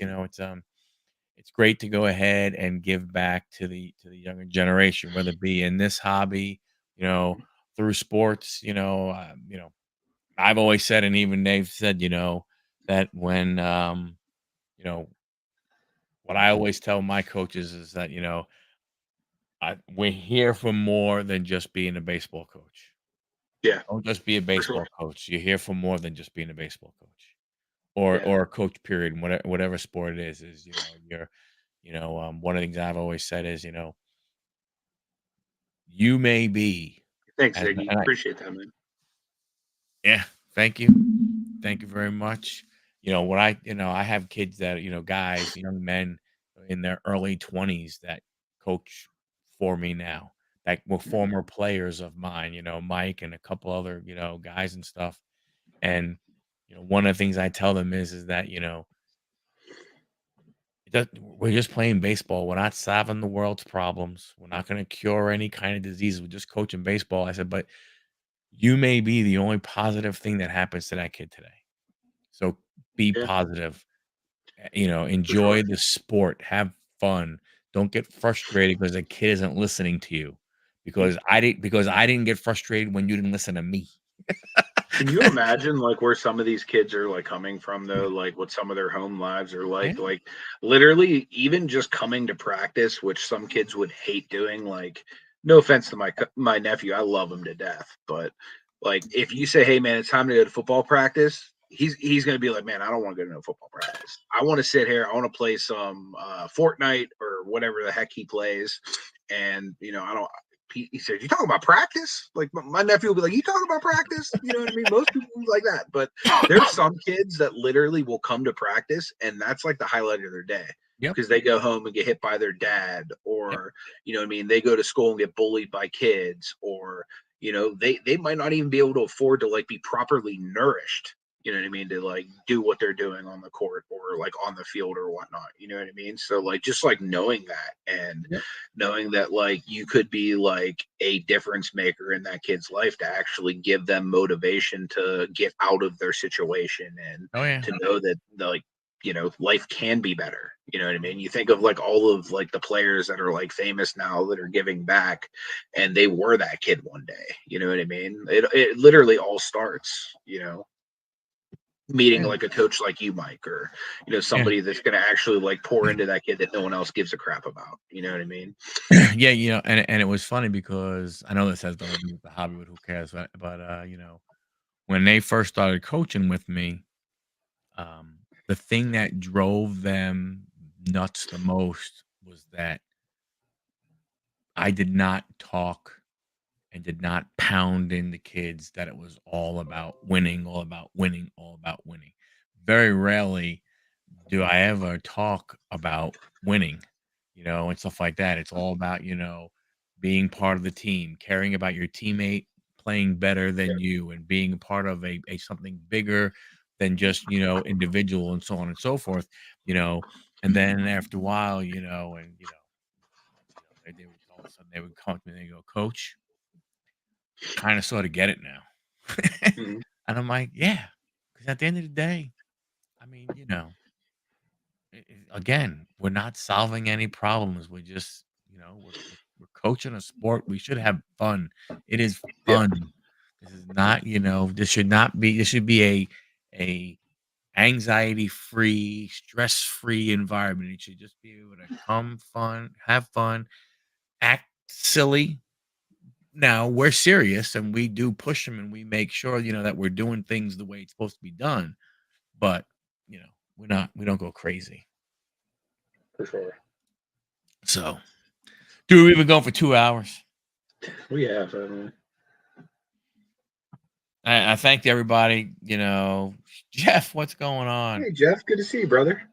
great to go ahead and give back to the younger generation, whether it be in this hobby, through sports. I've always said, and even they've said, that when what I always tell my coaches is that we're here for more than just being a baseball coach. Yeah, Don't just be a for sure. baseball coach. You're here for more than just being a baseball coach, or Yeah. or a coach. Period. Whatever sport it is you're. One of the things I've always said is, you may be, Thanks, and, Ziggy. and I, Appreciate that, man. yeah, thank you very much. I have kids that guys, young men in their early 20s that coach for me now, that were former players of mine. Mike and a couple other guys and stuff. And one of the things I tell them is that we're just playing baseball. We're not solving the world's problems. We're not going to cure any kind of disease. We're just coaching baseball. I said, but you may be the only positive thing that happens to that kid today. So be Yeah, positive. for sure. Enjoy the sport. Have fun. Don't get frustrated because the kid isn't listening to you. Because I didn't get frustrated when you didn't listen to me. Can you imagine like where some of these kids are like coming from though? Like what some of their home lives are like? Yeah. Like literally even just coming to practice, which some kids would hate doing. Like no offense to my nephew, I love him to death, but like if you say, "Hey man, it's time to go to football practice," he's gonna be like, "Man, I don't want to go to no football practice. I want to sit here. I want to play some Fortnite or whatever the heck he plays." And I don't. He said, "You talking about practice?" Like my nephew will be like, "You talking about practice?" You know what I mean? Most people will be like that, but there's some kids that literally will come to practice, and that's like the highlight of their day Yep. because they go home and get hit by their dad, Yep. or you know what I mean. They go to school and get bullied by kids, or they might not even be able to afford to like be properly nourished. You know what I mean? To like do what they're doing on the court or like on the field or whatnot. You know what I mean? So like just like knowing that and Yep. knowing that like you could be like a difference maker in that kid's life to actually give them motivation to get out of their situation and Oh yeah. to know that like life can be better. You know what I mean? You think of like all of like the players that are like famous now that are giving back, and they were that kid one day. You know what I mean? It literally all starts, meeting like a coach like you, Mike, or somebody that's going to actually like pour into that kid that no one else gives a crap about. You know what I mean? Yeah, and it was funny because I know this has nothing to do with the hobby, but who cares? But when they first started coaching with me, the thing that drove them nuts the most was that I did not talk and did not pound in the kids that it was all about winning, all about winning, all about winning. Very rarely do I ever talk about winning, and stuff like that. It's all about, being part of the team, caring about your teammate playing better than you and being a part of a something bigger than just, individual and so on and so forth, and then after a while, they would all of a sudden they would come up to me and they go, Coach, kind of sort of get it now. Mhm. And I'm like, yeah, because at the end of the day, I mean, again, we're not solving any problems. We're just, we're coaching a sport. We should have fun. It is Yeah. fun. This is not, this should not be. This should be a anxiety free, stress free environment. It should just be able to come fun, have fun, act silly. Now we're serious and we do push them and we make sure, that we're doing things the way it's supposed to be done. But, we don't go crazy. For sure. So, dude, we've been going for 2 hours. We have. I thanked everybody. Jeff, what's going on? Hey, Jeff. Good to see you, brother.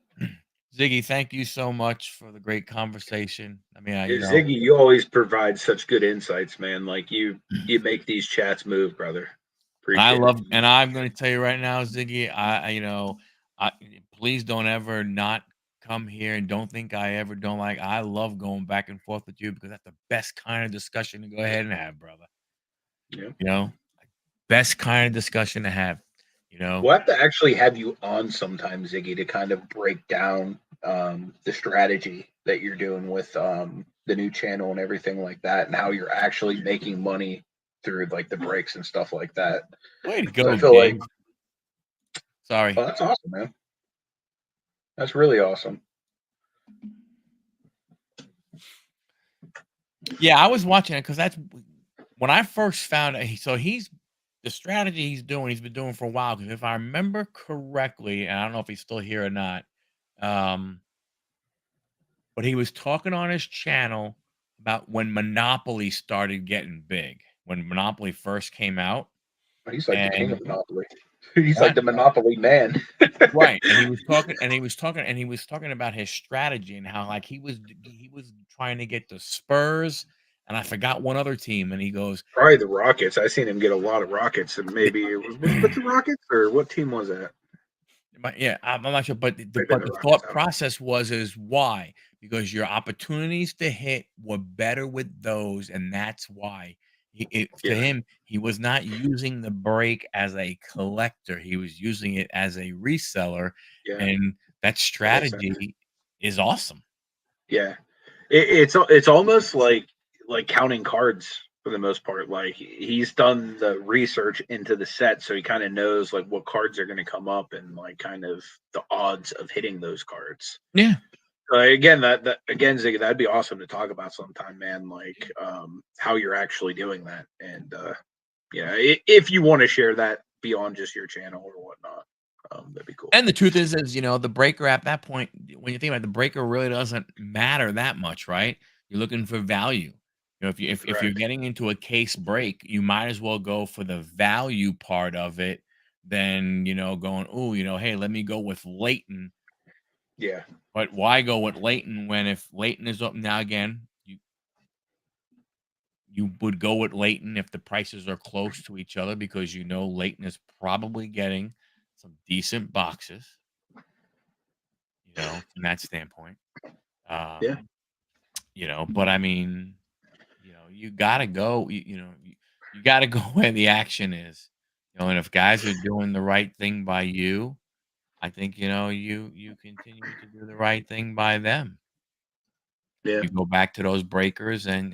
Ziggy, thank you so much for the great conversation. I mean, Hey, Ziggy, you always provide such good insights, man. Like you make these chats move, brother. Appreciate it. and I'm going to tell you right now, Ziggy, I please don't ever not come here and don't think I ever don't like. I love going back and forth with you because that's the best kind of discussion to go ahead and have, brother. Yeah. Best kind of discussion to have. We'll have to actually have you on sometime, Ziggy, to kind of break down the strategy that you're doing with the new channel and everything like that, and how you're actually making money through like the breaks and stuff like that. Way to go, I feel Dave. like, Sorry. oh, that's awesome, man. That's really awesome. Yeah, I was watching it because that's when I first found it. So the strategy he's been doing for a while. Because if I remember correctly, and I don't know if he's still here or not, but he was talking on his channel about when Monopoly started getting big. When Monopoly first came out, He's like the king of and Monopoly. He's what? like the Monopoly man. Right, and he was talking about his strategy and how like he was trying to get the Spurs, and I forgot one other team, and he goes, Probably the Rockets. I seen him get a lot of Rockets, and maybe it was the Rockets or what team was that? yeah, I'm not sure, but Might have been but the the Rockets. thought process is why? Because your opportunities to hit were better with those, and that's why. To him, he was not using the break as a collector; he was using it as a reseller, Yeah. and that strategy is awesome. Yeah, it's almost like counting cards for the most part. Like he's done the research into the set, so he kind of knows like what cards are going to come up and like kind of the odds of hitting those cards. Yeah. Again, again, Ziggy, that'd be awesome to talk about sometime, man. Like how you're actually doing that, and yeah, if you want to share that beyond just your channel or whatnot, that'd be cool. And the truth is, the breaker at that point, when you think about it, the breaker really doesn't matter that much, right? You're looking for value. If you're getting into a case break, you might as well go for the value part of it than going, oh, hey, let me go with Leighton. Yeah. But why go with Leighton when if Leighton is up now again, you would go with Leighton if the prices are close to each other because Leighton is probably getting some decent boxes. From that standpoint. Yeah. But I mean, you gotta go, you gotta go where the action is. And if guys are doing the right thing by you, I think, you continue to do the right thing by them. Yeah, You go back to those breakers and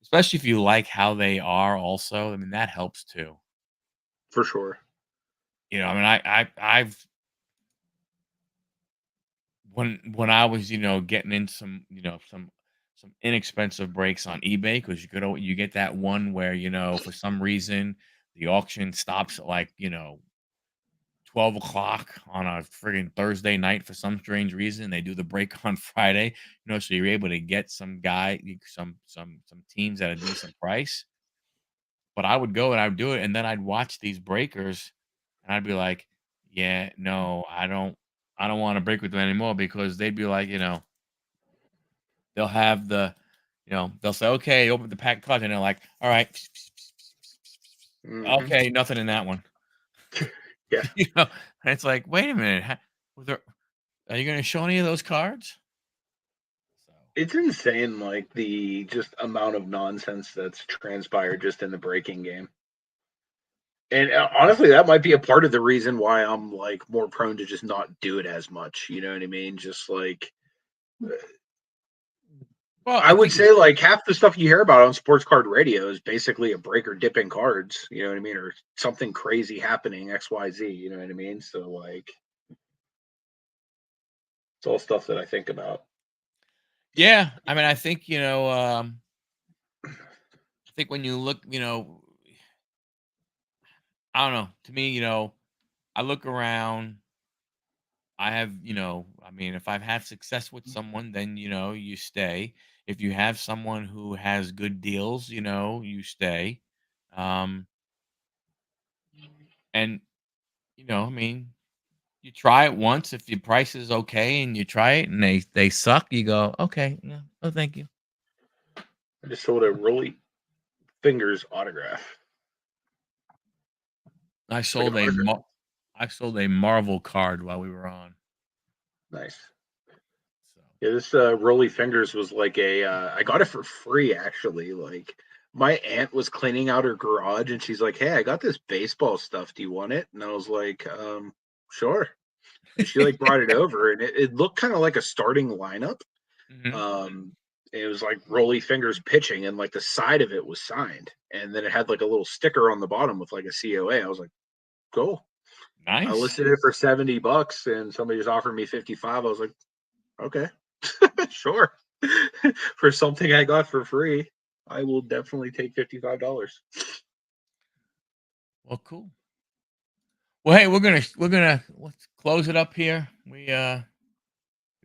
especially if you like how they are also, I mean, that helps too. for sure. I mean, I've when I was, getting into some inexpensive breaks on eBay because you get that one where, for some reason the auction stops at like, 12 o'clock on a friggin' Thursday night for some strange reason. They do the break on Friday, so you're able to get some teams at a decent price. But I would go and I would do it, and then I'd watch these breakers, and I'd be like, "Yeah, no, I don't want to break with them anymore," because they'd be like, they'll have they'll say, "Okay, open the pack of cards," and they're like, "All right, Hmm. okay, nothing in that one." Yeah, And it's like, wait a minute, was there, are you going to show any of those cards? So, it's insane, like the just amount of nonsense that's transpired just in the breaking game. And honestly, that might be a part of the reason why I'm like more prone to just not do it as much. You know what I mean? Just like well, I I would think say, like half the stuff you hear about on sports card radio is basically a breaker dipping cards. You know what I mean? Or something crazy happening X Y Z. You know what I mean? So like, it's all stuff that I think about. yeah, I mean, I think I think when you look, I don't know. To me, I look around. I have, I mean, if I've had success with someone, then you stay. If you have someone who has good deals, you stay. Um, and I mean, you try it once. If your price is okay and you try it and they suck, you go, okay, no, oh, thank you. I just sold a Rolly Fingers autograph. I Like an sold autograph. I sold a Marvel card while we were on. Nice. So Yeah, this Rolly Fingers was like I got it for free actually. Like my aunt was cleaning out her garage and she's like, "Hey, I got this baseball stuff. Do you want it?" And I was like, sure. And she like brought it over and it looked kind of like a starting lineup. mhm. Um, it was like Rolly Fingers pitching and like the side of it was signed. And then it had like a little sticker on the bottom with like a COA. I was like, cool. I Nice. listed it for $70 and somebody just offered me 55. I was like, okay. Sure. For something I got for free, I will definitely take $55. Well, cool. Well, hey, we're gonna let's close it up here. We've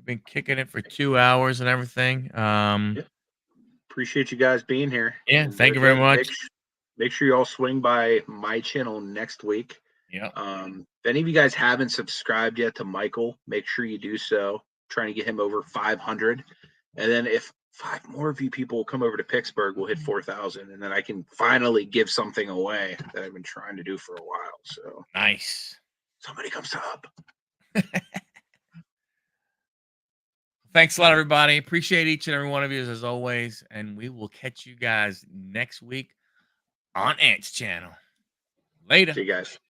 been kicking it for 2 hours and everything. Yeah. Appreciate you guys being here. Yeah, And thank you very again, much. make sure you all swing by my channel next week. Yeah, If any of you guys haven't subscribed yet to Michael, make sure you do so. Trying to get him over 500. And then if 5 more of you people come over to Picksburgh, we'll hit 4,000. And then I can finally give something away that I've been trying to do for a while. So nice. somebody comes up. Thanks a lot, everybody. Appreciate each and every one of you as always, and we will catch you guys next week on Ant's channel. Later. See you guys.